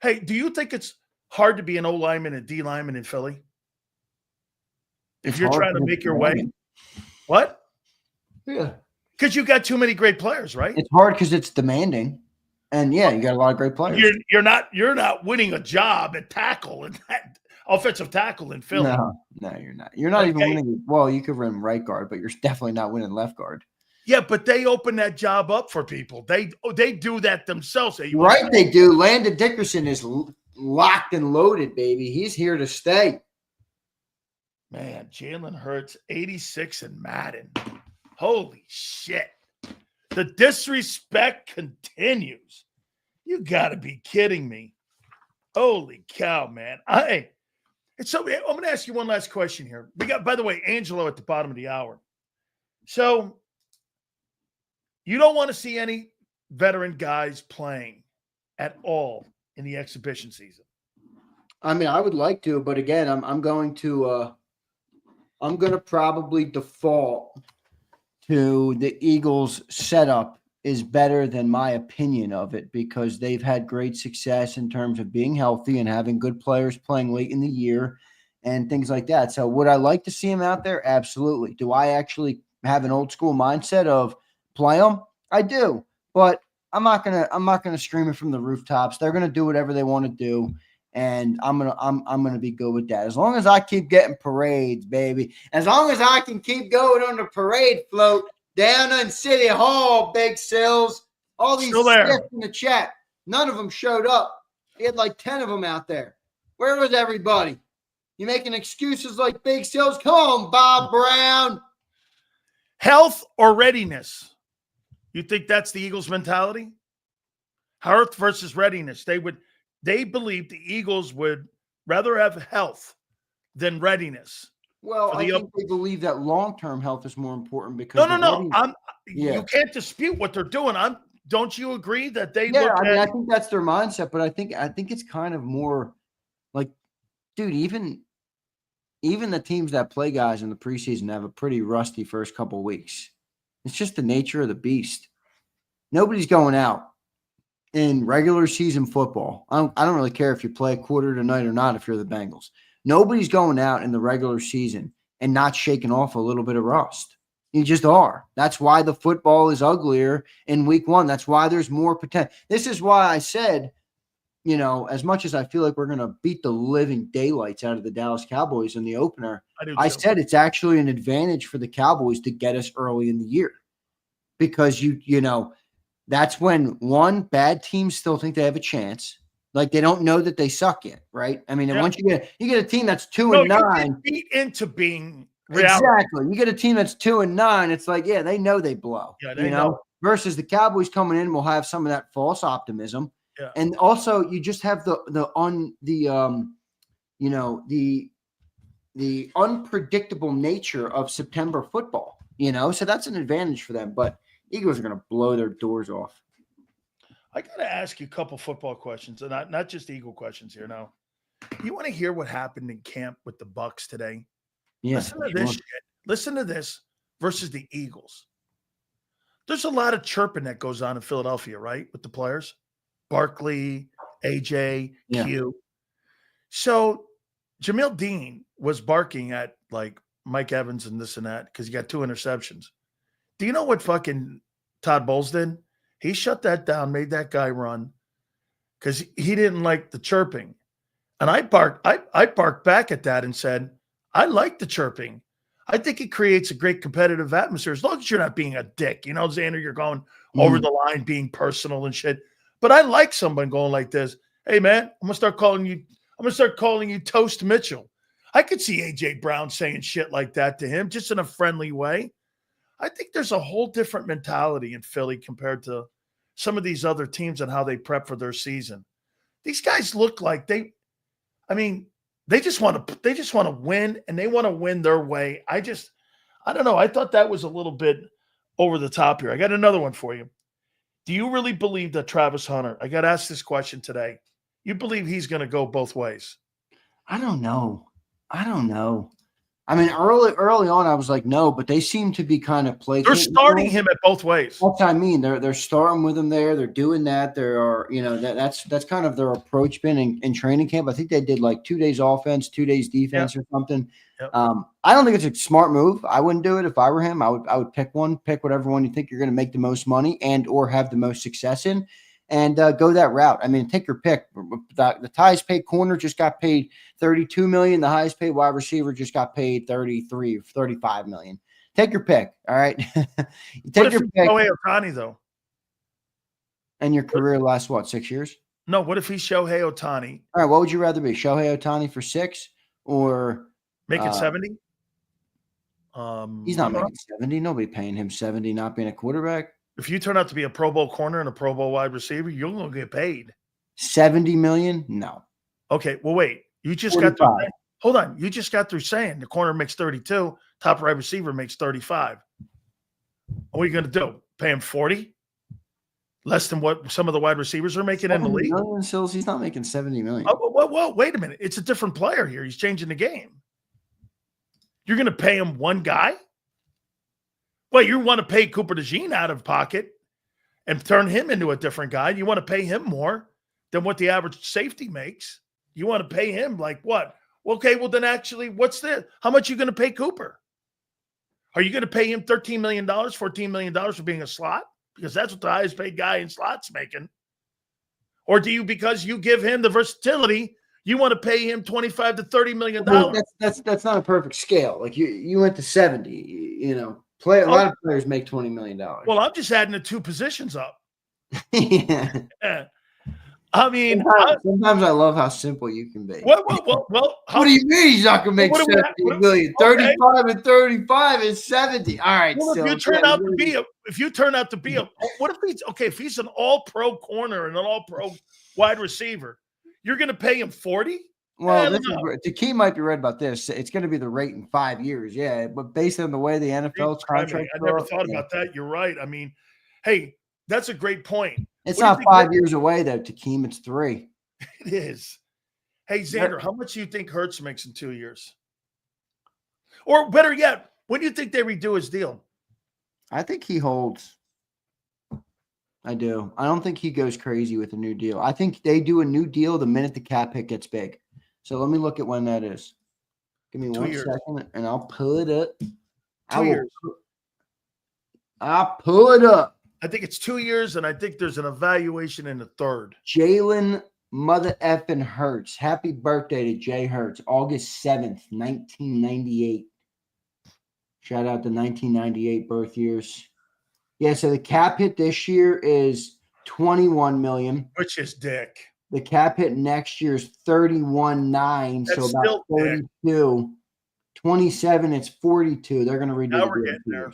hey, do you think it's hard to be an O lineman and D lineman in Philly? If you're trying to make your way. What? Yeah. Because you got too many great players, right? It's hard because it's demanding. And yeah, you got a lot of great players. You're not winning a job at tackle and that offensive tackle in Philly. No, you're not. You're not even winning. Well, you could win right guard, but you're definitely not winning left guard. Yeah, but they open that job up for people. They do that themselves. Right, they do. Landon Dickerson is locked and loaded, baby. He's here to stay. Man, Jalen Hurts, 86 in Madden. Holy shit. The disrespect continues. You got to be kidding me. Holy cow, man. I'm going to ask you one last question here. We got, by the way, Angelo at the bottom of the hour. So you don't want to see any veteran guys playing at all in the exhibition season? I mean, I would like to, but again, I'm going to probably default to the Eagles' setup is better than my opinion of it, because they've had great success in terms of being healthy and having good players playing late in the year and things like that. So would I like to see them out there? Absolutely. Do I actually have an old school mindset of play them? I do, but I'm not gonna scream it from the rooftops. They're gonna do whatever they want to do, and I'm gonna be good with that. As long as I keep getting parades, baby. As long as I can keep going on the parade float down in City Hall, Big Sills. All these stiffs in the chat, none of them showed up. He had 10 of them out there. Where was everybody? You making excuses like Big Sills? Come on, Bob Brown. Health or readiness? You think that's the Eagles' mentality? Health versus readiness. They believe the Eagles would rather have health than readiness. Well, I think they believe that long-term health is more important because no. You can't dispute what they're doing. Don't you agree that they look at? I think that's their mindset, but I think it's kind of more like, dude, even the teams that play guys in the preseason have a pretty rusty first couple of weeks. It's just the nature of the beast. Nobody's going out in regular season football. I don't really care if you play a quarter tonight or not if you're the Bengals. Nobody's going out in the regular season and not shaking off a little bit of rust. You just are. That's why the football is uglier in week one. That's why there's more potential. This is why I said as much as I feel like we're going to beat the living daylights out of the Dallas Cowboys in the opener, I said it's actually an advantage for the Cowboys to get us early in the year because that's when bad teams still think they have a chance. Like they don't know that they suck yet, right? I mean, and once you get a team that's 2-9, you beat into being reality. Exactly. You get a team that's 2-9, it's like, yeah, they know they blow. Yeah, they know. Versus the Cowboys coming in will have some of that false optimism. Yeah. And also you just have the unpredictable nature of September football, so that's an advantage for them. But Eagles are going to blow their doors off. I got to ask you a couple football questions, and not just Eagle questions here. Now, you want to hear what happened in camp with the Bucs today? Yeah. Listen to this shit. Listen to this versus the Eagles. There's a lot of chirping that goes on in Philadelphia, right, with the players? Barkley, AJ, Q. So Jamil Dean was barking at like Mike Evans and this and that because he got 2 interceptions. Do you know what fucking Todd Bowles did? He shut that down, made that guy run because he didn't like the chirping. And I barked back at that and said, I like the chirping. I think it creates a great competitive atmosphere as long as you're not being a dick. Xander, you're going over the line, being personal and shit. But I like someone going like this. Hey, man, I'm going to start calling you Toast Mitchell. I could see A.J. Brown saying shit like that to him just in a friendly way. I think there's a whole different mentality in Philly compared to some of these other teams and how they prep for their season. These guys look like they just want to win, and they want to win their way. I don't know. I thought that was a little bit over the top here. I got another one for you. Do you really believe that Travis Hunter, I got asked this question today, you believe he's going to go both ways? I don't know. I mean, early on, I was like, no, but they seem to be kind of playing. They're starting him at both ways. That's what I mean. They're starting with him there. They're doing that. That's kind of their approach been in training camp. I think they did like 2 days offense, 2 days defense or something. Yep. I don't think it's a smart move. I wouldn't do it if I were him. I would pick whatever one you think you're going to make the most money and or have the most success in. And go that route. I mean, take your pick. The highest paid corner just got paid $32 million. The highest paid wide receiver just got paid $33, $35 million. Take your pick. All right. Take your pick. Shohei Ohtani, though. And your career lasts what, 6 years? No. What if he's Shohei Ohtani? All right. What would you rather be, Shohei Ohtani for 6 or making 70? He's not making 70. Nobody paying him 70, not being a quarterback. If you turn out to be a Pro Bowl corner and a Pro Bowl wide receiver, you're going to get paid. $70 million? No. Okay. Well, wait. You just 45. got through. Hold on. You just got through saying the corner makes 32, top wide receiver makes 35. What are you going to do? Pay him 40? Less than what some of the wide receivers are making in the league? He's not making $70 million. Oh, well, wait a minute. It's a different player here. He's changing the game. You're going to pay him one guy? Well, you want to pay Cooper DeJean out of pocket and turn him into a different guy. You want to pay him more than what the average safety makes. You want to pay him like what? Okay, well then actually, how much are you going to pay Cooper? Are you going to pay him $13 million, $14 million for being a slot? Because that's what the highest paid guy in slots making. Or do you, because you give him the versatility, you want to pay him $25 to $30 million? That's not a perfect scale. Like you went to 70, A lot of players make $20 million. Well, I'm just adding the 2 positions up. Yeah. I mean, sometimes I love how simple you can be. Well. What do you mean he's not going to make $70 million? 35 and 35 is 70. All right. Well, if you turn out to be a, what if he's an all-pro corner and an all-pro wide receiver, you're going to pay him 40? Well, JAKIB might be right about this. It's going to be the rate in 5 years, yeah. But based on the way the NFL's contract, I never thought about that. You're right. I mean, hey, that's a great point. It's not 5 years away though, JAKIB. It's 3. It is. Hey, Xander, how much do you think Hurts makes in 2 years? Or better yet, when do you think they redo his deal? I think he holds. I do. I don't think he goes crazy with a new deal. I think they do a new deal the minute the cap hit gets big. So let me look at when that is. Give me 1 second, and I'll pull it up. 2 years. I'll pull it up. I think it's 2 years, and I think there's an evaluation in the third. Jalen Mother effing Hurts. Happy birthday to Jay Hurts. August 7th, 1998. Shout out to 1998 birth years. Yeah, so the cap hit this year is $21 million. Which is dick. The cap hit next year is $31.9, so That's about still dick. 32. 27, it's 42. They're going to redo Now the we're deal. getting there.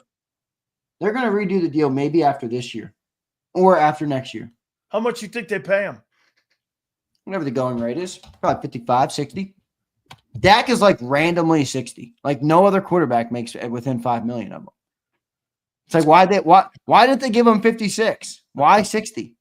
They're going to redo the deal maybe after this year or after next year. How much you think they pay him? Whatever the going rate is, probably 55, 60. Dak is like randomly 60. Like no other quarterback makes within 5 million of them. It's like why didn't they give him 56? Why 60?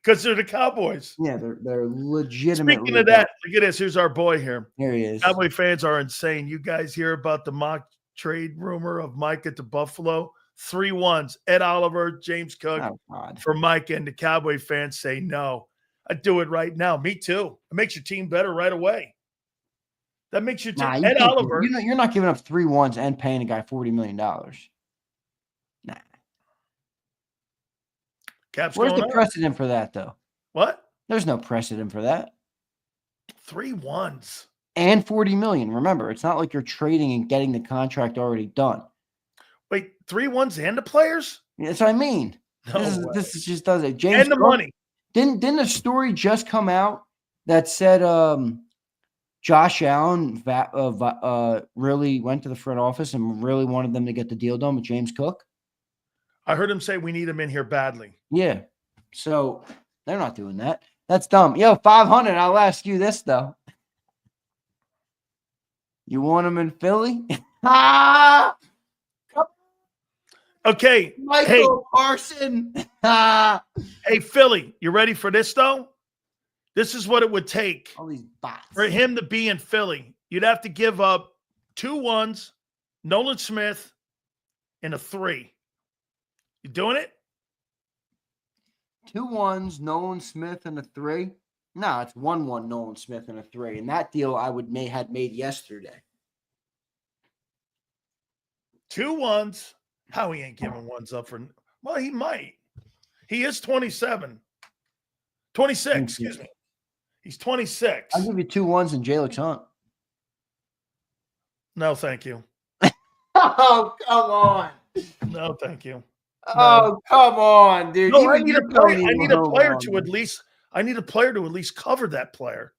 Because they're the Cowboys. Yeah, they're legitimately. Speaking of that, look at this. Here's our boy here. Here he is. Cowboy fans are insane. You guys hear about the mock trade rumor of Micah to Buffalo? 3 ones. Ed Oliver, James Cook for Micah, and the Cowboy fans say no. I'd do it right now. Me too. It makes your team better right away. That makes your team. Ed Oliver. You're not giving up 3 ones and paying a guy $40 million. Nah. Where's the precedent for that, though? What? There's no precedent for that. 3 ones. And $40 million. Remember, it's not like you're trading and getting the contract already done. Wait, 3 ones and the players? That's what I mean. No this just does it. James and the money. Didn't a story just come out that said Josh Allen really went to the front office and really wanted them to get the deal done with James Cook? I heard him say we need him in here badly. Yeah. So they're not doing that. That's dumb. Yo, 500. I'll ask you this, though. You want him in Philly? Okay. Michael Carson. Hey, Philly, you ready for this, though? This is what it would take all these bots for him to be in Philly. You'd have to give up 2 ones, Nolan Smith, and a 3. You doing it? 2 ones, Nolan Smith, and a 3. No, it's 1-1 Nolan Smith and a 3. And that deal I had made yesterday. 2 ones. How he ain't giving ones up for? Well, he might. He is 27. 26, excuse me. He's 26. I'll give you 2 ones and Jalen Hunt. No, thank you. Oh, come on. No, thank you. Oh, come on, dude. No, I need a player to at least cover that player.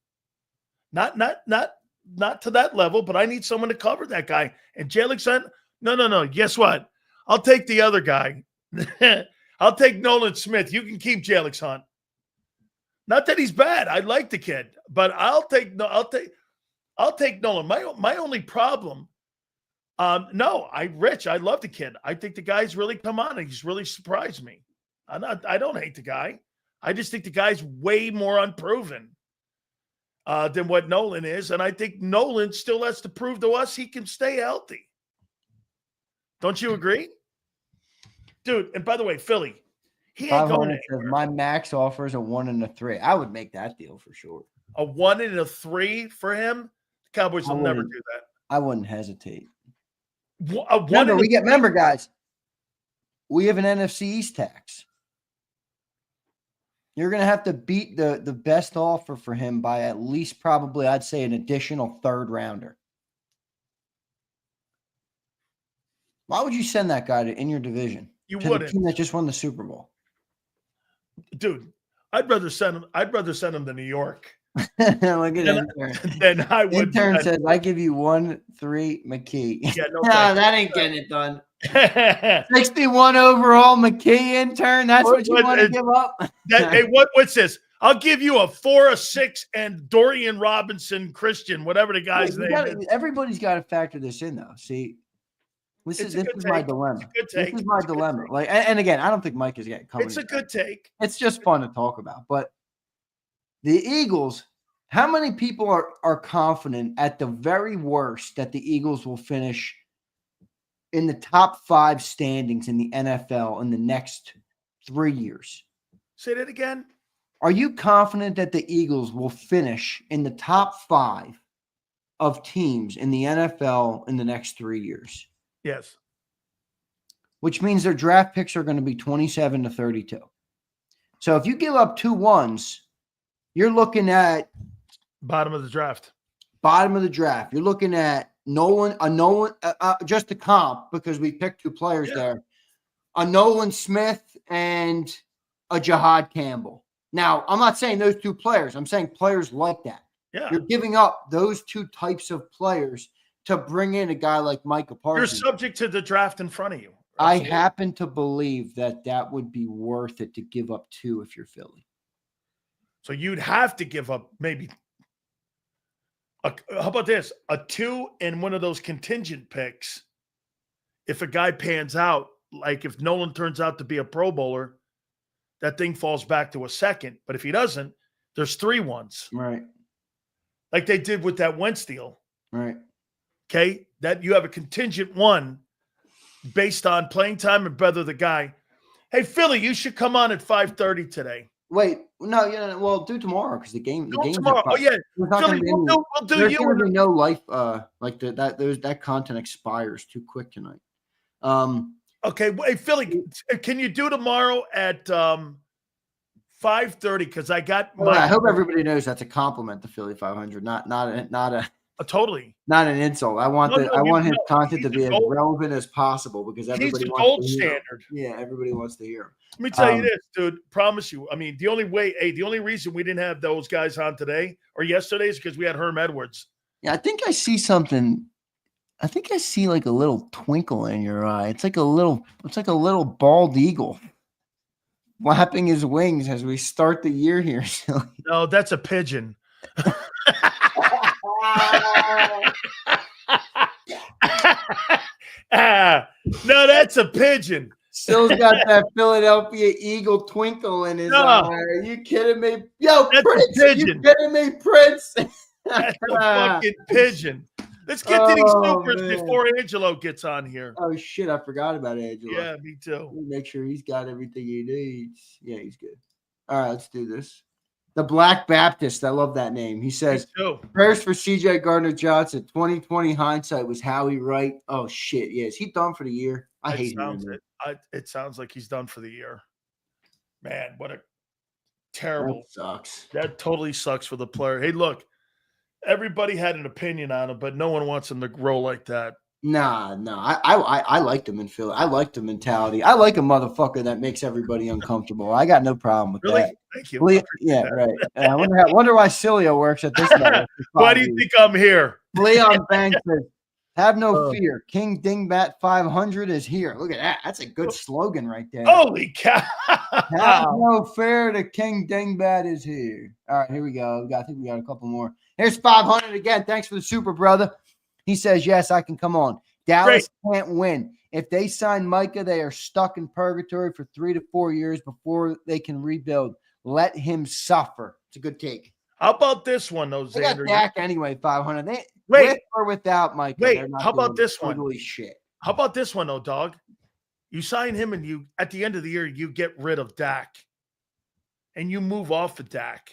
Not to that level, but I need someone to cover that guy. And Jalen Hunt, no. Guess what? I'll take the other guy. I'll take Nolan Smith. You can keep Jalen Hunt. Not that he's bad. I like the kid, but I'll take Nolan. My only problem. Rich, I love the kid. I think the guy's really come on and he's really surprised me. I don't hate the guy. I just think the guy's way more unproven than what Nolan is. And I think Nolan still has to prove to us he can stay healthy. Don't you agree? Dude, and by the way, Philly, he ain't going anywhere. My max offer is a 1 and a 3. I would make that deal for sure. A 1 and a 3 for him? The Cowboys will never do that. I wouldn't hesitate. Remember, guys, we have an NFC East tax. You're going to have to beat the best offer for him by at least probably, I'd say, an additional 3rd rounder. Why would you send that guy in your division? You to wouldn't. The team that just won the Super Bowl. Dude, I'd rather send him to New York. Look at intern. Then I would. Intern says, I give you 1-3 McKee. Yeah, no, that ain't getting it done. 61 overall McKee intern. That's what you want to give up? Hey, what's this? I'll give you a 4, a 6, and Dorian Robinson Christian, whatever the guy's name is. Everybody's got to factor this in, though. See, this is my dilemma. This is my dilemma. Like, and again, I don't think Mike is getting coming. It's a good take. It's just fun to talk about. But the Eagles, how many people are confident at the very worst that the Eagles will finish in the top 5 standings in the NFL in the next 3 years? Say that again. Are you confident that the Eagles will finish in the top 5 of teams in the NFL in the next 3 years? Yes. Which means their draft picks are going to be 27 to 32. So if you give up 2 ones You're looking at bottom of the draft. You're looking at Nolan, just the comp because we picked two players there. A Nolan Smith and a Jahad Campbell. Now, I'm not saying those two players. I'm saying players like that. Yeah. You're giving up those two types of players to bring in a guy like Micah Parsons. You're subject to the draft in front of you. Absolutely. I happen to believe that would be worth it to give up two if you're Philly. So you'd have to give up maybe how about this? A 2 and one of those contingent picks. If a guy pans out, like if Nolan turns out to be a Pro Bowler, that thing falls back to a second. But if he doesn't, there's 3 ones. Right. Like they did with that Wentz deal. Right. Okay. That you have a contingent one based on playing time and whether the guy, hey, Philly, you should come on at 5:30 today. Wait, no, yeah, well, do tomorrow because the game tomorrow. Oh yeah, Philly, we'll do you. There's no life, like that content expires too quick tonight. Okay, hey Philly, can you do tomorrow at 5:30? Because I got. I hope everybody knows that's a compliment to Philly 500, not a totally not an insult. I want his content to be as relevant as possible because everybody wants gold to hear standard. Him. Yeah, everybody wants to hear him. Let me tell you this, dude. Promise you. I mean, the only reason we didn't have those guys on today or yesterday is because we had Herm Edwards. Yeah, I think I see something. I think I see like a little twinkle in your eye. It's like a little bald eagle flapping his wings as we start the year here. No, that's a pigeon. No, that's a pigeon. Still's got that Philadelphia Eagle twinkle in his eye. Are you kidding me? Yo, that's Prince, a pigeon. Are you kidding me, Prince? That's a fucking pigeon. Let's get to these supers before Angelo gets on here. Oh, shit. I forgot about Angelo. Yeah, me too. Make sure he's got everything he needs. Yeah, he's good. All right, let's do this. The Black Baptist. I love that name. He says, prayers for C.J. Gardner-Johnson. 2020 hindsight was Howie right. Oh, shit. Yeah, is he done for the year? I hate him. It sounds like he's done for the year. Man, what a terrible. That sucks. That totally sucks for the player. Hey, look, everybody had an opinion on him, but no one wants him to grow like that. Nah. I liked him in Philly. I liked the mentality. I like a motherfucker that makes everybody uncomfortable. I got no problem with that. Thank you. Yeah, right. I wonder why Sileo works at this level. Why do you think I'm here? Leon Banks says, have no fear. King Dingbat 500 is here. Look at that. That's a good slogan right there. Holy cow. Have no fear. The King Dingbat is here. All right, here we go. I think we got a couple more. Here's 500 again. Thanks for the super, brother. He says, yes, I can come on. Dallas can't win. If they sign Micah, they are stuck in purgatory for 3 to 4 years before they can rebuild. Let him suffer. It's a good take. How about this one, though, Xander? They got Dak anyway, 500. With or without Micah. How about this one? Shit. How about this one, though, dog? You sign him and you, at the end of the year, you get rid of Dak. And you move off of Dak.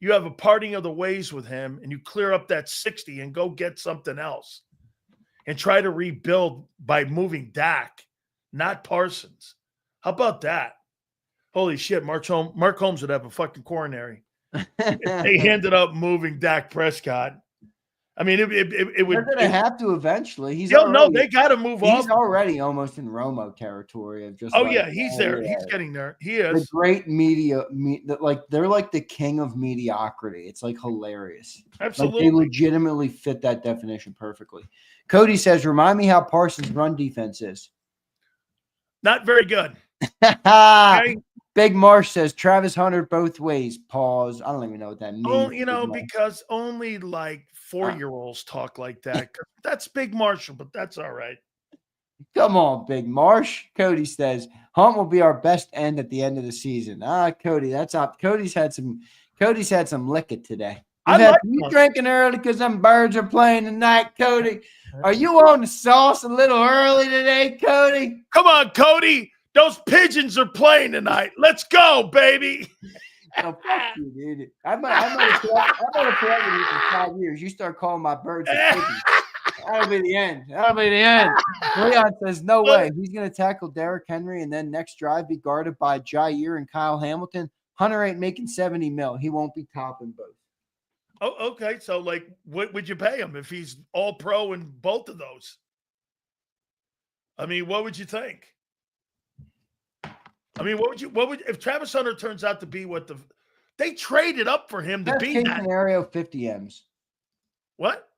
You have a parting of the ways with him, and you clear up that 60 and go get something else. And try to rebuild by moving Dak, not Parsons. How about that? Holy shit, Mark Holmes would have a fucking coronary. They ended up moving Dak Prescott. I mean, it would. They're going to have to eventually. No, they got to move off. He's already almost in Romo territory of just. He's there. Yeah. He's getting there. He is. The great they're like the king of mediocrity. It's like hilarious. Absolutely, they legitimately fit that definition perfectly. Cody says, "Remind me how Parsons' run defense is." Not very good. Okay. Big Marsh says Travis Hunter both ways. Pause. I don't even know what that means. Oh, because only like 4-year-olds talk like that. That's Big Marshall, but that's all right. Come on, Big Marsh. Cody says Hunt will be our best end at the end of the season. Cody, that's up. Cody's had some liquor today. You drinking early because them birds are playing tonight, Cody? Are you on the sauce a little early today, Cody? Come on, Cody. Those pigeons are playing tonight. Let's go, baby. Oh, fuck you, dude. I'm going to play with you for 5 years. You start calling my birds pigeons. That'll be the end. Leon says, no way. He's going to tackle Derrick Henry and then next drive be guarded by Jair and Kyle Hamilton. Hunter ain't making 70 mil. He won't be topping both. Oh, okay. So, like, what would you pay him if he's all pro in both of those? I mean, what would you think? I mean, what would if Travis Hunter turns out to be what they traded up for him to Best be case that? scenario, 50 M's. What?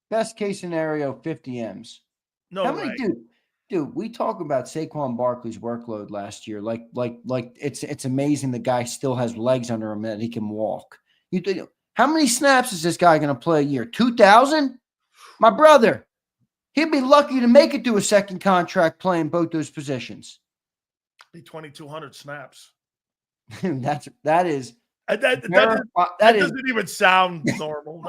Best case scenario, 50 M's. No How way. many, dude, we talk about Saquon Barkley's workload last year. Like it's amazing the guy still has legs under him that he can walk. You think how many snaps is this guy going to play a year? 2,000? My brother, he'd be lucky to make it to a second contract playing both those positions. Be 2,200 snaps. that is that doesn't even sound normal.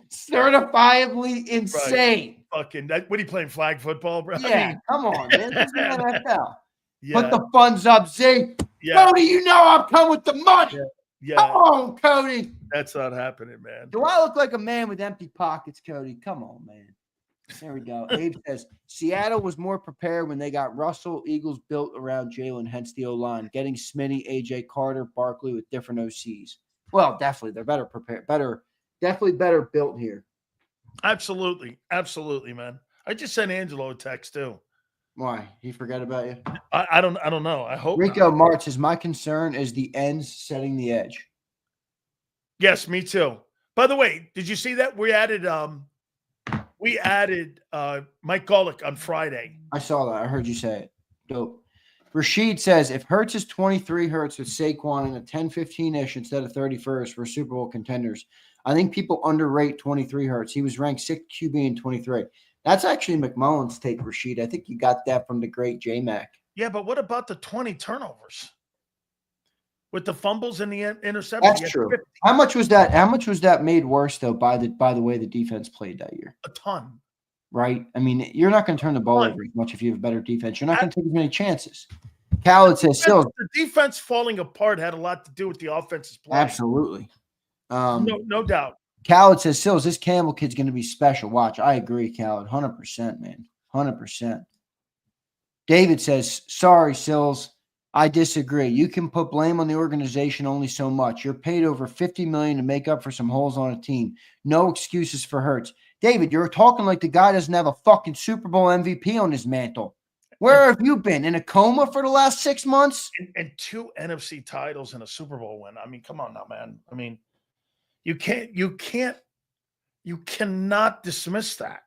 Certifiably insane. Right. Fucking, what are you playing, flag football, bro? Yeah, I mean, come on, man. This is the NFL. Yeah. Put the funds up, Z. Yeah. Cody, you know I'm coming with the money. Yeah. Come on, Cody. That's not happening, man. Do I look like a man with empty pockets, Cody? Come on, man. There we go. Abe says, Seattle was more prepared when they got Russell. Eagles built around Jalen, hence the O-line. Getting Smitty, AJ Carter, Barkley with different OCs. Well, definitely. They're better prepared. Definitely better built here. Absolutely. Absolutely, man. I just sent Angelo a text, too. Why? He forgot about you? I don't know. I hope Rico not. March says, my concern is the ends setting the edge. Yes, me too. By the way, did you see that? We added Mike Golick on Friday. I saw that. I heard you say it. Dope. Rashid says, if Hurts is 23 Hurts with Saquon and a 10-15-ish instead of 31st, we're Super Bowl contenders. I think people underrate 23 Hurts. He was ranked 6th QB in 23. That's actually McMullen's take, Rashid. I think you got that from the great J-Mac. Yeah, but what about the 20 turnovers? With the fumbles and the interceptions? That's true. 50. How much was that made worse, though, by the way the defense played that year? A ton. Right? I mean, you're not going to turn the ball over as much if you have a better defense. You're not going to take as many chances. Khaled says, the defense falling apart had a lot to do with the offense's play. Absolutely. No doubt. Khaled says, Sills, this Campbell kid's going to be special. Watch. I agree, Khaled. 100%, man. 100%. David says, sorry, Sills. I disagree. You can put blame on the organization only so much. You're paid over $50 million to make up for some holes on a team. No excuses for Hurts. David, you're talking like the guy doesn't have a fucking Super Bowl MVP on his mantle. Where have you been? In a coma for the last 6 months? And 2 NFC titles and a Super Bowl win. I mean, come on now, man. I mean, you cannot dismiss that.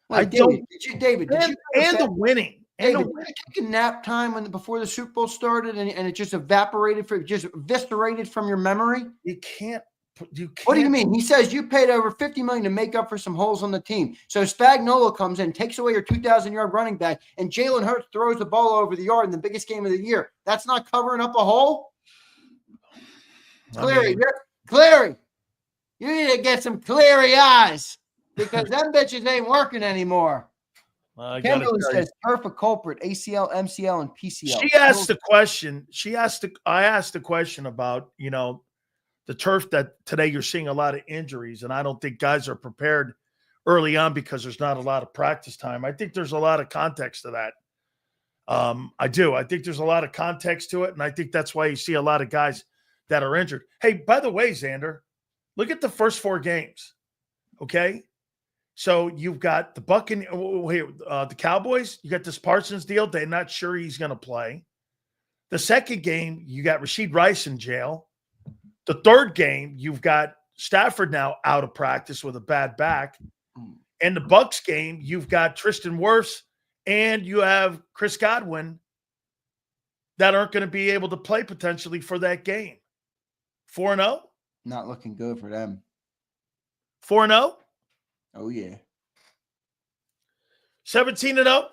Like, David, did you the winning. Hey, did you take a nap time before the Super Bowl started and it just eviscerated from your memory? You can't. What do you mean? He says you paid over $50 million to make up for some holes on the team. So Spagnuolo comes in, takes away your 2,000-yard running back, and Jalen Hurts throws the ball over the yard in the biggest game of the year. That's not covering up a hole? Cleary, you need to get some cleary eyes because them bitches ain't working anymore. Kimberly says perfect culprit, ACL, MCL, and PCL. She asked the question. I asked the question about, the turf that today you're seeing a lot of injuries, and I don't think guys are prepared early on because there's not a lot of practice time. I think there's a lot of context to that. I do. I think there's a lot of context to it, and I think that's why you see a lot of guys that are injured. Hey, by the way, Xander, look at the first 4 games, okay? So you've got the the Cowboys. You got this Parsons deal. They're not sure he's going to play. The second game, you got Rashid Rice in jail. The third game, you've got Stafford now out of practice with a bad back. And the Bucs game, you've got Tristan Wirfs and you have Chris Godwin that aren't going to be able to play potentially for that game. 4-0? Not looking good for them. 4-0? Oh, yeah. 17-0?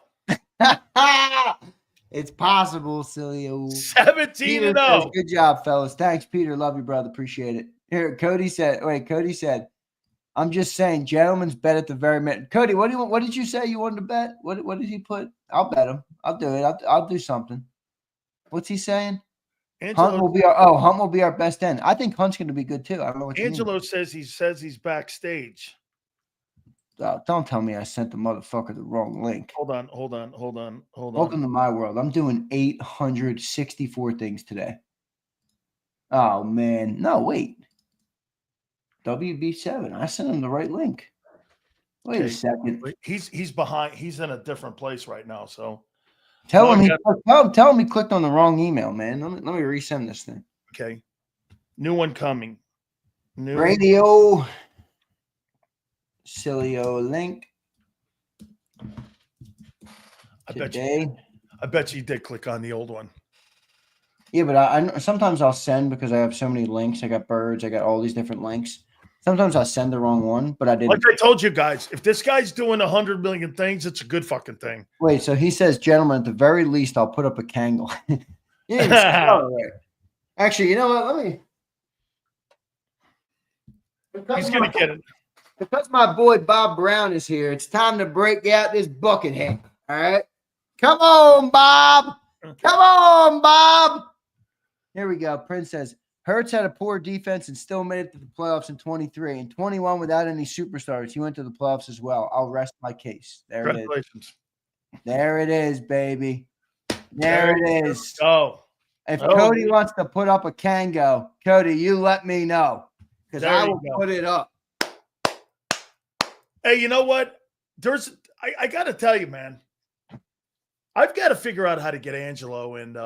It's possible, Sileo. 17-0. Good job, fellas. Thanks, Peter. Love you, brother. Appreciate it. Here, Cody said, I'm just saying, gentlemen's bet at the very minute. Cody, what did you say you wanted to bet? What did he put? I'll bet him. I'll do it. I'll do something. What's he saying? Hunt will be our best end. I think Hunt's going to be good too. I don't know what Angelo says he's backstage. Don't tell me I sent the motherfucker the wrong link. Hold on. Welcome to my world. I'm doing 864 things today. Oh, man. No, wait. WB7. I sent him the right link. Wait a second. He's behind. He's in a different place right now. So Tell him he clicked on the wrong email, man. Let me resend this thing. Okay. New one coming. Radio Sileo link. I bet you did click on the old one. Yeah, but I sometimes I'll send because I have so many links. I got birds. I got all these different links. Sometimes I send the wrong one, but I didn't. Like I told you guys, if this guy's doing 100 million things, it's a good fucking thing. Wait, so he says, gentlemen, at the very least, I'll put up a Kangol. Actually, you know what? Let me. He's going to get it. Because my boy Bob Brown is here, it's time to break out this bucket hat. All right? Come on, Bob. Come on, Bob. Here we go. Prince says, Hurts had a poor defense and still made it to the playoffs in 23. And 21, without any superstars, he went to the playoffs as well. I'll rest my case. There it is. There it is, baby. There it is. Oh. If Cody wants to put up a Kango, Cody, you let me know because I will put it up. Hey, you know what? I got to tell you, man. I've got to figure out how to get Angelo and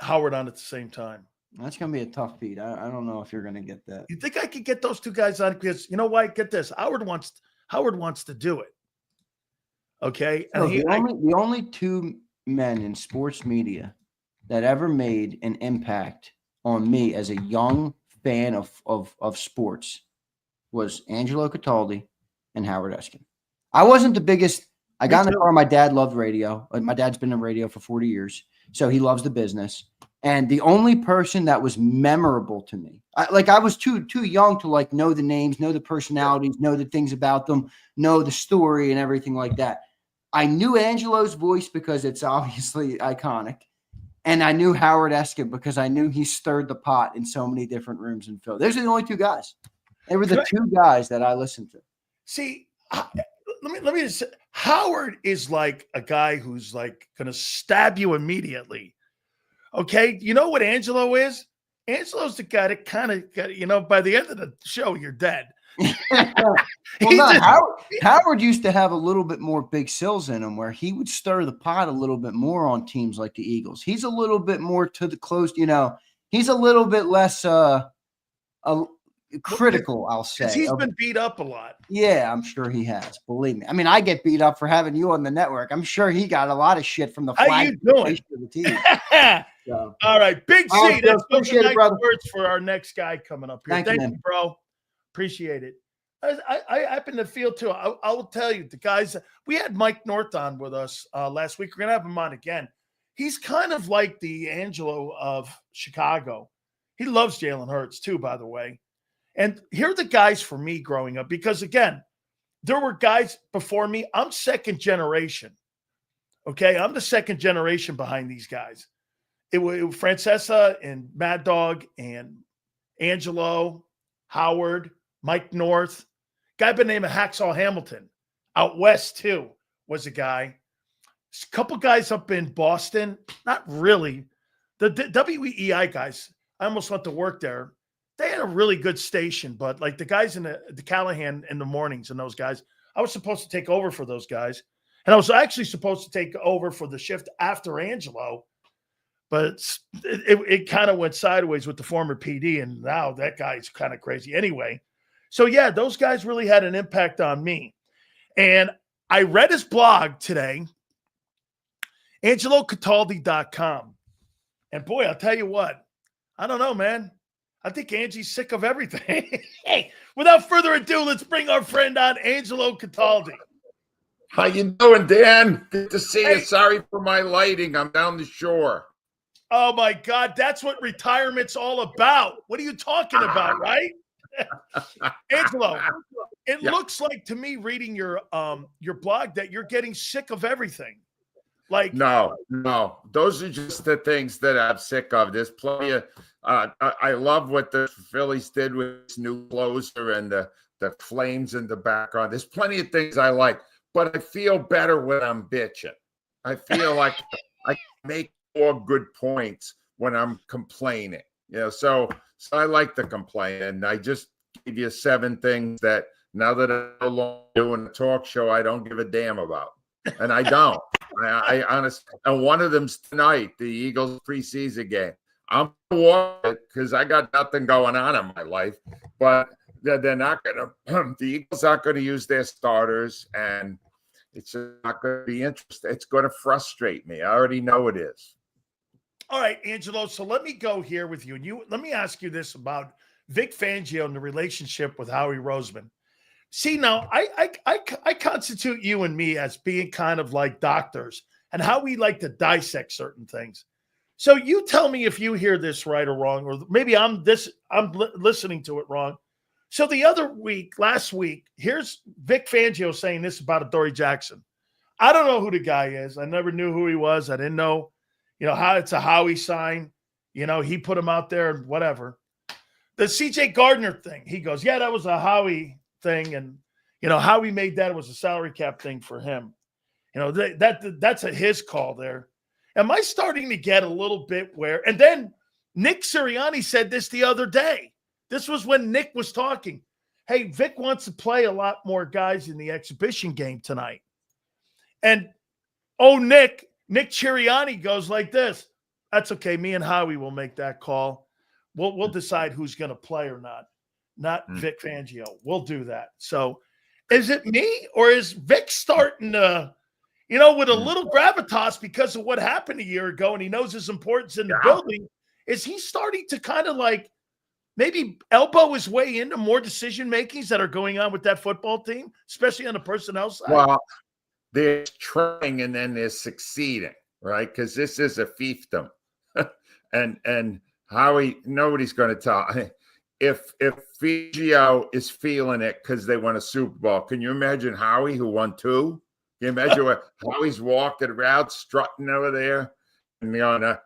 Howard on at the same time. That's going to be a tough feat. I don't know if you're going to get that. You think I could get those two guys on? Because you know why? Get this. Howard wants to do it. Okay. And the only two men in sports media that ever made an impact on me as a young fan of sports was Angelo Cataldi and Howard Eskin. I wasn't the biggest. I got in the car. My dad loved radio. My dad's been in radio for 40 years. So he loves the business. And the only person that was memorable to me, I was too young to like know the names, know the personalities, know the things about them, know the story and everything like that. I knew Angelo's voice because it's obviously iconic. And I knew Howard Eskin because I knew he stirred the pot in so many different rooms in Philly. Those are the only two guys. They were the two guys that I listened to. See, let me just say, Howard is like a guy who's like going to stab you immediately. Okay, you know what Angelo is? Angelo's the guy that kind of got, by the end of the show, you're dead. Howard used to have a little bit more big sills in him where he would stir the pot a little bit more on teams like the Eagles. He's a little bit more to the close, he's a little bit less critical, I'll say. He's been beat up a lot. Yeah, I'm sure he has. Believe me. I mean, I get beat up for having you on the network. I'm sure he got a lot of shit from the flag. How you doing? The team. So. All right, Big C. Right, That's appreciate it, brother. Words for our next guy coming up here. Thank you, bro. Appreciate it. I happen to feel too. I will tell you, the guys. We had Mike North on with us last week. We're gonna have him on again. He's kind of like the Angelo of Chicago. He loves Jalen Hurts too, by the way. And here are the guys for me growing up, because again, there were guys before me. I'm second generation. Okay, I'm the second generation behind these guys. It was Francesa and Mad Dog and Angelo, Howard, Mike North, guy by the name of Hacksaw Hamilton. Out west too was a guy. A couple guys up in Boston, not really. The WEEI guys, I almost went to work there. They had a really good station, but like the guys in the Callahan in the mornings and those guys, I was supposed to take over for those guys. And I was actually supposed to take over for the shift after Angelo, but it kind of went sideways with the former PD, and now that guy's kind of crazy anyway. So yeah, those guys really had an impact on me. And I read his blog today, AngeloCataldi.com. And boy, I'll tell you what, I don't know, man. I think Angie's sick of everything. Hey, without further ado, let's bring our friend on, Angelo Cataldi. How you doing, Dan? Good to see you. Sorry for my lighting. I'm down the shore. Oh, my God. That's what retirement's all about. What are you talking about, right? Angelo, it looks like to me reading your blog that you're getting sick of everything. Like No. Those are just the things that I'm sick of. There's plenty of I love what the Phillies did with this new closer and the flames in the background. There's plenty of things I like, but I feel better when I'm bitching. I feel like I make more good points when I'm complaining. So I like to complain, and I just gave you 7 things that now that I'm no longer doing a talk show, I don't give a damn about, and I don't. I honestly, and one of them's tonight, the Eagles preseason game. I'm gonna watch it because I got nothing going on in my life, but they're not gonna. The Eagles aren't going to use their starters, and it's just not going to be interesting. It's going to frustrate me. I already know it is. All right, Angelo. So let me go here with you, and let me ask you this about Vic Fangio and the relationship with Howie Roseman. See, now I constitute you and me as being kind of like doctors and how we like to dissect certain things. So you tell me if you hear this right or wrong, or maybe I'm listening to it wrong. So last week, here's Vic Fangio saying this about Adoree Jackson. I don't know who the guy is. I never knew who he was. I didn't know, how it's a Howie sign. He put him out there and whatever. The CJ Gardner thing, he goes, yeah, that was a Howie thing. And, Howie made that. It was a salary cap thing for him. That's his call there. Am I starting to get a little bit where, and then Nick Sirianni said this the other day. This was when Nick was talking. Hey, Vic wants to play a lot more guys in the exhibition game tonight. And, Nick Sirianni goes like this. That's okay. Me and Howie will make that call. We'll decide who's going to play or not Vic Fangio. We'll do that. So is it me or is Vic starting to, with a little gravitas because of what happened a year ago and he knows his importance in the building, is he starting to kind of like maybe elbow his way into more decision makings that are going on with that football team, especially on the personnel side? Well, they're trying and then they're succeeding, right? Because this is a fiefdom. and Howie, nobody's going to tell. If Fangio is feeling it because they won a Super Bowl, can you imagine Howie, who won 2? Can you imagine what Howie's walking around, strutting over there, and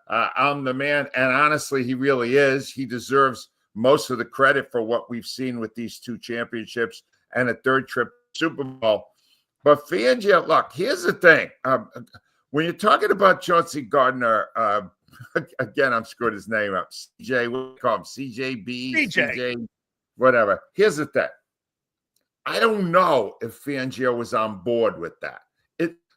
I'm the man. And honestly, he really is. He deserves most of the credit for what we've seen with these 2 championships and a 3rd trip Super Bowl. But Fangio, look, here's the thing. When you're talking about Chauncey Gardner, again, I'm screwed his name up. CJ, what do you call him? CJB, CJ, whatever. Here's the thing. I don't know if Fangio was on board with that.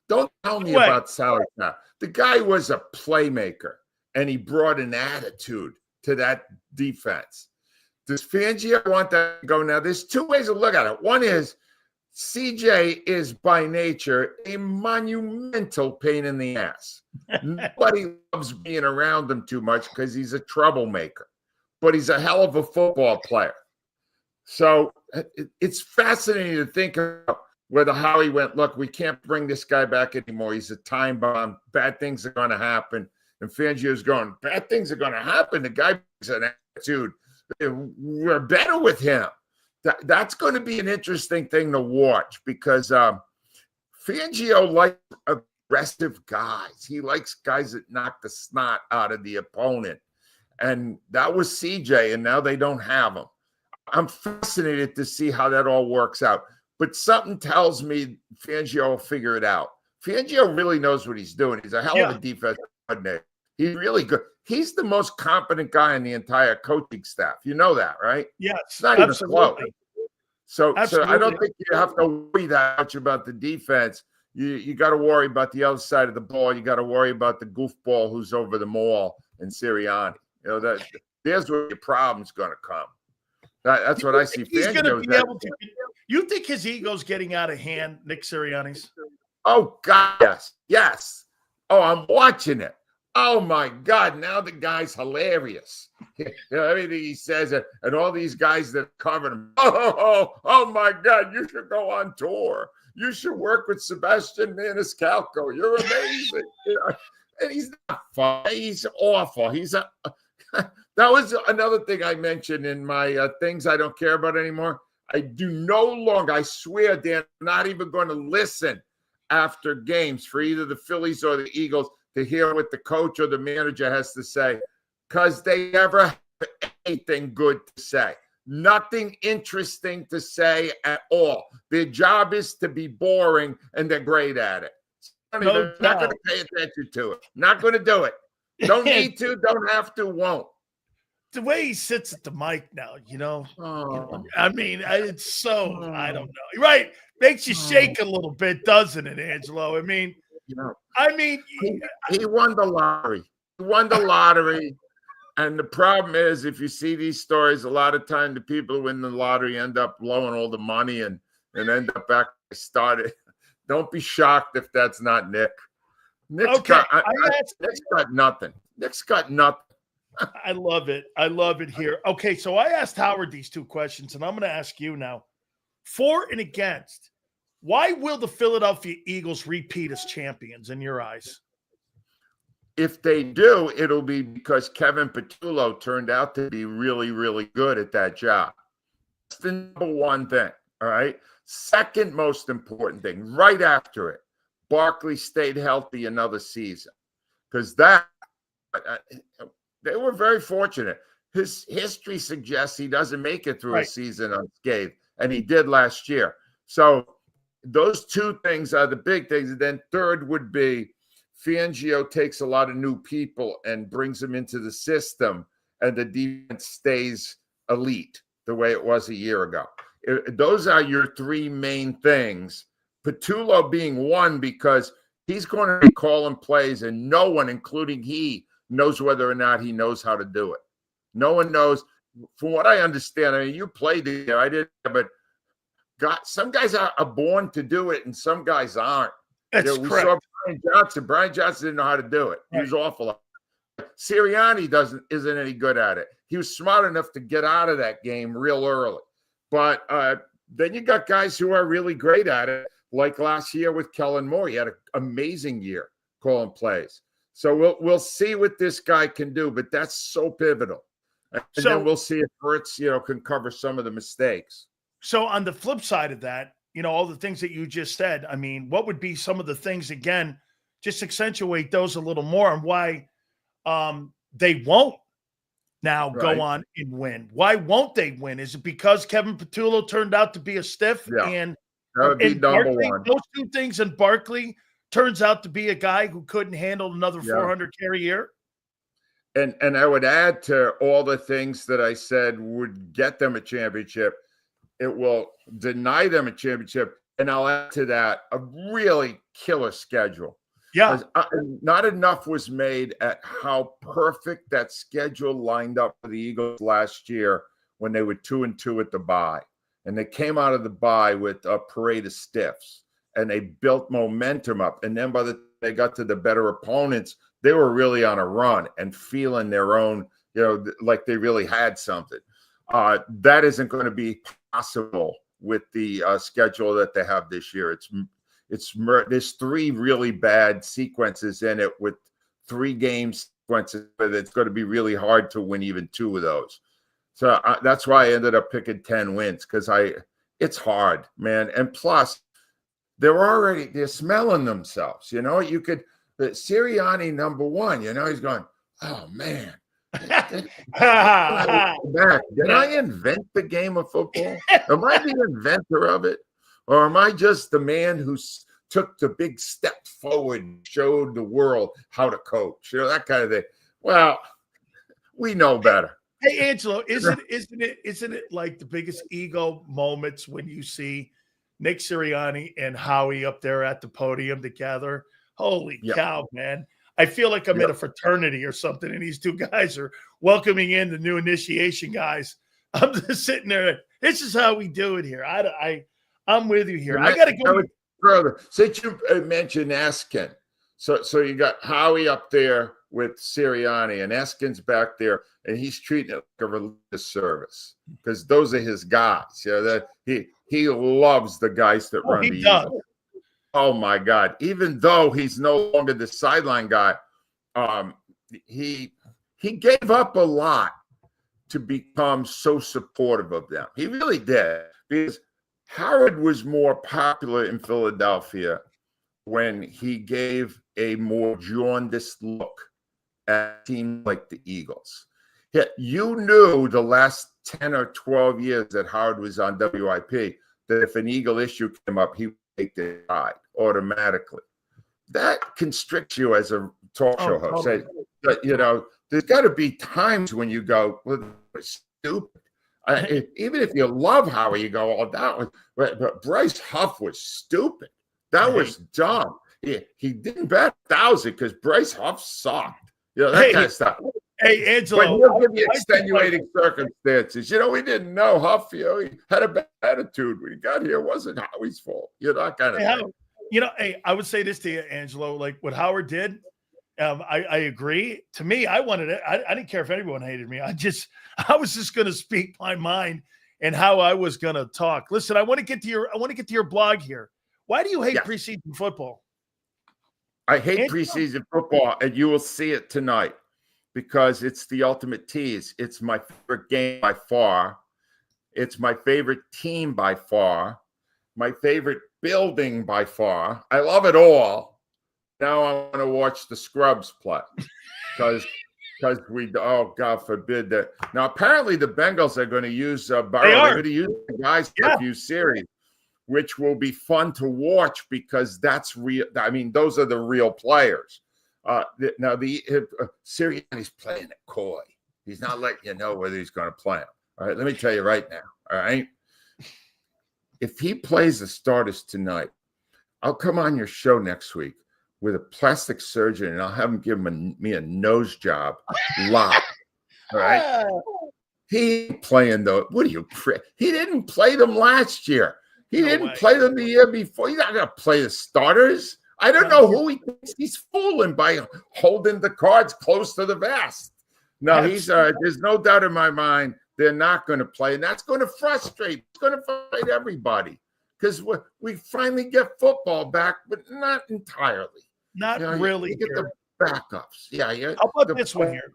Don't tell me about salary cap. The guy was a playmaker, and he brought an attitude to that defense. Does Fangio want that to go? Now, there's 2 ways to look at it. One is CJ is by nature a monumental pain in the ass. Nobody loves being around him too much because he's a troublemaker, but he's a hell of a football player. So it's fascinating to think about whether Howie went, look, we can't bring this guy back anymore. He's a time bomb. Bad things are going to happen. And Fangio's going, bad things are going to happen. The guy brings an attitude. We're better with him. That's going to be an interesting thing to watch because Fangio likes aggressive guys. He likes guys that knock the snot out of the opponent. And that was CJ, and now they don't have him. I'm fascinated to see how that all works out. But something tells me Fangio will figure it out. Fangio really knows what he's doing. He's a hell of a defensive coordinator. He's really good. He's the most competent guy in the entire coaching staff. You know that, right? Yes, it's not absolutely. Even close. So I don't think you have to worry that much about the defense. You got to worry about the other side of the ball. You got to worry about the goofball who's over the mall in Sirianni. There's where your problem's going to come. That's what I see. He's going to be able to. You think his ego's getting out of hand, Nick Sirianni's? Oh, God, yes. Oh, I'm watching it. Oh, my God, now the guy's hilarious. Everything he says, and all these guys that covered him. Oh, my God, you should go on tour. You should work with Sebastian Maniscalco. You're amazing. And he's not funny. He's awful. That was another thing I mentioned in my things I don't care about anymore. I do no longer, I swear, Dan, I'm not even going to listen after games for either the Phillies or the Eagles to hear what the coach or the manager has to say, because they never have anything good to say. Nothing interesting to say at all. Their job is to be boring, and they're great at it. Not going to pay attention to it. Not going to do it. Don't need to, don't have to, won't. the way he sits at the mic now, Oh. I mean, it's so, I don't know. Right. Makes you shake a little bit, doesn't it, Angelo? I mean, You know, I mean, he won the lottery. He won the lottery. And the problem is, if you see these stories, a lot of time the people who win the lottery end up blowing all the money and end up back where they started. Don't be shocked if that's not Nick. Nick's got nothing. Nick's got nothing. I love it. I love it here. Okay, so I asked Howard these two questions, and I'm going to ask you now. For and against, why will the Philadelphia Eagles repeat as champions in your eyes? If they do, it'll be because Kevin Patullo turned out to be really, really good at that job. That's the number one thing, all right? Second most important thing, right after it, Barkley stayed healthy another season because they were very fortunate. His history suggests he doesn't make it through a season unscathed, and he did last year. So those two things are the big things. And then third would be Fangio takes a lot of new people and brings them into the system, and the defense stays elite the way it was a year ago. Those are your three main things. Patullo being one because he's going to be calling plays, and no one, including he, knows whether or not he knows how to do it. No one knows. From what I understand, I mean, you played there, I didn't, but some guys are born to do it, and some guys aren't. That's we correct. saw Brian Johnson. Brian Johnson didn't know how to do it. He was awful. Sirianni isn't any good at it. He was smart enough to get out of that game real early. But then you got guys who are really great at it, like last year with Kellen Moore. He had an amazing year calling plays. So we'll see what this guy can do, but that's so pivotal. And then we'll see if Fritz, can cover some of the mistakes. So on the flip side of that, all the things that you just said, I mean, what would be some of the things, again, just accentuate those a little more and why they won't now go on and win? Why won't they win? Is it because Kevin Patullo turned out to be a stiff? Yeah, and that would be number one. Those two things, and Barkley turns out to be a guy who couldn't handle another 400 carry year? And I would add to all the things that I said would get them a championship. It will deny them a championship. And I'll add to that a really killer schedule. Yeah. Not enough was made at how perfect that schedule lined up for the Eagles last year when they were 2-2 at the bye. And they came out of the bye with a parade of stiffs. And they built momentum up. And then by the time they got to the better opponents, they were really on a run and feeling their own, like they really had something. That isn't going to be possible with the schedule that they have this year. There's three really bad sequences in it with 3 game sequences, but it's going to be really hard to win even 2 of those. So that's why I ended up picking 10 wins because it's hard, man. And plus, they're smelling themselves. You could Sirianni number 1. He's going, oh man. Did I invent the game of football? Am I the inventor of it? Or am I just the man who took the big step forward and showed the world how to coach? That kind of thing. Well, we know better. Hey, Angelo, isn't it like the biggest ego moments when you see Nick Sirianni and Howie up there at the podium together? Holy cow, man. I feel like I'm in a fraternity or something, and these two guys are welcoming in the new initiation guys. I'm just sitting there. This is how we do it here. I'm with you here. I got to go further. Since you mentioned Eskin, so you got Howie up there with Sirianni, and Eskin's back there, and he's treating it like a religious service because those are his guys. That he loves the guys that run the Eagles. Oh my God! Even though he's no longer the sideline guy, he gave up a lot to become so supportive of them. He really did, because Howard was more popular in Philadelphia when he gave a more jaundiced look at teams like the Eagles. Yeah, you knew the last 10 or 12 years that Howard was on WIP that if an Eagle issue came up, he would take the side automatically. That constricts you as a talk show host. But, there's got to be times when you go, well, that's stupid. Even if you love Howie, you go, oh, that was, but Bryce Huff was stupid. That was dumb. He didn't bet 1,000 because Bryce Huff sucked. You know, that kind of stuff. Hey, Angelo. But he'll give you extenuating circumstances. You know, we didn't know Huff. You know, he had a bad attitude when he got here. It wasn't Howie's fault. You know, that kind of thing. You know, hey, I would say this to you, Angelo, like what Howard did. I agree. To me, I wanted it. I didn't care if anyone hated me. I was just going to speak my mind and how I was going to talk. Listen, I want to get to your blog here. Why do you hate preseason football? I hate preseason football, and you will see it tonight because it's the ultimate tease. It's my favorite game by far. It's my favorite team by far. My favorite building by far. I love it all. Now I want to watch the scrubs play because oh, God forbid that. Now apparently the Bengals are going to use Burrow. They're going to use the guys for a few series, which will be fun to watch because that's real. I mean, those are the real players. Now Sirianni's playing it coy. He's not letting you know whether he's going to play him. All right, let me tell you right now. All right, if he plays the starters tonight, I'll come on your show next week with a plastic surgeon and I'll have him give me a nose job live. All right. He ain't playing though. What are you? He didn't play them last year. He didn't play them the year before. He's not going to play the starters. I don't know who he thinks he's fooling by holding the cards close to the vest. No, there's no doubt in my mind they're not going to play, and that's going to frustrate. It's going to frustrate everybody because we finally get football back, but not entirely. Not really. You get the backups. Yeah. How about this one here?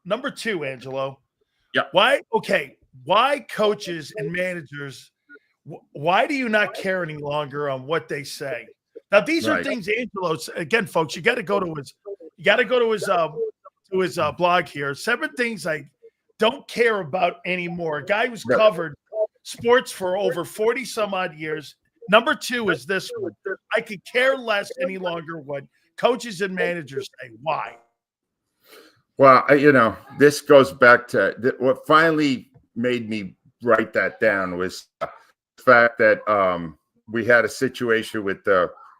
Number 2, Angelo. Yeah. Why coaches and managers, why do you not care any longer on what they say? Now, these are things, Angelo, again, folks, you got to go to his blog here. 7 things I don't care about anymore. A guy who's covered sports for over 40 some odd years. Number 2 is this one. I could care less any longer what coaches and managers say. Why? Well, this goes back to what finally made me write that down was the fact that we had a situation with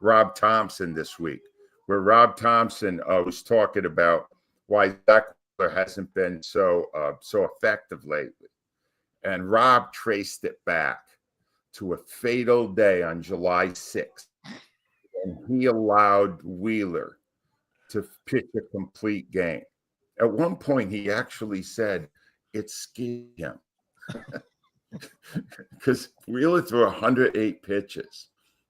Rob Thompson this week where Rob Thompson was talking about why Zach Wheeler hasn't been so effective lately. And Rob traced it back to a fatal day on July 6th. And he allowed Wheeler to pitch a complete game. At one point, he actually said it scared him because Wheeler threw 108 pitches.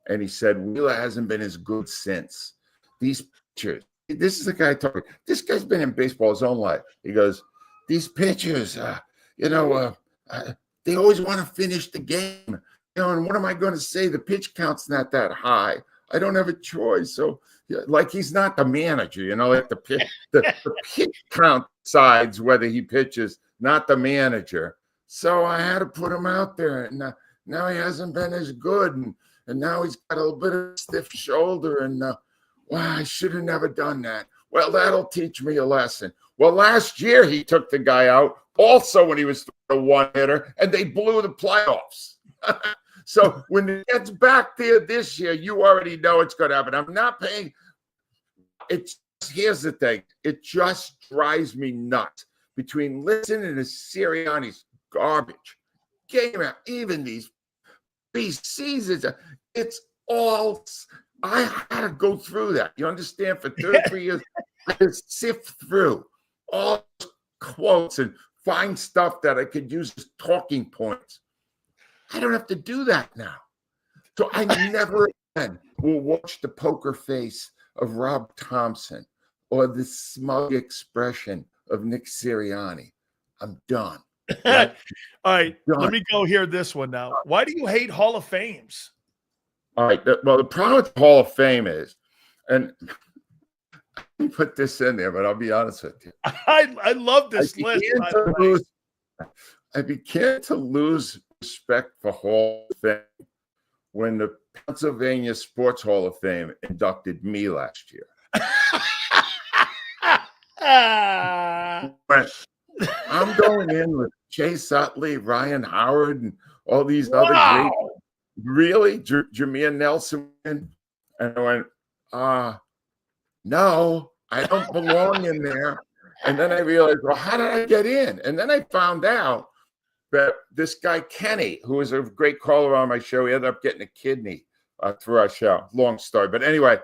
And he said, Wheeler hasn't been as good since. These pitchers, this is the guy talking. This guy's been in baseball his own life. He goes, these pitchers, they always want to finish the game. And what am I going to say? The pitch count's not that high. I don't have a choice. So, like, he's not the manager, like the pitch count decides whether he pitches, not the manager. So I had to put him out there. And now he hasn't been as good. And now he's got a little bit of a stiff shoulder. And, I should have never done that. Well, that'll teach me a lesson. Well, last year he took the guy out also when he was a one-hitter, and they blew the playoffs. So when it gets back there this year, you already know it's going to happen. I'm not paying. Here's the thing. It just drives me nuts between listening to Sirianni's garbage, game out, even these seasons. It's all. I had to go through that. You understand? For 33 years, I had to sift through all quotes and find stuff that I could use as talking points. I don't have to do that now. So I never again will watch the poker face of Rob Thompson or the smug expression of Nick Sirianni. I'm done. Right? All right. Done. Let me go here this one now. Why do you hate Hall of Fames? All right. Well, the problem with the Hall of Fame is, and I didn't put this in there, but I'll be honest with you. I love this list. I began to lose respect for Hall of Fame when the Pennsylvania Sports Hall of Fame inducted me last year. But I'm going in with Chase Utley, Ryan Howard, and all these other great. Really, Jameer Nelson, and I went, no, I don't belong in there. And then I realized, well, how did I get in? And then I found out that this guy Kenny, who was a great caller on my show, he ended up getting a kidney through our show. Long story, but anyway,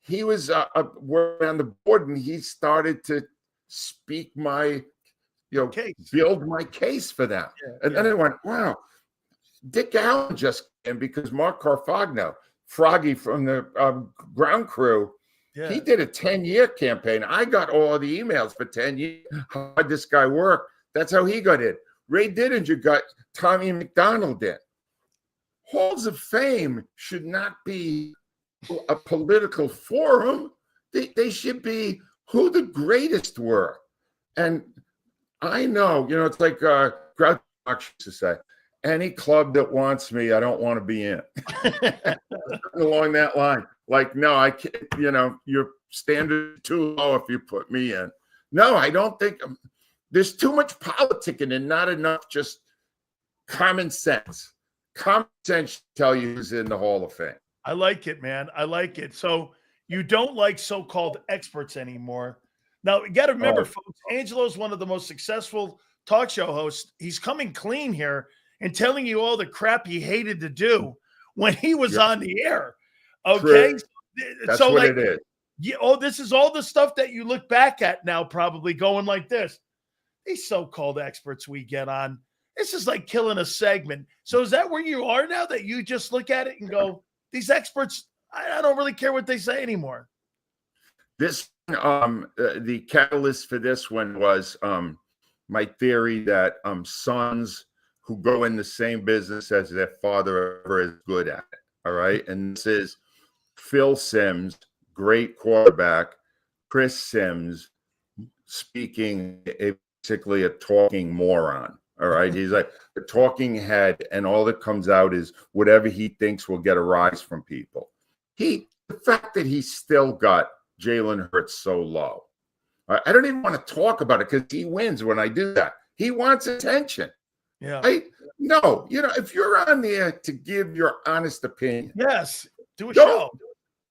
he was working on the board, and he started to speak my, Case. build my case for them. And then I went, wow, Dick Allen just came because Mark Carfagno, Froggy from the ground crew, he did a 10-year campaign. I got all the emails for 10 years. How hard this guy worked. That's how he got in. Ray Didinger got Tommy McDonald in. Halls of Fame should not be a political forum. They should be who the greatest were. And I know, it's like Groucho Marx used to say, any club that wants me, I don't want to be in. Along that line. Like, no, I can't, your standard is too low if you put me in. No, I don't think there's too much politicking and not enough just common sense. Common sense should tell you who's in the Hall of Fame. I like it, man. I like it. So you don't like so-called experts anymore. Now, you got to remember, folks, Angelo's one of the most successful talk show hosts. He's coming clean here and telling you all the crap he hated to do when he was on the air. Okay. True. That's so what it is. This is all the stuff that you look back at now, probably going like this. These so-called experts we get on, this is like killing a segment. So is that where you are now, that you just look at it and go, these experts, I don't really care what they say anymore? This, the catalyst for this one was my theory that sons who go in the same business as their father are as good at it. All right. And this is Phil Simms, great quarterback, Chris Simms speaking basically a talking moron. All right. He's like a talking head, and all that comes out is whatever he thinks will get a rise from people. The fact that he still got Jalen Hurts so low. I don't even want to talk about it because he wins when I do that. He wants attention. Yeah. No, if you're on there to give your honest opinion. Yes. Do a show.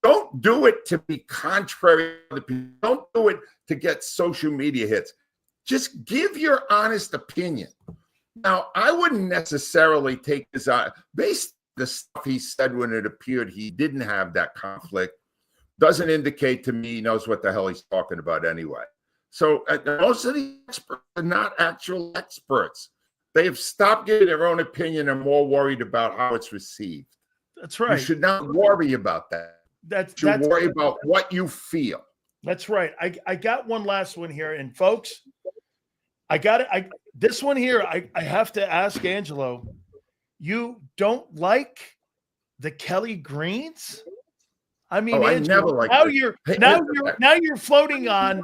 Don't do it to be contrary to people. Don't do it to get social media hits. Just give your honest opinion. Now, I wouldn't necessarily take this out based on the stuff he said when it appeared he didn't have that conflict. Doesn't indicate to me he knows what the hell he's talking about anyway. So most of the experts are not actual experts. They have stopped giving their own opinion and more worried about how it's received. That's right. You should not worry about that. You should worry about what you feel. That's right. I got one last one here. And folks, I got it. This one here, I have to ask Angelo, you don't like the Kelly Greens? I mean, I Angelo, never liked now you're floating on,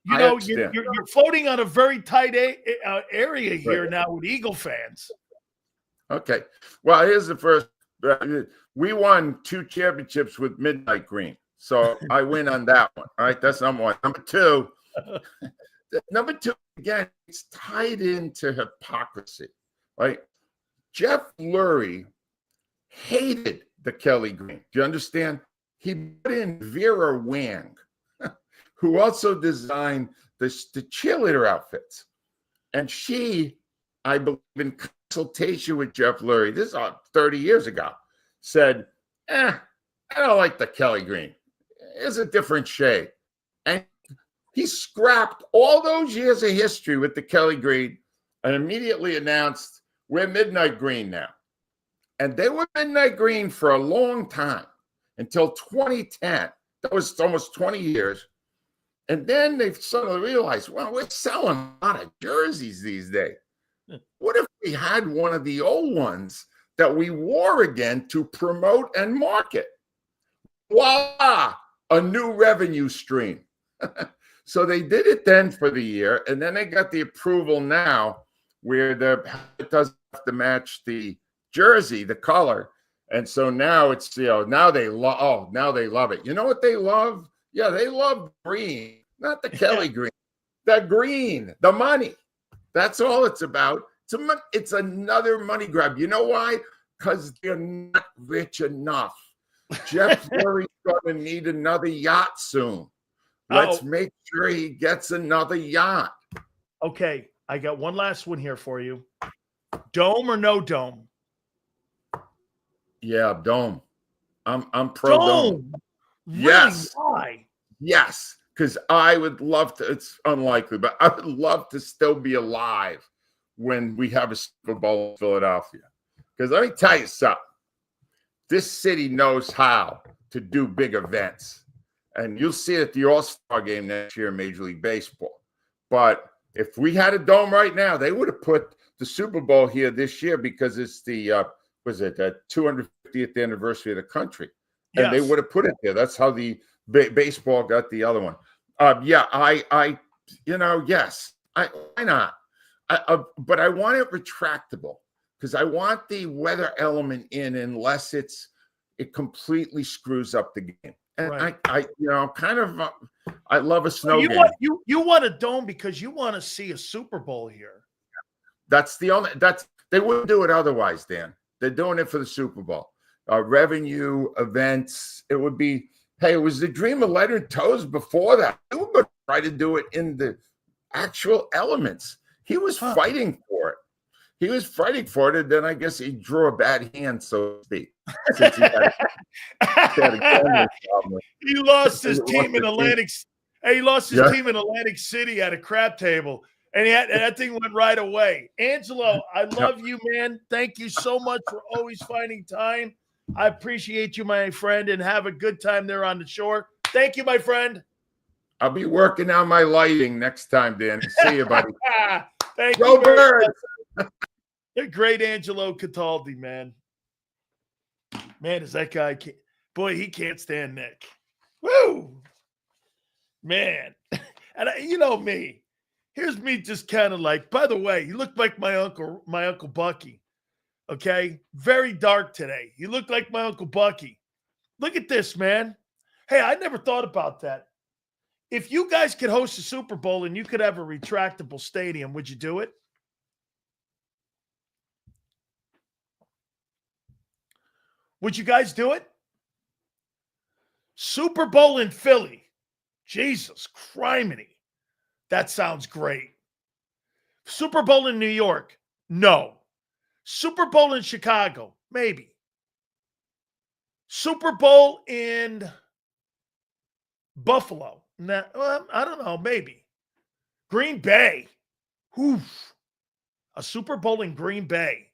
you're floating on a very tight area here now with Eagle fans. Okay. Well, here's the first. We won 2 championships with Midnight Green. So I win on that one. All right. That's number one. Number two, again, it's tied into hypocrisy, right? Jeff Lurie hated the Kelly Green. Do you understand? He put in Vera Wang, who also designed the cheerleader outfits. And she, I believe, in consultation with Jeff Lurie, this is 30 years ago, said, I don't like the Kelly Green. It's a different shade. And he scrapped all those years of history with the Kelly Green and immediately announced, we're Midnight Green now. And they were Midnight Green for a long time, until 2010. That was almost 20 years. And then they suddenly realized, well, we're selling a lot of jerseys these days. What if we had one of the old ones that we wore again to promote and market? Voila, a new revenue stream. So they did it then for the year, and then they got the approval now where it doesn't have to match the jersey, the color. And so now it's, now they love it. You know what they love? Yeah, they love green, not the Kelly Green. the green, the money. That's all it's about. It's another money grab. You know why? Because they're not rich enough. Jeff Flurry's going to need another yacht soon. Let's make sure he gets another yacht. Okay, I got one last one here for you. Dome or no dome? Yeah, dome. I'm pro dome. Really? Yes. Why? Yes, because I would love to. It's unlikely, but I would love to still be alive when we have a Super Bowl in Philadelphia. Because let me tell you something. This city knows how to do big events. And you'll see it at the All-Star game next year in Major League Baseball. But if we had a dome right now, they would have put the Super Bowl here this year because it's the 250th anniversary of the country. And they would have put it there. That's how the baseball got the other one. Yes. Why not? But I want it retractable because I want the weather element in unless it completely screws up the game. And right. I love a snow game. You want a dome because you want to see a Super Bowl here. They wouldn't do it otherwise, Dan. They're doing it for the Super Bowl. Revenue, events. It would be, hey, it was the dream of Leonard Toews before that. They were going to try to do it in the actual elements. He was fighting for it. He was fighting for it, and then I guess he drew a bad hand, so to speak. Since he lost his team in Atlantic. He lost his team in Atlantic City at a crap table, and that thing went right away. Angelo, I love you, man. Thank you so much for always finding time. I appreciate you, my friend, and have a good time there on the shore. Thank you, my friend. I'll be working on my lighting next time, Dan. See you, buddy. Thank Go you. Birds. The great Angelo Cataldi, man. Man, is that guy? Boy, he can't stand Nick. Woo! Man. And you know me. Here's me just kind of like, by the way, you look like my uncle Bucky. Okay? Very dark today. You look like my Uncle Bucky. Look at this, man. Hey, I never thought about that. If you guys could host a Super Bowl and you could have a retractable stadium, would you do it? Would you guys do it? Super Bowl in Philly. Jesus criminy. That sounds great. Super Bowl in New York. No. Super Bowl in Chicago. Maybe. Super Bowl in Buffalo. Nah, well, I don't know. Maybe. Green Bay. Oof. A Super Bowl in Green Bay.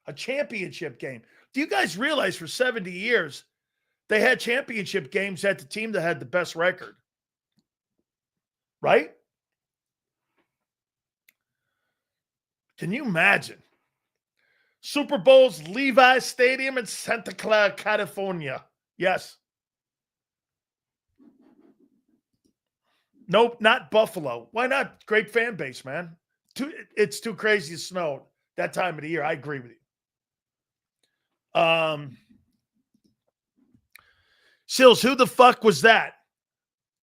A championship game. Do you guys realize for 70 years, they had championship games at the team that had the best record? Right? Can you imagine? Super Bowl's Levi's Stadium in Santa Clara, California. Yes. Nope, not Buffalo. Why not? Great fan base, man. It's too crazy to snow that time of the year. I agree with you. Sills, who the fuck was that?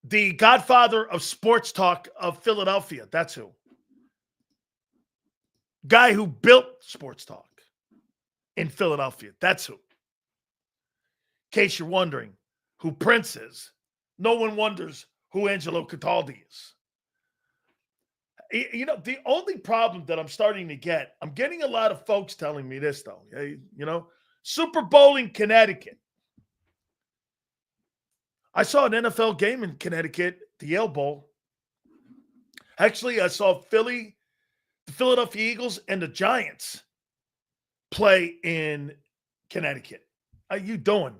The godfather of sports talk of Philadelphia. That's who. Guy who built sports talk in Philadelphia. That's who. In case you're wondering who Prince is, no one wonders who Angelo Cataldi is. You know, the only problem that I'm starting to get, I'm getting a lot of folks telling me this, though. You know, Super Bowl in Connecticut. I saw an NFL game in Connecticut, the Yale Bowl. Actually, I saw the Philadelphia Eagles and the Giants play in Connecticut. How you doing?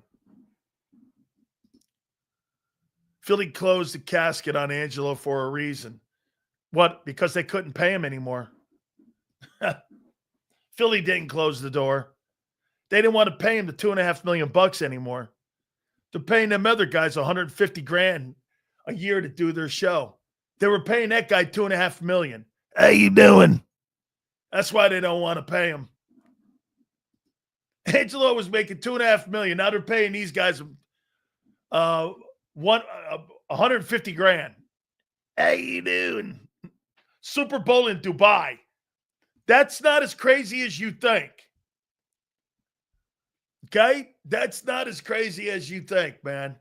Philly closed the casket on Angelo for a reason. What? Because they couldn't pay him anymore. Philly didn't close the door. They didn't want to pay him the $2.5 million anymore. They're paying them other guys $150,000 a year to do their show. They were paying that guy $2.5 million. How you doing? That's why they don't want to pay him. Angelo was making $2.5 million. Now they're paying these guys $150,000. How you doing? Super Bowl in Dubai. That's not as crazy as you think. Okay? That's not as crazy as you think, man.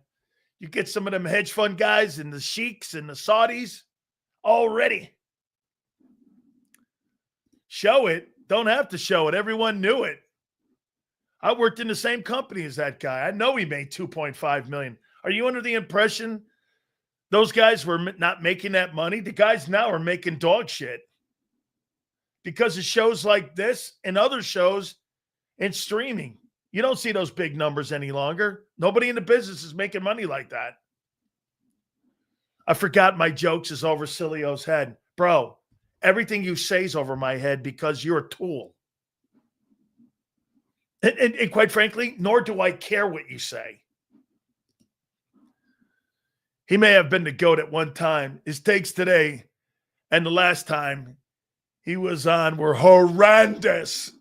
You get some of them hedge fund guys and the sheiks and the Saudis already. Show it. Don't have to show it. Everyone knew it. I worked in the same company as that guy. I know he made $2.5 million. Are you under the impression those guys were not making that money? The guys now are making dog shit because of shows like this and other shows and streaming. You don't see those big numbers any longer. Nobody in the business is making money like that. I forgot my jokes is over Sileo's head. Bro, everything you say is over my head because you're a tool. And quite frankly, nor do I care what you say. He may have been the GOAT at one time. His takes today and the last time he was on were horrendous.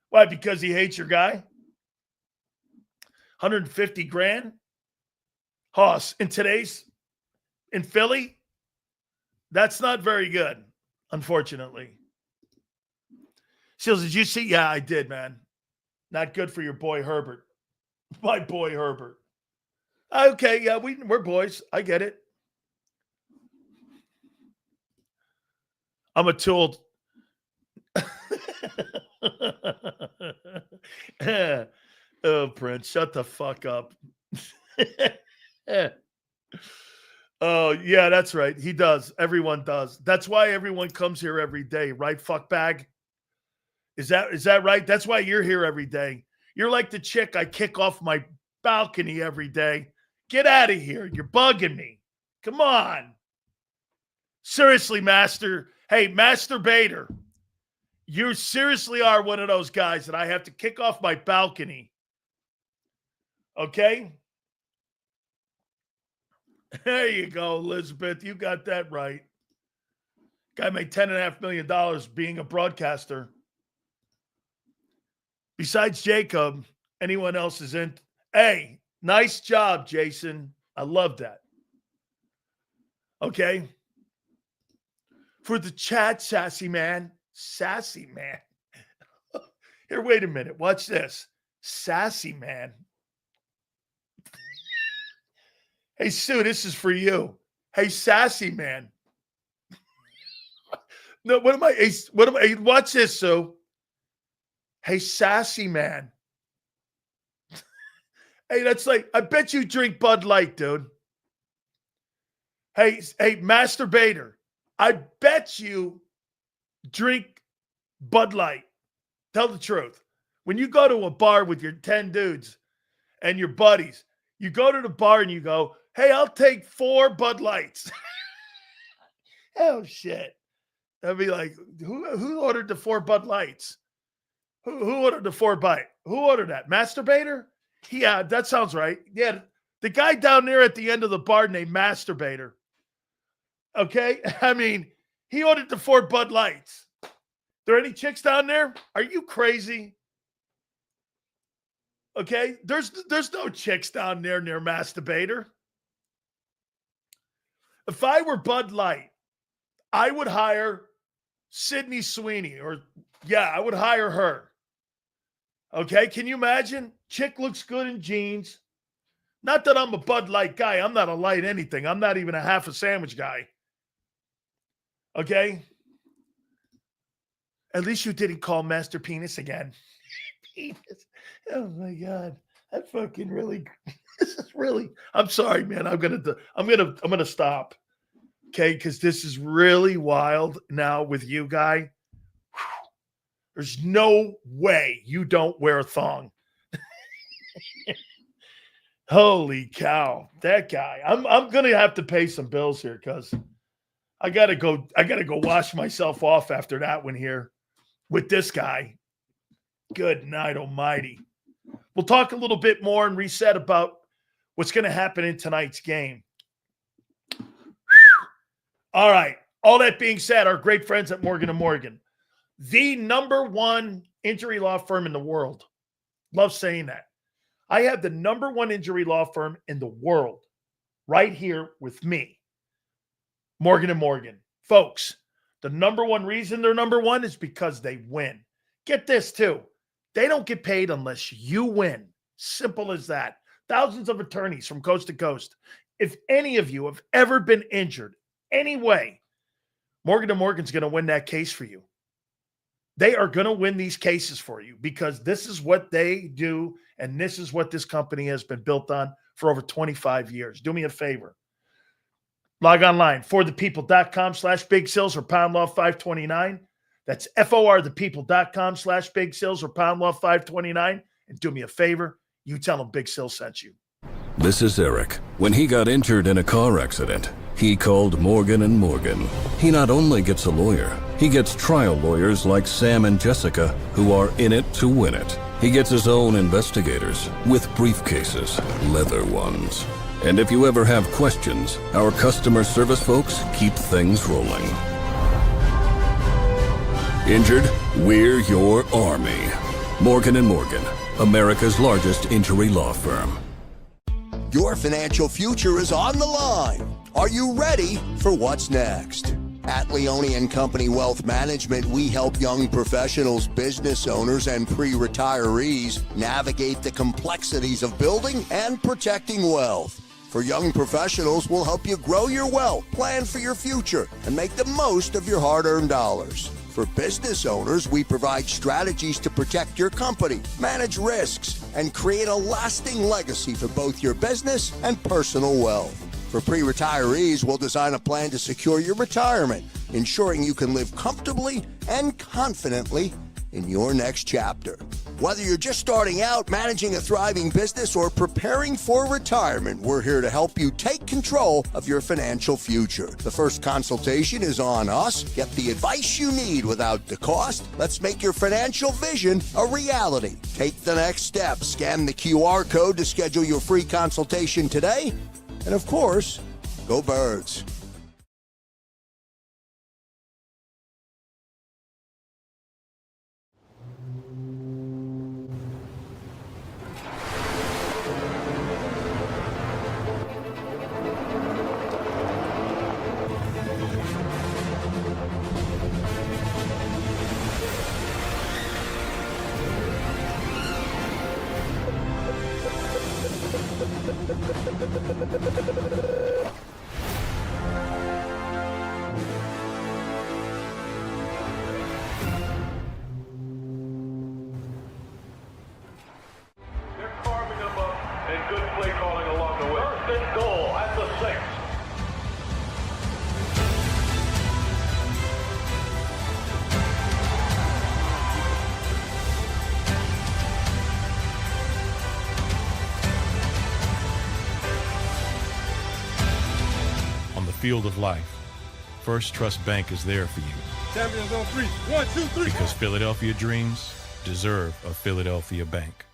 Why? Because he hates your guy? 150 grand? Hoss, in Philly, that's not very good, unfortunately. Seals, did you see? Yeah, I did, man. Not good for your boy Herbert. My boy Herbert. Okay, yeah, we're boys. I get it. I'm a tool. Oh, Prince, shut the fuck up. Oh, yeah, that's right. He does. Everyone does. That's why everyone comes here every day, right, fuckbag? Is that right? That's why you're here every day. You're like the chick I kick off my balcony every day. Get out of here. You're bugging me. Come on. Seriously, Master. Hey, Masturbator. You seriously are one of those guys that I have to kick off my balcony. Okay? There you go, Elizabeth. You got that right. Guy made $10.5 million being a broadcaster. Besides Jacob, anyone else is in? Hey, nice job, Jason. I love that. Okay. For the chat, sassy man. Sassy man. Here, wait a minute. Watch this. Sassy man. Hey, Sue, this is for you. Hey, sassy man. No, what am I? Watch this, Sue. Hey, sassy man. Hey, that's like, I bet you drink Bud Light, dude. Hey, Masturbator. I bet you drink Bud Light. Tell the truth. When you go to a bar with your 10 dudes and your buddies, you go to the bar and you go, hey, I'll take 4 Bud Lights. Oh, shit. I'd be like, who ordered the 4 Bud Lights? Who ordered the 4 Bite? Who ordered that? Masturbator? Yeah, that sounds right. Yeah, the guy down there at the end of the bar named Masturbator. Okay? I mean, he ordered the 4 Bud Lights. There any chicks down there? Are you crazy? Okay? There's no chicks down there near Masturbator. If I were Bud Light, I would hire Sydney Sweeney I would hire her. Okay, can you imagine? Chick looks good in jeans. Not that I'm a Bud Light guy. I'm not a light anything. I'm not even a half a sandwich guy. Okay? At least you didn't call Master Penis again. Penis. Oh my God. That fucking really, this is really, I'm sorry, man. I'm gonna stop. Okay, because this is really wild now with you, guy. There's no way you don't wear a thong. Holy cow, that guy. I'm gonna have to pay some bills here because I gotta go wash myself off after that one here with this guy. Good night, almighty. We'll talk a little bit more and reset about what's gonna happen in tonight's game. All right. All that being said, our great friends at Morgan & Morgan, the #1 injury law firm in the world. Love saying that. I have the #1 injury law firm in the world right here with me. Morgan & Morgan. Folks, The number one reason they're number one is because they win. Get this, too. They don't get paid unless you win. Simple as that. Thousands of attorneys from coast to coast. If any of you have ever been injured any way, Morgan & Morgan's going to win that case for you. They are going to win these cases for you because this is what they do, and this is what this company has been built on for over 25 years. Do me a favor. Log online, forthepeople.com/Big Sills or Pound Law 529. That's forthepeople.com/Big Sills or Pound Law 529. And do me a favor, you tell them Big Sills sent you. This is Eric. When he got injured in a car accident, he called Morgan & Morgan. He not only gets a lawyer, he gets trial lawyers like Sam and Jessica who are in it to win it. He gets his own investigators with briefcases, leather ones. And if you ever have questions, our customer service folks keep things rolling. Injured? We're your army. Morgan & Morgan, America's largest injury law firm. Your financial future is on the line. Are you ready for what's next? At Leone & Company Wealth Management, we help young professionals, business owners, and pre-retirees navigate the complexities of building and protecting wealth. For young professionals, we'll help you grow your wealth, plan for your future, and make the most of your hard-earned dollars. For business owners, we provide strategies to protect your company, manage risks, and create a lasting legacy for both your business and personal wealth. For pre-retirees, we'll design a plan to secure your retirement, ensuring you can live comfortably and confidently in your next chapter. Whether you're just starting out, managing a thriving business, or preparing for retirement, we're here to help you take control of your financial future. The first consultation is on us. Get the advice you need without the cost. Let's make your financial vision a reality. Take the next step. Scan the QR code to schedule your free consultation today. And of course, go Birds. They're carving them up and good play calling along the way. First and goal at the 6. On the field of life, First Trust Bank is there for you. Champions on 3. 1, 2, 3. Because Philadelphia dreams deserve a Philadelphia bank.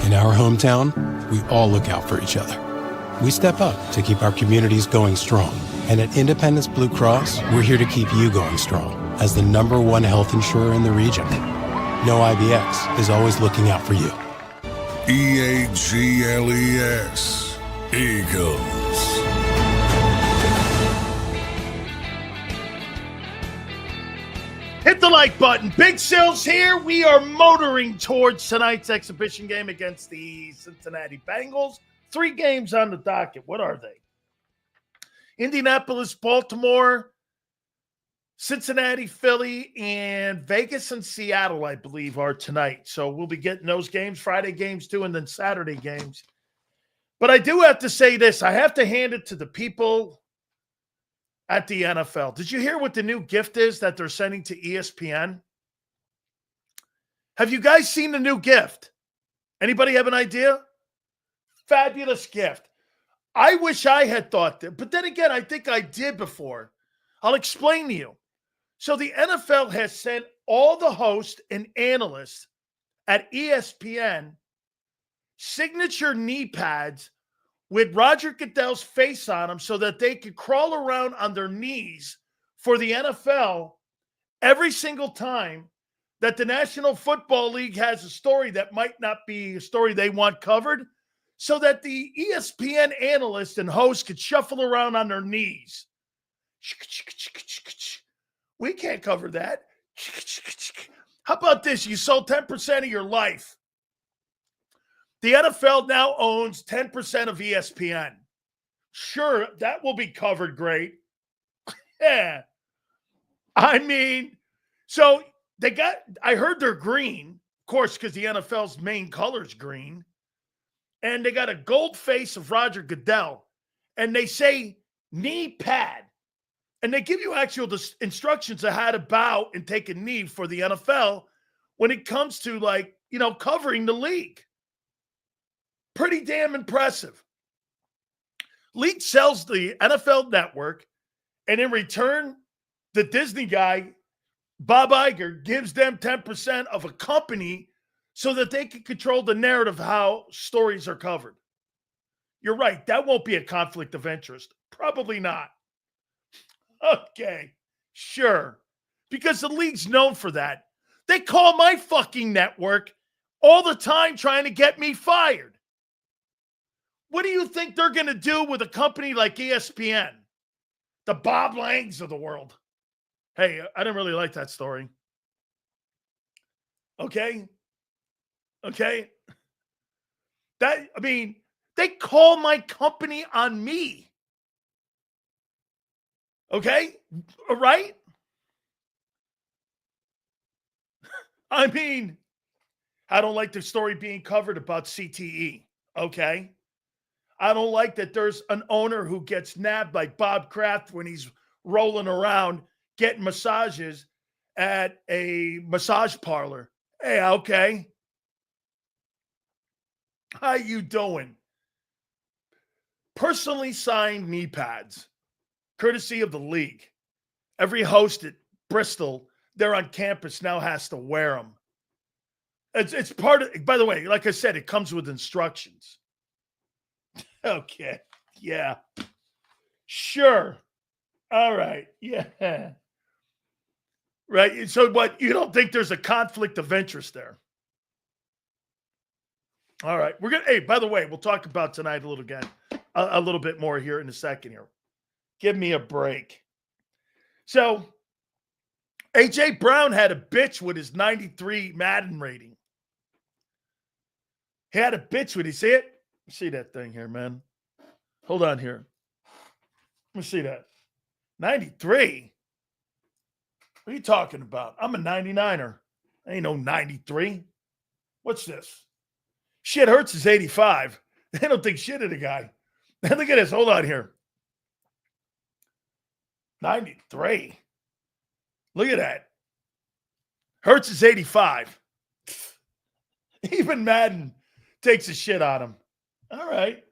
In our hometown, we all look out for each other. We step up to keep our communities going strong. And at Independence Blue Cross, we're here to keep you going strong as the #1 health insurer in the region. No IBX is always looking out for you. EAGLES. Eagles. Hit the like button. Big Sills here. We are motoring towards tonight's exhibition game against the Cincinnati Bengals. 3 games on the docket. What are they? Indianapolis, Baltimore, Cincinnati, Philly, and Vegas and Seattle, I believe, are tonight. So we'll be getting those games, Friday games too, and then Saturday games. But I do have to say this. I have to hand it to the people at the NFL. Did you hear what the new gift is that they're sending to ESPN? Have you guys seen the new gift? Anybody have an idea? Fabulous gift. I wish I had thought that, but then again, I think I did before. I'll explain to you. So the NFL has sent all the hosts and analysts at ESPN signature knee pads with Roger Goodell's face on them so that they could crawl around on their knees for the NFL every single time that the National Football League has a story that might not be a story they want covered, so that the ESPN analysts and hosts could shuffle around on their knees We can't cover that. How about this? You sold 10% of your life. The NFL now owns 10% of ESPN. Sure, that will be covered great. Yeah. I mean, so I heard they're green, of course, because the NFL's main color is green. And they got a gold face of Roger Goodell. And they say knee pad. And they give you actual instructions on how to bow and take a knee for the NFL when it comes to, like, you know, covering the league. Pretty damn impressive. League sells the NFL network, and in return, the Disney guy, Bob Iger, gives them 10% of a company so that they can control the narrative of how stories are covered. You're right. That won't be a conflict of interest. Probably not. Okay, sure. Because the league's known for that. They call my fucking network all the time trying to get me fired. What do you think they're going to do with a company like ESPN? The Bob Langs of the world. Hey, I didn't really like that story. Okay? They call my company on me. Okay? All right? I don't like the story being covered about CTE. Okay? I don't like that there's an owner who gets nabbed like Bob Kraft when he's rolling around getting massages at a massage parlor. Hey, okay. How you doing? Personally signed knee pads, courtesy of the league. Every host at Bristol, they're on campus now has to wear them. It's part of, by the way, like I said, it comes with instructions. Okay. Yeah. Sure. All right. Yeah. Right. So what, you don't think there's a conflict of interest there? All right. Hey, by the way, we'll talk about tonight a little bit more here in a second here. Give me a break. So AJ Brown had a bitch with his 93 Madden rating. He had a bitch with, you see it? See that thing here, man. Hold on here. Let me see that. 93? What are you talking about? I'm a 99er. Ain't no 93. What's this? Shit Hurts is 85. They don't think shit of the guy. Look at this. Hold on here. 93. Look at that. Hurts is 85. Even Madden takes a shit on him. All right.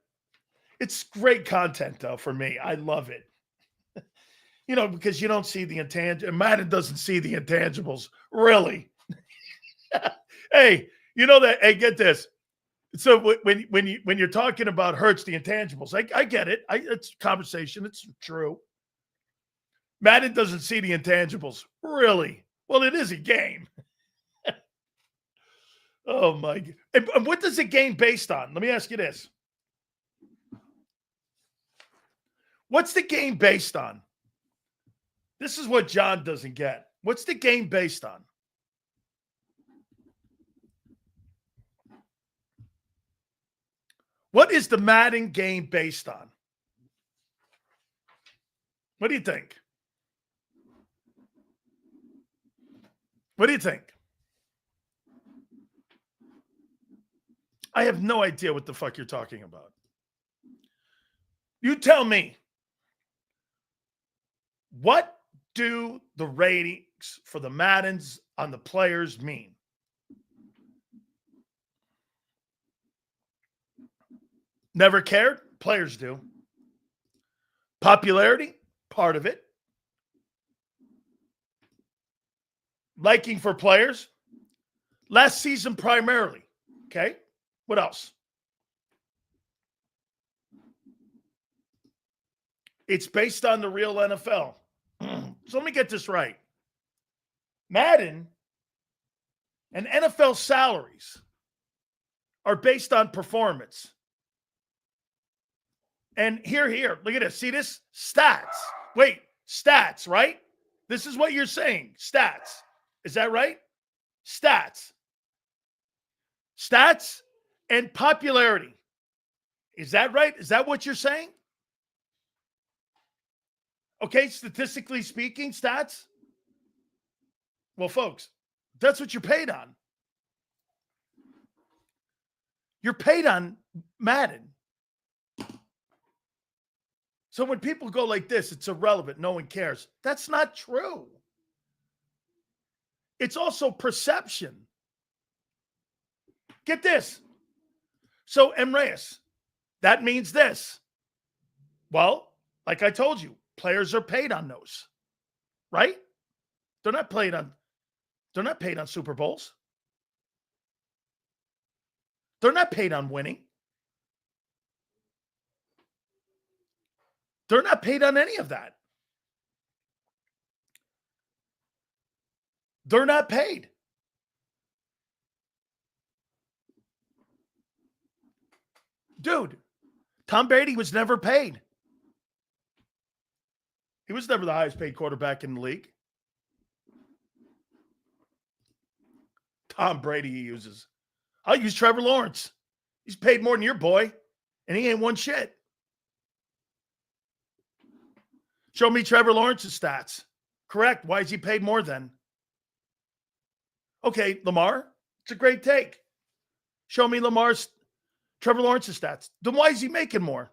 It's great content, though, for me. I love it. You know, because you don't see the intangibles. Madden doesn't see the intangibles. Really. Hey, you know that. Hey, get this. So when you're talking about Hurts, the intangibles, I get it. It's conversation. It's true. Madden doesn't see the intangibles. Really? Well, it is a game. Oh, my God. And what is a game based on? Let me ask you this. What's the game based on? This is what John doesn't get. What's the game based on? What is the Madden game based on? What do you think? What do you think? I have no idea what the fuck you're talking about. You tell me. What do the ratings for the Maddens on the players mean? Never cared? Players do. Popularity? Part of it. Liking for players? Last season primarily. Okay. What else? It's based on the real NFL. So let me get this right. Madden and NFL salaries are based on performance. And here, look at this. See this? Stats. Wait, stats, right? This is what you're saying. Stats. Is that right? Stats. Stats and popularity. Is that right? Is that what you're saying? Okay, statistically speaking, stats. Well, folks, that's what you're paid on. You're paid on Madden. So when people go like this, it's irrelevant. No one cares. That's not true. It's also perception. Get this. So, Emreas, that means this. Well, like I told you, players are paid on those, right? They're not paid on Super Bowls. They're not paid on winning. They're not paid on any of that. They're not paid. Dude, Tom Brady was never paid. He was never the highest paid quarterback in the league. Tom Brady he uses. I'll use Trevor Lawrence. He's paid more than your boy, and he ain't won shit. Show me Trevor Lawrence's stats. Correct. Why is he paid more then? Okay, Lamar, it's a great take. Show me Trevor Lawrence's stats. Then why is he making more?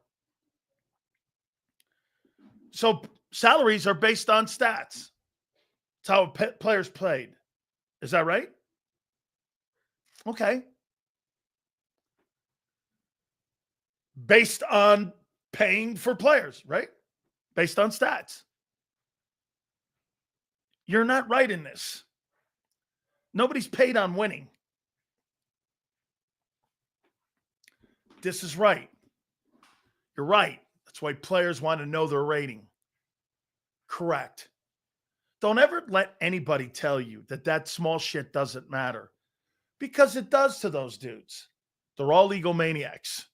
So salaries are based on stats. It's how players played. Is that right? Okay. Based on paying for players, right? Based on stats. You're not right in this. Nobody's paid on winning. This is right. You're right. That's why players want to know their rating. Correct. Don't ever let anybody tell you that small shit doesn't matter. Because it does to those dudes. They're all egomaniacs.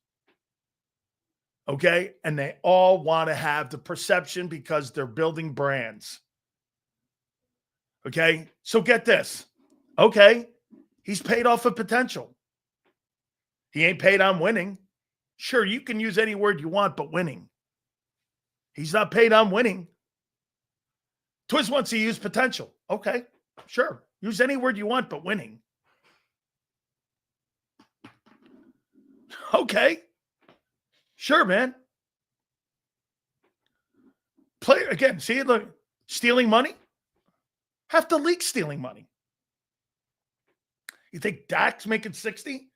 Okay? And they all want to have the perception because they're building brands. Okay? So get this. Okay. He's paid off of potential. He ain't paid on winning. Sure, you can use any word you want, but winning. He's not paid on winning. Twiz wants to use potential. Okay, sure. Use any word you want, but winning. Okay. Sure, man. Player, again, see it, look, stealing money? Half the league stealing money. You think Dak's making 60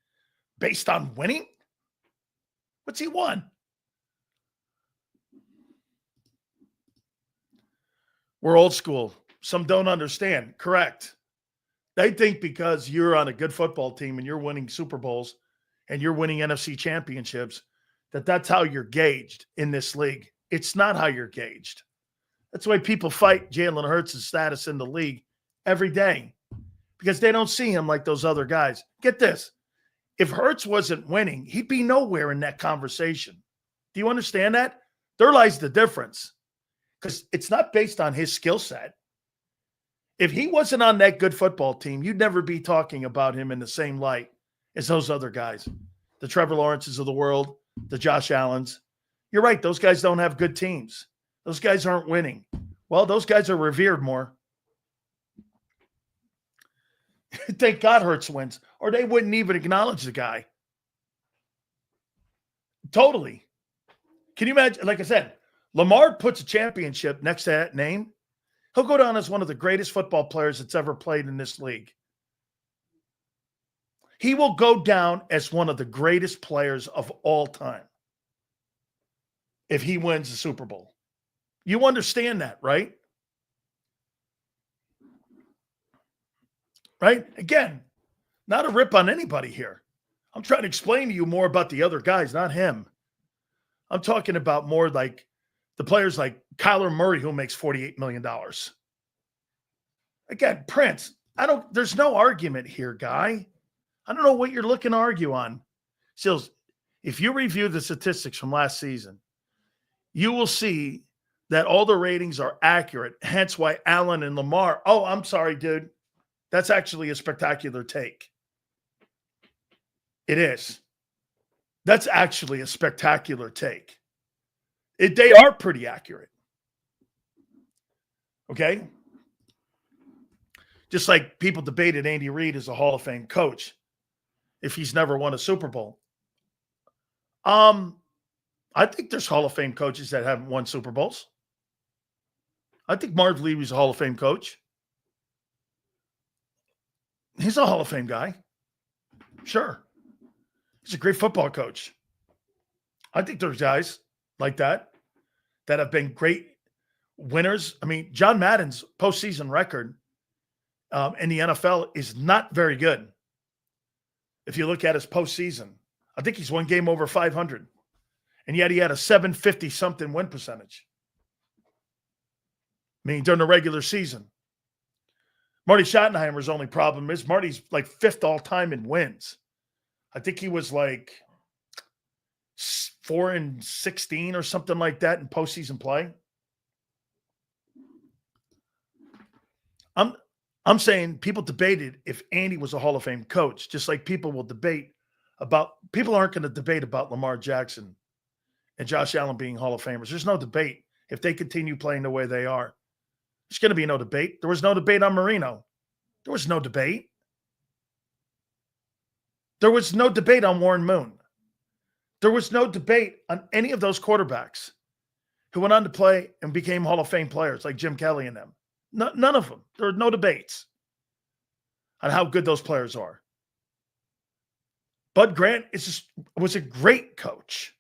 based on winning? What's he won? We're old school. Some don't understand. Correct. They think because you're on a good football team and you're winning Super Bowls and you're winning NFC championships, that's how you're gauged in this league. It's not how you're gauged. That's why people fight Jalen Hurts' status in the league every day. Because they don't see him like those other guys. Get this. If Hurts wasn't winning, he'd be nowhere in that conversation. Do you understand that? There lies the difference. Because it's not based on his skill set. If he wasn't on that good football team, you'd never be talking about him in the same light as those other guys. The Trevor Lawrences of the world, the Josh Allens. You're right. Those guys don't have good teams. Those guys aren't winning. Well, those guys are revered more. Thank God Hurts wins, or they wouldn't even acknowledge the guy. Totally. Can you imagine? Like I said, Lamar puts a championship next to that name. He'll go down as one of the greatest football players that's ever played in this league. He will go down as one of the greatest players of all time if he wins the Super Bowl. You understand that, right? Right? Again, not a rip on anybody here. I'm trying to explain to you more about the other guys, not him. I'm talking about more like the players like Kyler Murray, who makes $48 million. Again, Prince, there's no argument here, guy. I don't know what you're looking to argue on. Sills, if you review the statistics from last season, you will see that all the ratings are accurate, hence why Allen and Lamar. Oh, I'm sorry, dude. That's actually a spectacular take. It is. That's actually a spectacular take. They are pretty accurate. Okay? Just like people debated Andy Reid as a Hall of Fame coach if he's never won a Super Bowl. I think there's Hall of Fame coaches that haven't won Super Bowls. I think Marv Lee was a Hall of Fame coach. He's a Hall of Fame guy. Sure. He's a great football coach. I think there's guys like that have been great winners. I mean, John Madden's postseason record in the NFL is not very good. If you look at his postseason, I think he's one game over 500. And yet he had a 750-something win percentage. I mean, during the regular season. Marty Schottenheimer's only problem is Marty's like 5th all-time in wins. I think he was like 4-16 or something like that in postseason play. I'm saying people debated if Andy was a Hall of Fame coach, just like people will debate about – people aren't going to debate about Lamar Jackson and Josh Allen being Hall of Famers. There's no debate if they continue playing the way they are. There's going to be no debate. There was no debate on Marino. There was no debate. There was no debate on Warren Moon. There was no debate on any of those quarterbacks who went on to play and became Hall of Fame players like Jim Kelly and them. None of them. There were no debates on how good those players are. Bud Grant was a great coach.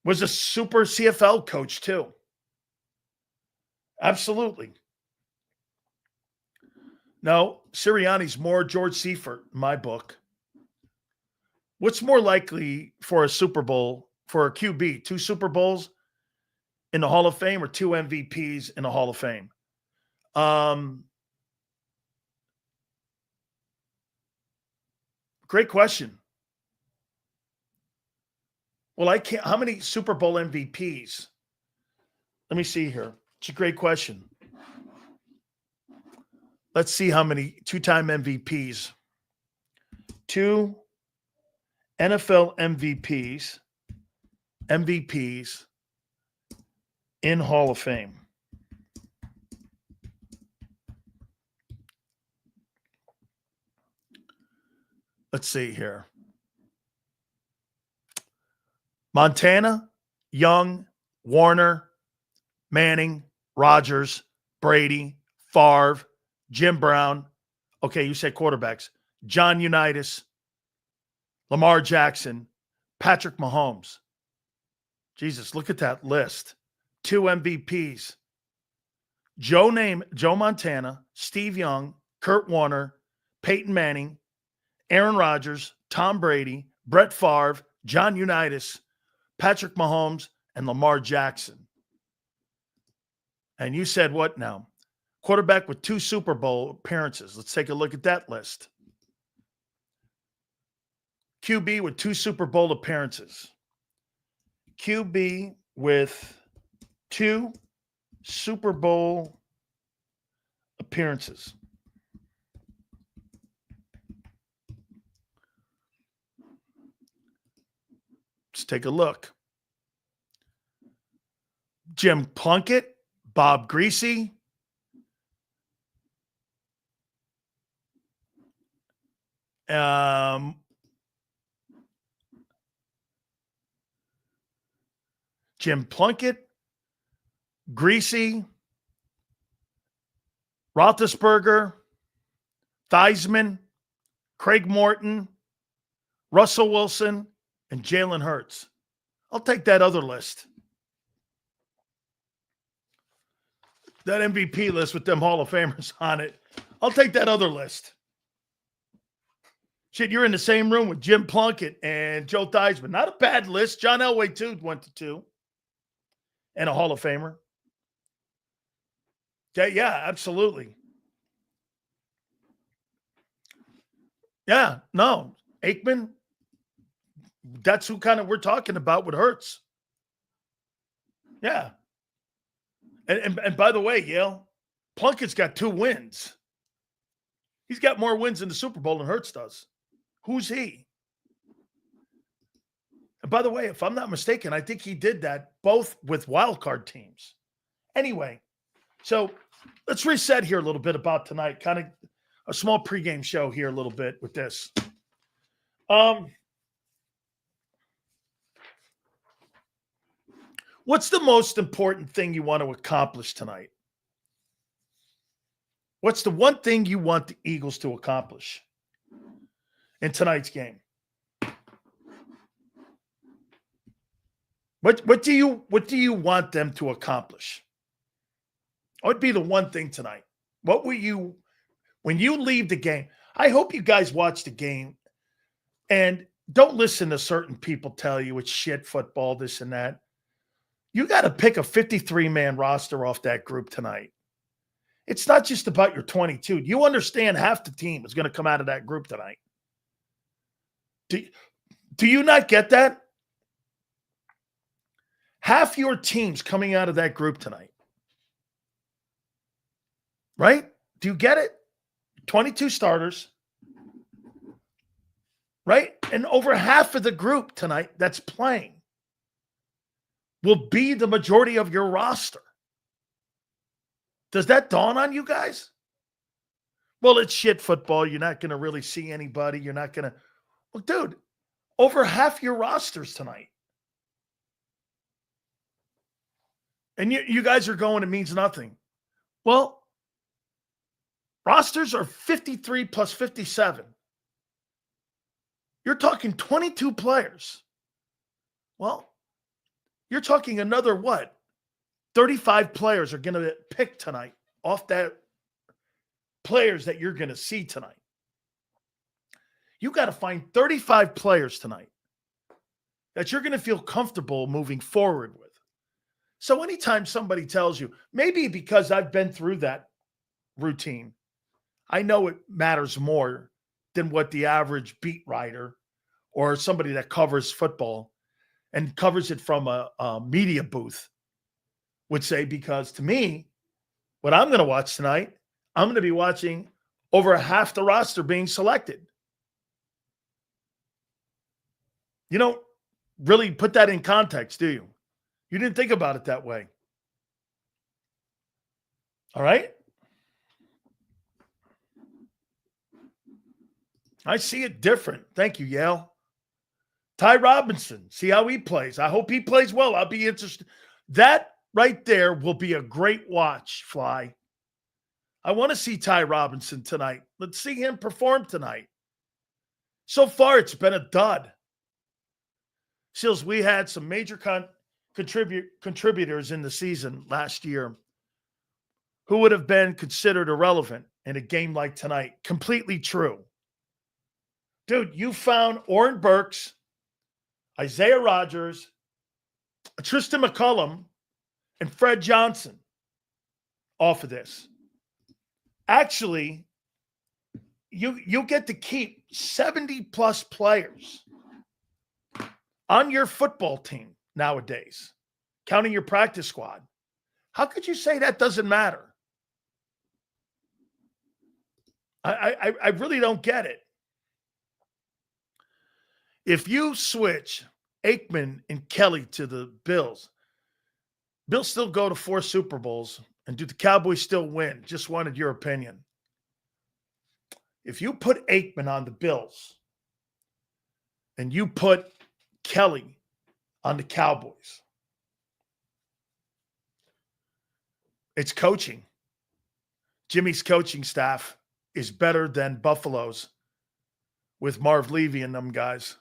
Was a super CFL coach too. Absolutely. No, Sirianni's more George Seifert in my book. What's more likely for a Super Bowl, for a QB, 2 Super Bowls in the Hall of Fame or 2 MVPs in the Hall of Fame? Great question. Well, I can't. How many Super Bowl MVPs? Let me see here. It's a great question. Let's see how many 2-time MVPs. 2 NFL MVPs in Hall of Fame. Let's see here. Montana, Young, Warner, Manning, Rodgers, Brady, Favre, Jim Brown. Okay, you said quarterbacks. John Unitas, Lamar Jackson, Patrick Mahomes. Jesus, look at that list. 2 MVPs. Joe Montana, Steve Young, Kurt Warner, Peyton Manning, Aaron Rodgers, Tom Brady, Brett Favre, John Unitas, Patrick Mahomes, and Lamar Jackson. And you said what now? Quarterback with 2 Super Bowl appearances. Let's take a look at that list. QB with 2 Super Bowl appearances. QB with 2 Super Bowl appearances. Let's take a look. Jim Plunkett, Bob Greasy, Jim Plunkett, Greasy, Roethlisberger, Theismann, Craig Morton, Russell Wilson, and Jalen Hurts. I'll take that other list. That MVP list with them Hall of Famers on it. I'll take that other list. Shit, you're in the same room with Jim Plunkett and Joe Theismann. Not a bad list. John Elway, too, went to 2. And a Hall of Famer. Yeah, absolutely. Yeah, no. Aikman, that's who kind of we're talking about with Hurts. Yeah. And by the way, Yale, Plunkett's got 2 wins. He's got more wins in the Super Bowl than Hurts does. Who's he? And by the way, if I'm not mistaken, I think he did that both with wildcard teams. Anyway, so let's reset here a little bit about tonight. Kind of a small pregame show here a little bit with this. What's the most important thing you want to accomplish tonight? What's the one thing you want the Eagles to accomplish in tonight's game? What do you want them to accomplish? What would be the one thing tonight? What will you, when you leave the game? I hope you guys watch the game and don't listen to certain people tell you it's shit football, this and that. You got to pick a 53-man roster off that group tonight. It's not just about your 22. You understand half the team is going to come out of that group tonight. Do you not get that? Half your team's coming out of that group tonight. Right? Do you get it? 22 starters. Right? And over half of the group tonight that's playing will be the majority of your roster. Does that dawn on you guys? Well, it's shit football. You're not going to really see anybody. You're not going to. Well, dude, over half your rosters tonight. And you guys are going, it means nothing. Well, rosters are 53 plus 57. You're talking 22 players. Well, you're talking another what? 35 players are going to pick tonight off that players that you're going to see tonight. You got to find 35 players tonight that you're going to feel comfortable moving forward with. So anytime somebody tells you, maybe because I've been through that routine, I know it matters more than what the average beat writer or somebody that covers football and covers it from a media booth would say, because to me, what I'm going to watch tonight, I'm going to be watching over half the roster being selected. You don't really put that in context, do you? You didn't think about it that way. All right? I see it different. Thank you, Yale. Ty Robinson, see how he plays. I hope he plays well. I'll be interested. That right there will be a great watch, Fly. I want to see Ty Robinson tonight. Let's see him perform tonight. So far, it's been a dud. Seals, we had some major contributors in the season last year who would have been considered irrelevant in a game like tonight. Completely true. Dude, you found Oren Burks, Isaiah Rodgers, Tristan McCullum, and Fred Johnson off of this. Actually, you get to keep 70-plus players on your football team nowadays, counting your practice squad. How could you say that doesn't matter? I really don't get it. If you switch Aikman and Kelly to the Bills, Bills still go to 4 Super Bowls, and do the Cowboys still win? Just wanted your opinion. If you put Aikman on the Bills and you put Kelly on the Cowboys, it's coaching. Jimmy's coaching staff is better than Buffalo's with Marv Levy and them guys.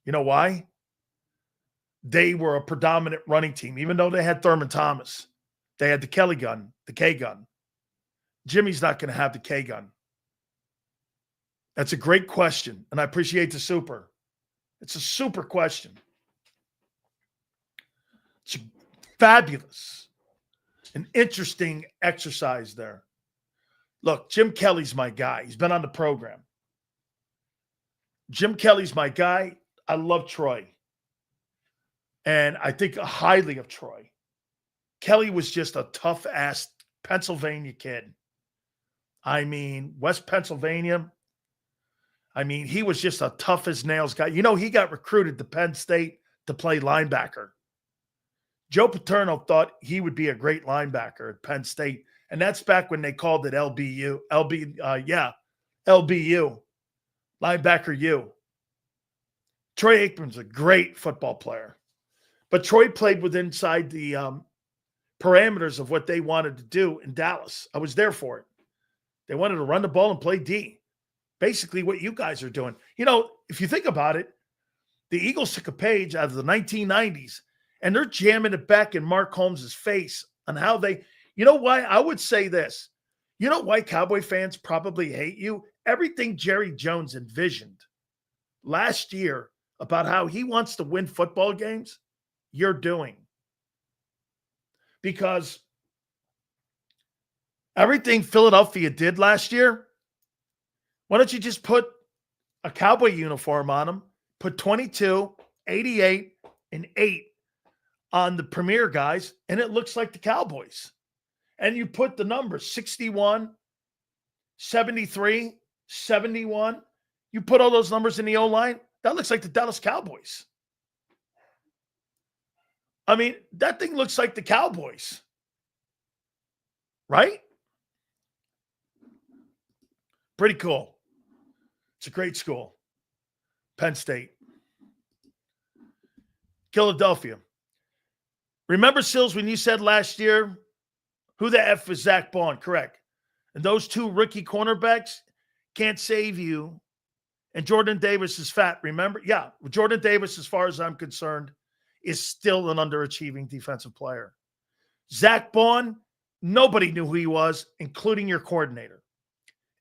You know why? They were a predominant running team. Even though they had Thurman Thomas, they had the Kelly gun, the K gun. Jimmy's not going to have the K gun. That's a great question, and I appreciate the super. It's a super question. It's fabulous. An interesting exercise there. Look, Jim Kelly's my guy. He's been on the program. Jim Kelly's my guy. I love Troy. And I think highly of Troy. Kelly was just a tough-ass Pennsylvania kid. I mean, West Pennsylvania. I mean, he was just a tough-as-nails guy. You know, he got recruited to Penn State to play linebacker. Joe Paterno thought he would be a great linebacker at Penn State, and that's back when they called it LBU. LBU, linebacker U. Troy Aikman's a great football player, but Troy played inside the parameters of what they wanted to do in Dallas. I was there for it. They wanted to run the ball and play D. Basically what you guys are doing. You know, if you think about it, the Eagles took a page out of the 1990s, and they're jamming it back in Mark Holmes' face on how they – you know why? I would say this. You know why Cowboy fans probably hate you? Everything Jerry Jones envisioned last year about how he wants to win football games, you're doing. Because everything Philadelphia did last year, why don't you just put a Cowboy uniform on them, put 22, 88, and 8 on the premier guys, and it looks like the Cowboys. And you put the numbers 61, 73, 71. You put all those numbers in the O-line, that looks like the Dallas Cowboys. I mean, that thing looks like the Cowboys. Right? Pretty cool. It's a great school. Penn State. Philadelphia. Remember, Sills, when you said last year, who the F is Zach Bond? Correct. And those two rookie cornerbacks can't save you. And Jordan Davis is fat. Remember? Yeah. Jordan Davis, as far as I'm concerned, is still an underachieving defensive player. Zach Bond, nobody knew who he was, including your coordinator.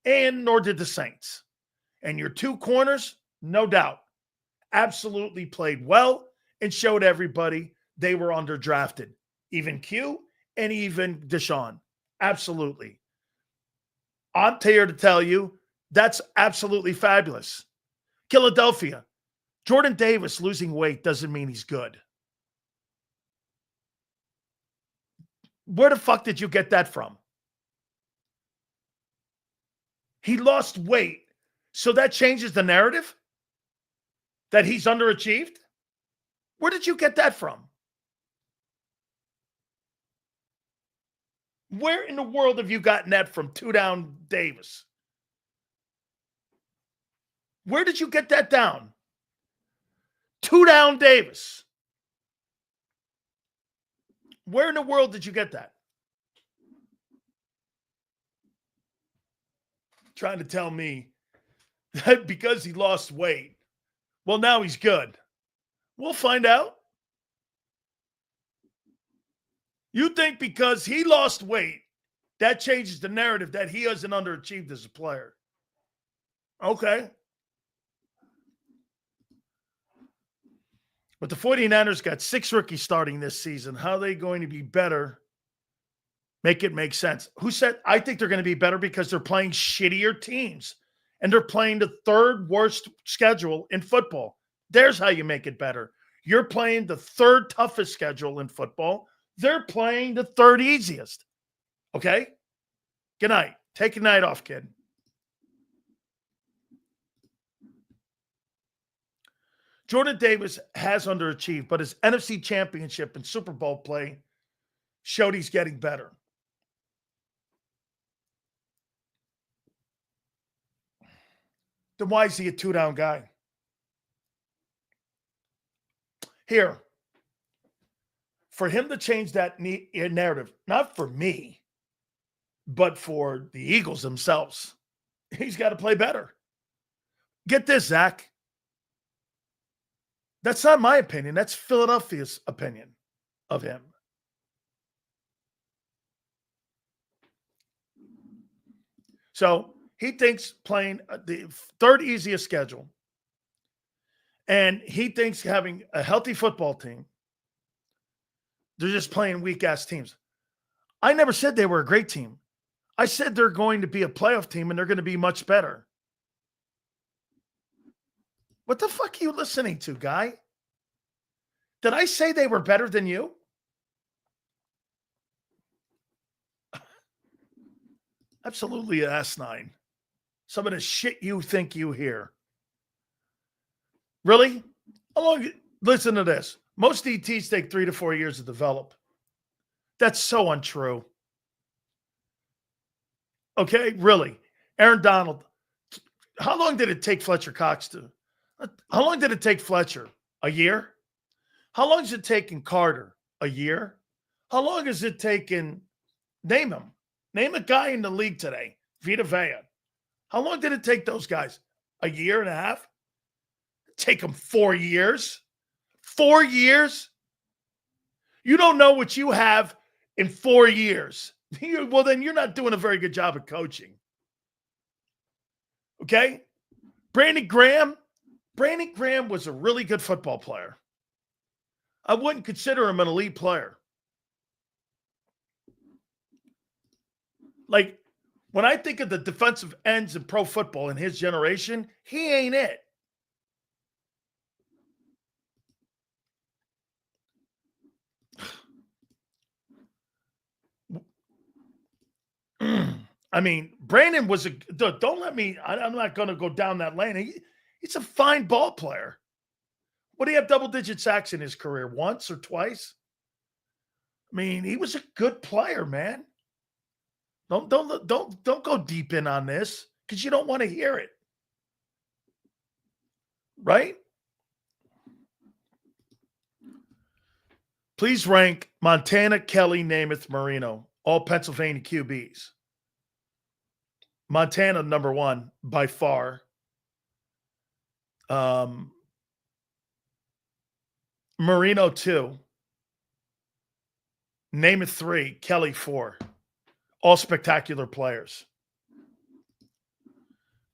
And nor did the Saints. And your two corners, no doubt, absolutely played well and showed everybody they were underdrafted. Even Q and even Deshaun. Absolutely. I'm here to tell you, that's absolutely fabulous. Philadelphia. Jordan Davis losing weight doesn't mean he's good. Where the fuck did you get that from? He lost weight, so that changes the narrative? That he's underachieved? Where did you get that from? Where in the world have you gotten that from, two down Davis? Where did you get that down? Two down Davis. Where in the world did you get that? Trying to tell me that because he lost weight, well, now he's good. We'll find out. You think because he lost weight, that changes the narrative that he hasn't underachieved as a player. Okay. But the 49ers got 6 rookies starting this season. How are they going to be better? Make it make sense. Who said, I think they're going to be better because they're playing shittier teams. And they're playing the 3rd worst schedule in football. There's how you make it better. You're playing the 3rd toughest schedule in football. They're playing the 3rd easiest. Okay? Good night. Take a night off, kid. Jordan Davis has underachieved, but his NFC Championship and Super Bowl play showed he's getting better. Then why is he a 2-down guy? Here, for him to change that narrative, not for me, but for the Eagles themselves, he's got to play better. Get this, Zach. That's not my opinion. That's Philadelphia's opinion of him. So he thinks playing the 3rd easiest schedule, and he thinks having a healthy football team, they're just playing weak-ass teams. I never said they were a great team. I said they're going to be a playoff team, and they're going to be much better. What the fuck are you listening to, guy? Did I say they were better than you? Absolutely asinine. Some of the shit you think you hear. Really? How long? Listen to this. Most ETs take 3 to 4 years to develop. That's so untrue. Okay, really. Aaron Donald. How long did it take Fletcher Cox to? How long did it take Fletcher? A year? How long has it taken Carter? A year? How long has it taken? Name him. Name a guy in the league today. Vita Vea. How long did it take those guys? A year and a half? Take them 4 years? 4 years? You don't know what you have in 4 years. Well, then you're not doing a very good job of coaching. Okay? Brandon Graham was a really good football player. I wouldn't consider him an elite player. Like, when I think of the defensive ends in pro football in his generation, he ain't it. I mean, Brandon was don't let me, I'm not going to go down that lane. He's a fine ball player. Would he have double-digit sacks in his career once or twice? I mean, he was a good player, man. Don't go deep in on this because you don't want to hear it. Right? Please rank Montana, Kelly, Namath, Marino, all Pennsylvania QBs. Montana, number one, by far. Marino, 2. Namath, 3. Kelly, 4. All spectacular players.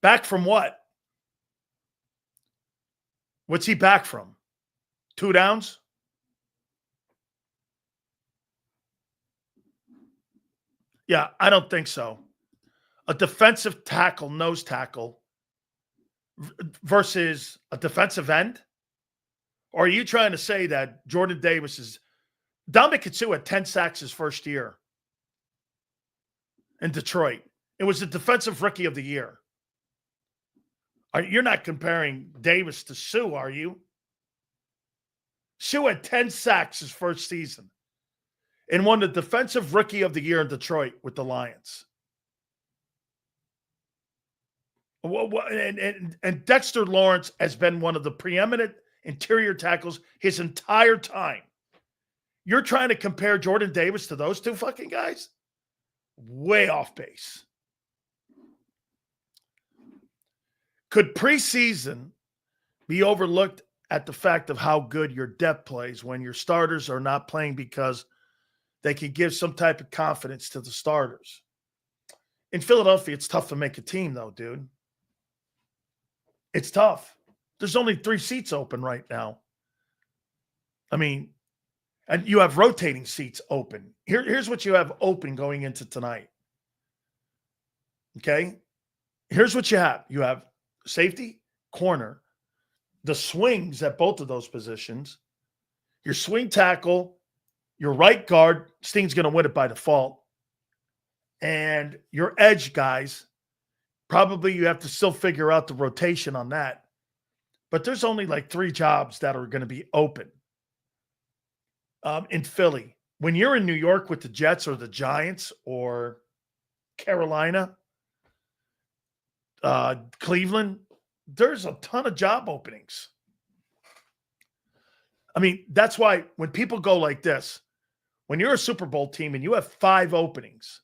Back from what? What's he back from? 2 downs? Yeah, I don't think so. A defensive tackle, nose tackle, versus a defensive end? Or are you trying to say that Jordan Davis is... Dominic Kitsu had 10 sacks his first year in Detroit. It was the defensive rookie of the year. You're not comparing Davis to Sue, are you? Sue had 10 sacks his first season and won the defensive rookie of the year in Detroit with the Lions. And Dexter Lawrence has been one of the preeminent interior tackles his entire time. You're trying to compare Jordan Davis to those two fucking guys? Way off base. Could preseason be overlooked at the fact of how good your depth plays when your starters are not playing because they can give some type of confidence to the starters? In Philadelphia, it's tough to make a team, though, dude. It's tough. There's only 3 seats open right now. I mean, and you have rotating seats open. Here's what you have open going into tonight. Okay? Here's what you have. You have safety, corner, the swings at both of those positions, your swing tackle, your right guard, Sting's going to win it by default, and your edge guys, probably you have to still figure out the rotation on that. But there's only like 3 jobs that are going to be open in Philly. When you're in New York with the Jets or the Giants or Carolina, Cleveland, there's a ton of job openings. I mean, that's why when people go like this, when you're a Super Bowl team and you have 5 openings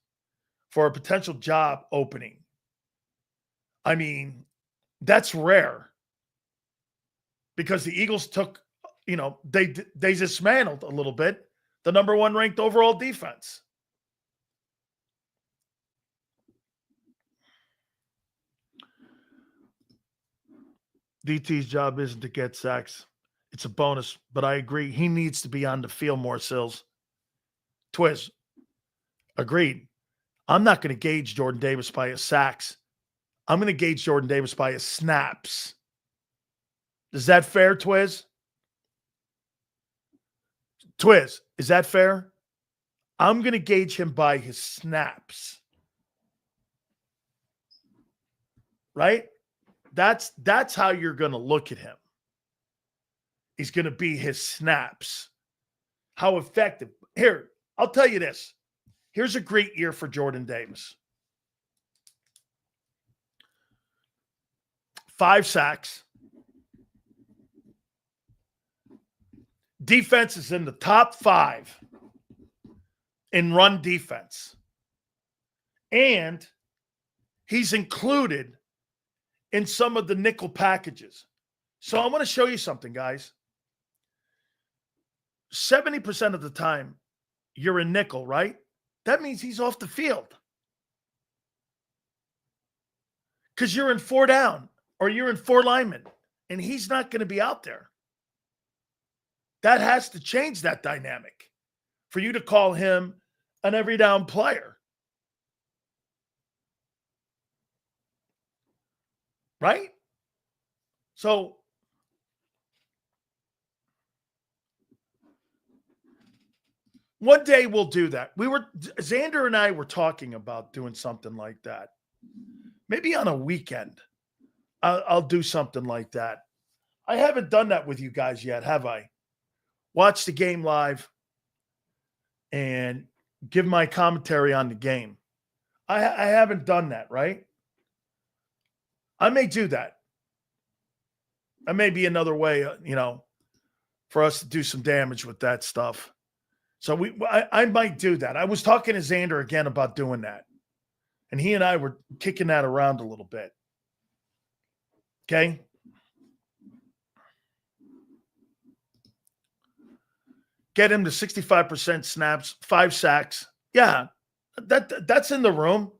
for a potential job opening, I mean, that's rare because the Eagles took, they dismantled a little bit the number 1 ranked overall defense. DT's job isn't to get sacks. It's a bonus, but I agree. He needs to be on the field more, Sills. Twiz, agreed. I'm not going to gauge Jordan Davis by his sacks. I'm going to gauge Jordan Davis by his snaps. Is that fair, Twiz? Twiz, is that fair? I'm going to gauge him by his snaps. right? That's how you're going to look at him. He's going to be his snaps. How effective. Here, I'll tell you this. Here's a great year for Jordan Davis. 5 sacks. Defense is in the top 5 in run defense. And he's included in some of the nickel packages. So I want to show you something, guys. 70% of the time, you're in nickel, right? That means he's off the field. Because you're in 4 down or you're in 4 linemen, and he's not going to be out there. That has to change that dynamic for you to call him an every down player. Right? So one day we'll do that. Xander and I were talking about doing something like that. Maybe on a weekend, I'll do something like that. I haven't done that with you guys yet, have I? Watch the game live and give my commentary on the game. I haven't done that, right? I may do that. That may be another way, for us to do some damage with that stuff. So I might do that. I was talking to Xander again about doing that. And he and I were kicking that around a little bit. Okay? Get him to 65% snaps, 5 sacks. Yeah, that's in the room.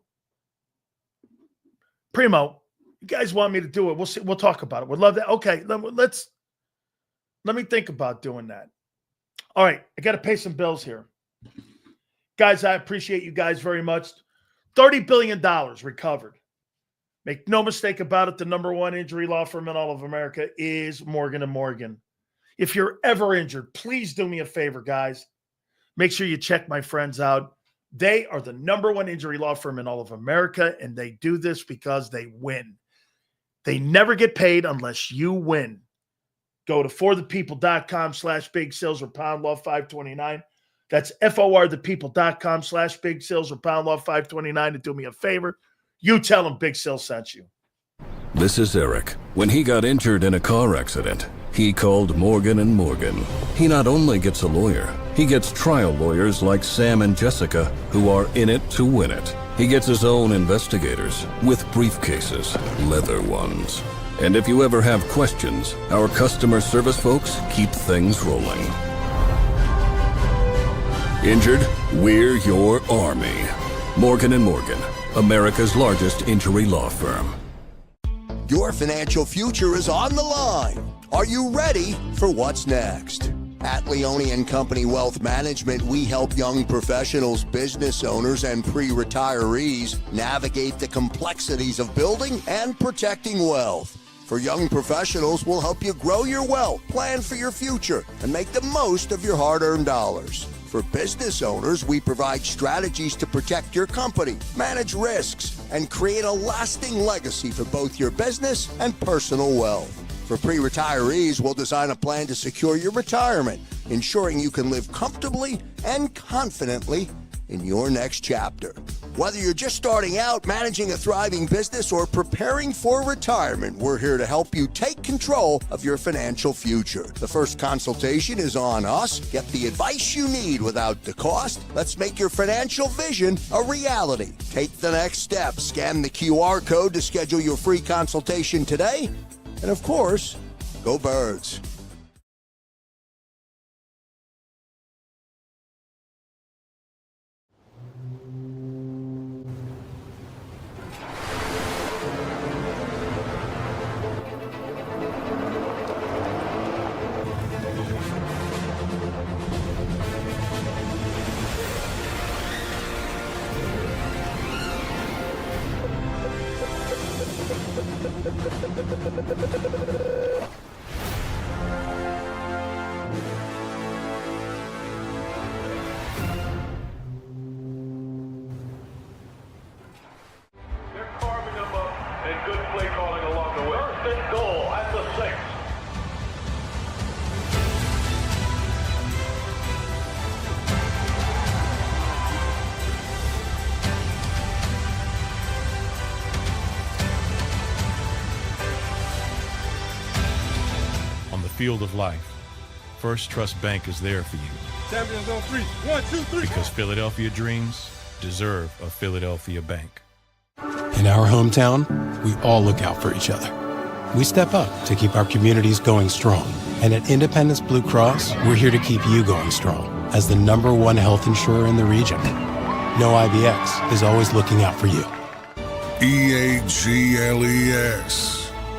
Primo, you guys want me to do it? We'll see. We'll talk about it. We'd love that. Okay, let me think about doing that. All right, I got to pay some bills here. Guys, I appreciate you guys very much. $30 billion recovered. Make no mistake about it, the number 1 injury law firm in all of America is Morgan & Morgan. If you're ever injured, please do me a favor, guys. Make sure you check my friends out. They are the number 1 injury law firm in all of America, and they do this because they win. They never get paid unless you win. Go to forthepeople.com/big sales or pound law 529. That's forthepeople.com/big sales or pound law 529 to do me a favor. You tell them Big Sales sent you. This is Eric. When he got injured in a car accident, he called Morgan & Morgan. He not only gets a lawyer, he gets trial lawyers like Sam and Jessica who are in it to win it. He gets his own investigators with briefcases, leather ones. And if you ever have questions, our customer service folks keep things rolling. Injured? We're your army. Morgan & Morgan, America's largest injury law firm. Your financial future is on the line. Are you ready for what's next? At Leone & Company Wealth Management, we help young professionals, business owners, and pre-retirees navigate the complexities of building and protecting wealth. For young professionals, we'll help you grow your wealth, plan for your future, and make the most of your hard-earned dollars. For business owners, we provide strategies to protect your company, manage risks, and create a lasting legacy for both your business and personal wealth. For pre-retirees, we'll design a plan to secure your retirement, ensuring you can live comfortably and confidently in your next chapter. Whether you're just starting out, managing a thriving business, or preparing for retirement, we're here to help you take control of your financial future. The first consultation is on us. Get the advice you need without the cost. Let's make your financial vision a reality. Take the next step. Scan the QR code to schedule your free consultation today. And of course, go Birds. field of life, First Trust Bank is there for you. Champions on three. 1, 2, 3. Because Philadelphia dreams deserve a Philadelphia bank. In our hometown, we all look out for each other. We step up to keep our communities going strong. And at Independence Blue Cross, we're here to keep you going strong as the #1 health insurer in the region. No IBX is always looking out for you. EAGLES.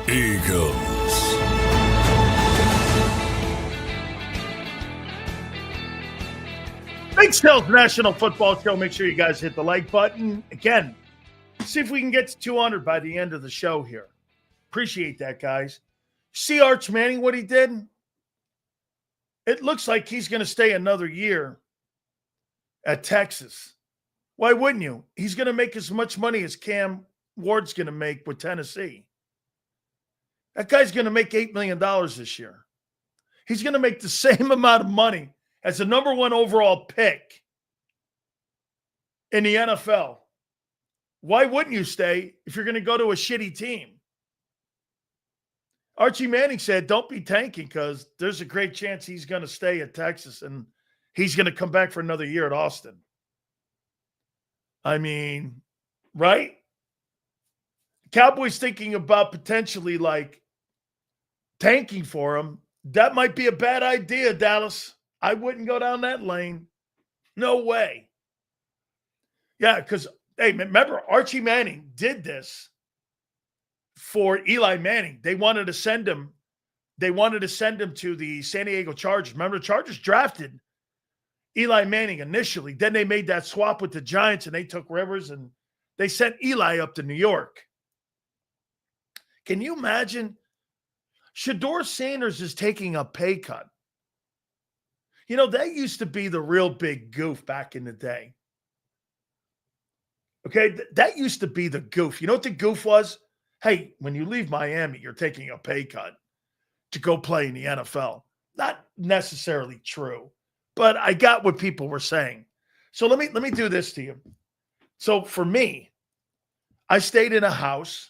Eagles. Big Sales National Football Show. Make sure you guys hit the like button. Again, see if we can get to 200 by the end of the show here. Appreciate that, guys. See Arch Manning, what he did? It looks like he's going to stay another year at Texas. Why wouldn't you? He's going to make as much money as Cam Ward's going to make with Tennessee. That guy's going to make $8 million this year. He's going to make the same amount of money as the #1 overall pick in the NFL. Why wouldn't you stay if you're going to go to a shitty team? Archie Manning said, don't be tanking because there's a great chance he's going to stay at Texas and he's going to come back for another year at Austin. I mean, right? Cowboys thinking about potentially like tanking for him. That might be a bad idea, Dallas. I wouldn't go down that lane. No way. Yeah, because, hey, remember, Archie Manning did this for Eli Manning. They wanted to send him to the San Diego Chargers. Remember, the Chargers drafted Eli Manning initially. Then they made that swap with the Giants, and they took Rivers, and they sent Eli up to New York. Can you imagine? Shedeur Sanders is taking a pay cut. You know, that used to be the real big goof back in the day. Okay, that used to be the goof. You know what the goof was? Hey, when you leave Miami, you're taking a pay cut to go play in the NFL. Not necessarily true, but I got what people were saying. So let me do this to you. So for me, I stayed in a house.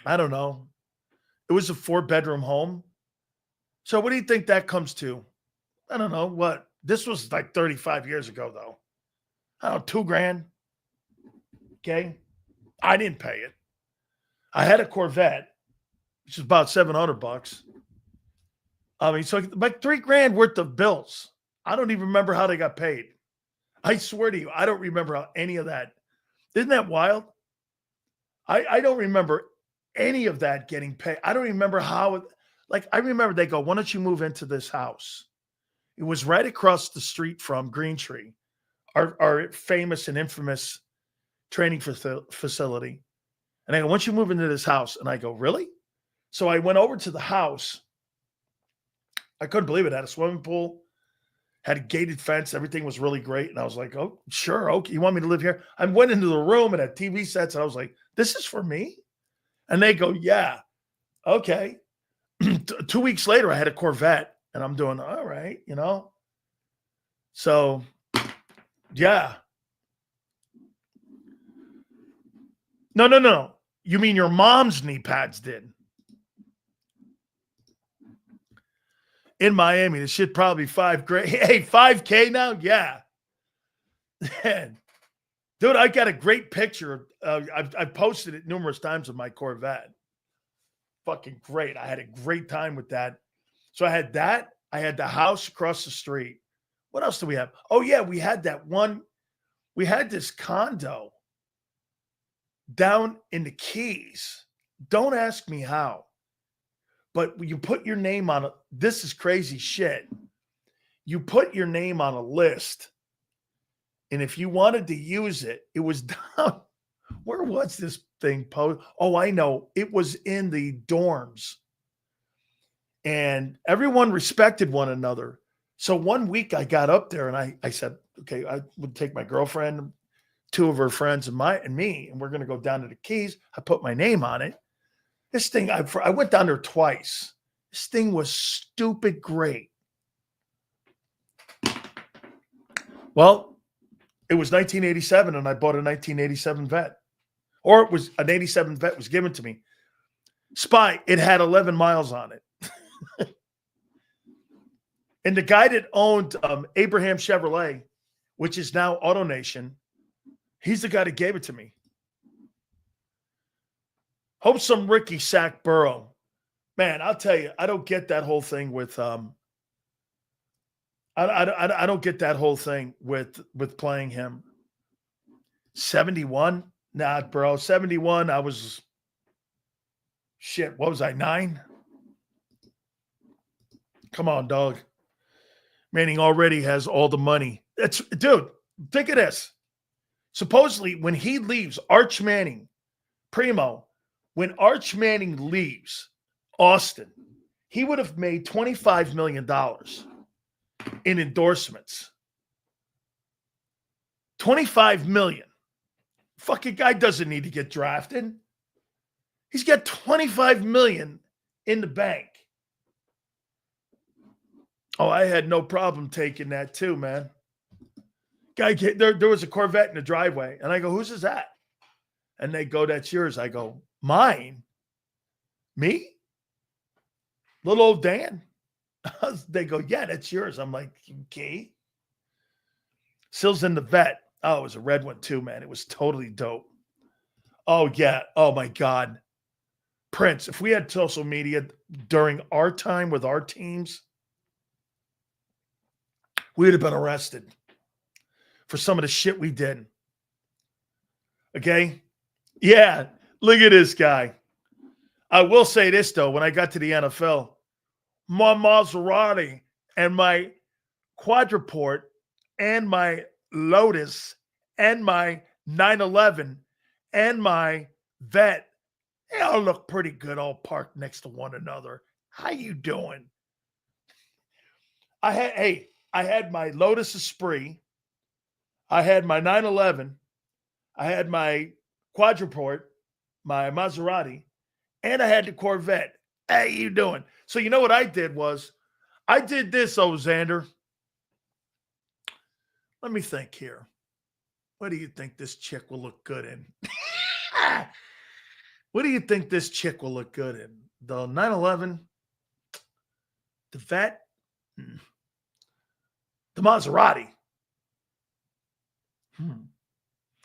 I don't know. It was a 4-bedroom home. So what do you think that comes to? I don't know. What? This was like 35 years ago, though. I don't know, $2,000. Okay. I didn't pay it. I had a Corvette, which is about $700. I mean, so like $3,000 worth of bills. I don't even remember how they got paid. I swear to you, I don't remember how any of that. Isn't that wild? I don't remember any of that getting paid. I don't remember how. Like, I remember they go, why don't you move into this house? It was right across the street from Green Tree, our famous and infamous training facility. And I go, why don't you move into this house? And I go, really? So I went over to the house. I couldn't believe it. It had a swimming pool, had a gated fence. Everything was really great. And I was like, oh, sure. Okay. You want me to live here? I went into the room and had TV sets. And I was like, this is for me? And they go, yeah. Okay. 2 weeks later, I had a Corvette, and I'm doing all right, you know. So, yeah. No. You mean your mom's knee pads did? In Miami, this shit probably $5,000. Hey, $5K now? Yeah. Man. Dude, I got a great picture. I've posted it numerous times of my Corvette. Fucking great. I had a great time with that. So I had that. I had the house across the street. What else do we have? Oh, yeah, we had that one. We had this condo down in the Keys. Don't ask me how. But you put your name on it. This is crazy shit. You put your name on a list. And if you wanted to use it, it was down. Where was this thing posted? Oh, I know. It was in the dorms. And everyone respected one another. So one week I got up there and I said, okay, I would take my girlfriend, 2 of her friends and me, and we're going to go down to the Keys. I put my name on it. This thing, I went down there twice. This thing was stupid great. Well, it was 1987 and I bought a 1987 Vet. Or it was an 87 Vet was given to me. Spy, it had 11 miles on it. And the guy that owned Abraham Chevrolet, which is now AutoNation, he's the guy that gave it to me. Hope some Ricky sacked Burrow. Man, I'll tell you, I don't get that whole thing with I don't get that whole thing with playing him. 71? Nah, bro. 71, I was shit. What was I, 9? Come on, dog. Manning already has all the money. Dude, think of this. Supposedly, when he leaves, Arch Manning, Primo, when Arch Manning leaves Austin, he would have made $25 million in endorsements. $25 million. Fucking guy doesn't need to get drafted. He's got $25 million in the bank. Oh, I had no problem taking that too, man. Guy, there was a Corvette in the driveway, and I go, "Whose is that?" And they go, "That's yours." I go, "Mine? Me? Little old Dan?" They go, "Yeah, that's yours." I'm like, "Okay." Sills in the vet. Oh, it was a red one too, man. It was totally dope. Oh, yeah. Oh, my God. Prince, if we had social media during our time with our teams, we would have been arrested for some of the shit we did. Okay? Yeah. Look at this guy. I will say this, though. When I got to the NFL, my Maserati and my Quadruport and my Lotus and my 911 and my Vet, they all look pretty good, all parked next to one another. How you doing? I had my Lotus Esprit. I had my 911. I had my Quadruport, my Maserati, and I had the Corvette. How you doing? So you know what I did was, I did this, Xander. Let me think here. What do you think this chick will look good in? What do you think this chick will look good in? The 911? The Vet? The Maserati?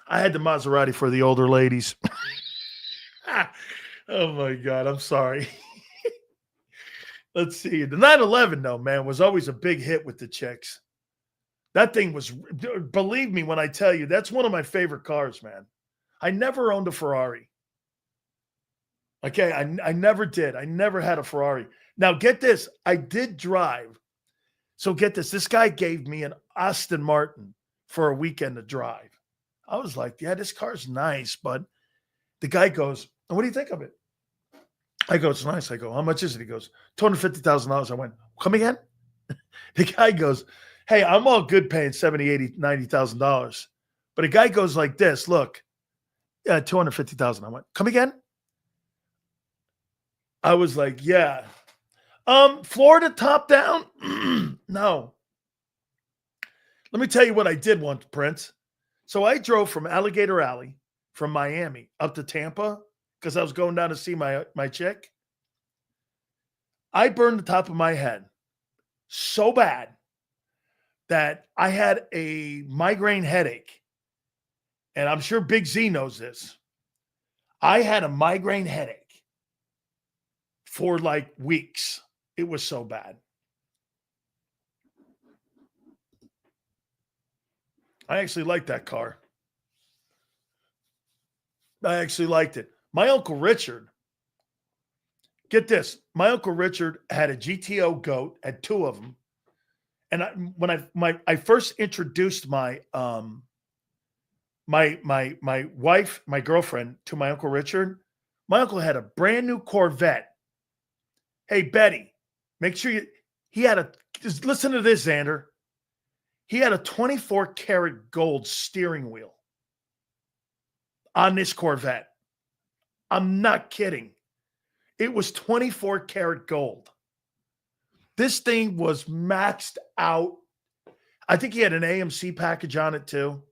I had the Maserati for the older ladies. Oh, my God. I'm sorry. Let's see. The 911, though, man, was always a big hit with the chicks. That thing was, believe me when I tell you, that's one of my favorite cars, man. I never owned a Ferrari. Okay, I never did. I never had a Ferrari. Now, get this. I did drive. So get this. This guy gave me an Aston Martin for a weekend to drive. I was like, yeah, this car's nice. But the guy goes, what do you think of it? I go, it's nice. I go, how much is it? He goes, $250,000. I went, come again? The guy goes, hey, I'm all good paying $70,000, $80,000, $90,000. But a guy goes like this, look, yeah, $250,000. I went, come again? I was like, yeah. Florida top down? No. Let me tell you what I did once, Prince. So I drove from Alligator Alley from Miami up to Tampa because I was going down to see my chick. I burned the top of my head so bad that I had a migraine headache. And I'm sure Big Z knows this. I had a migraine headache for like weeks. It was so bad. I actually liked that car. I actually liked it. My Uncle Richard, get this. My Uncle Richard had a GTO Goat, had 2 of them. And when I first introduced my wife, my girlfriend, to my Uncle Richard, my uncle had a brand new Corvette. Hey, Betty, make sure he had just listen to this, Xander. He had a 24 karat gold steering wheel on this Corvette. I'm not kidding. It was 24 karat gold. This thing was maxed out. I think he had an AMC package on it too.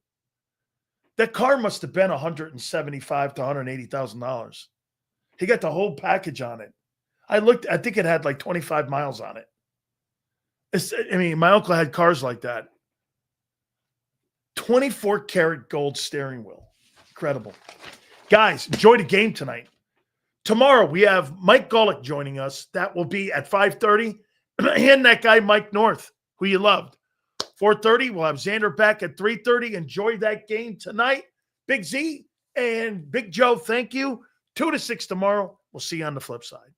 That car must have been $175,000 to $180,000. He got the whole package on it. I looked, I think it had like 25 miles on it. My uncle had cars like that. 24 karat gold steering wheel. Incredible. Guys, enjoy the game tonight. Tomorrow we have Mike Golick joining us. That will be at 5:30. And that guy, Mike North, who you loved. 4:30, we'll have Xander back at 3:30. Enjoy that game tonight. Big Z and Big Joe, thank you. 2 to 6 tomorrow. We'll see you on the flip side.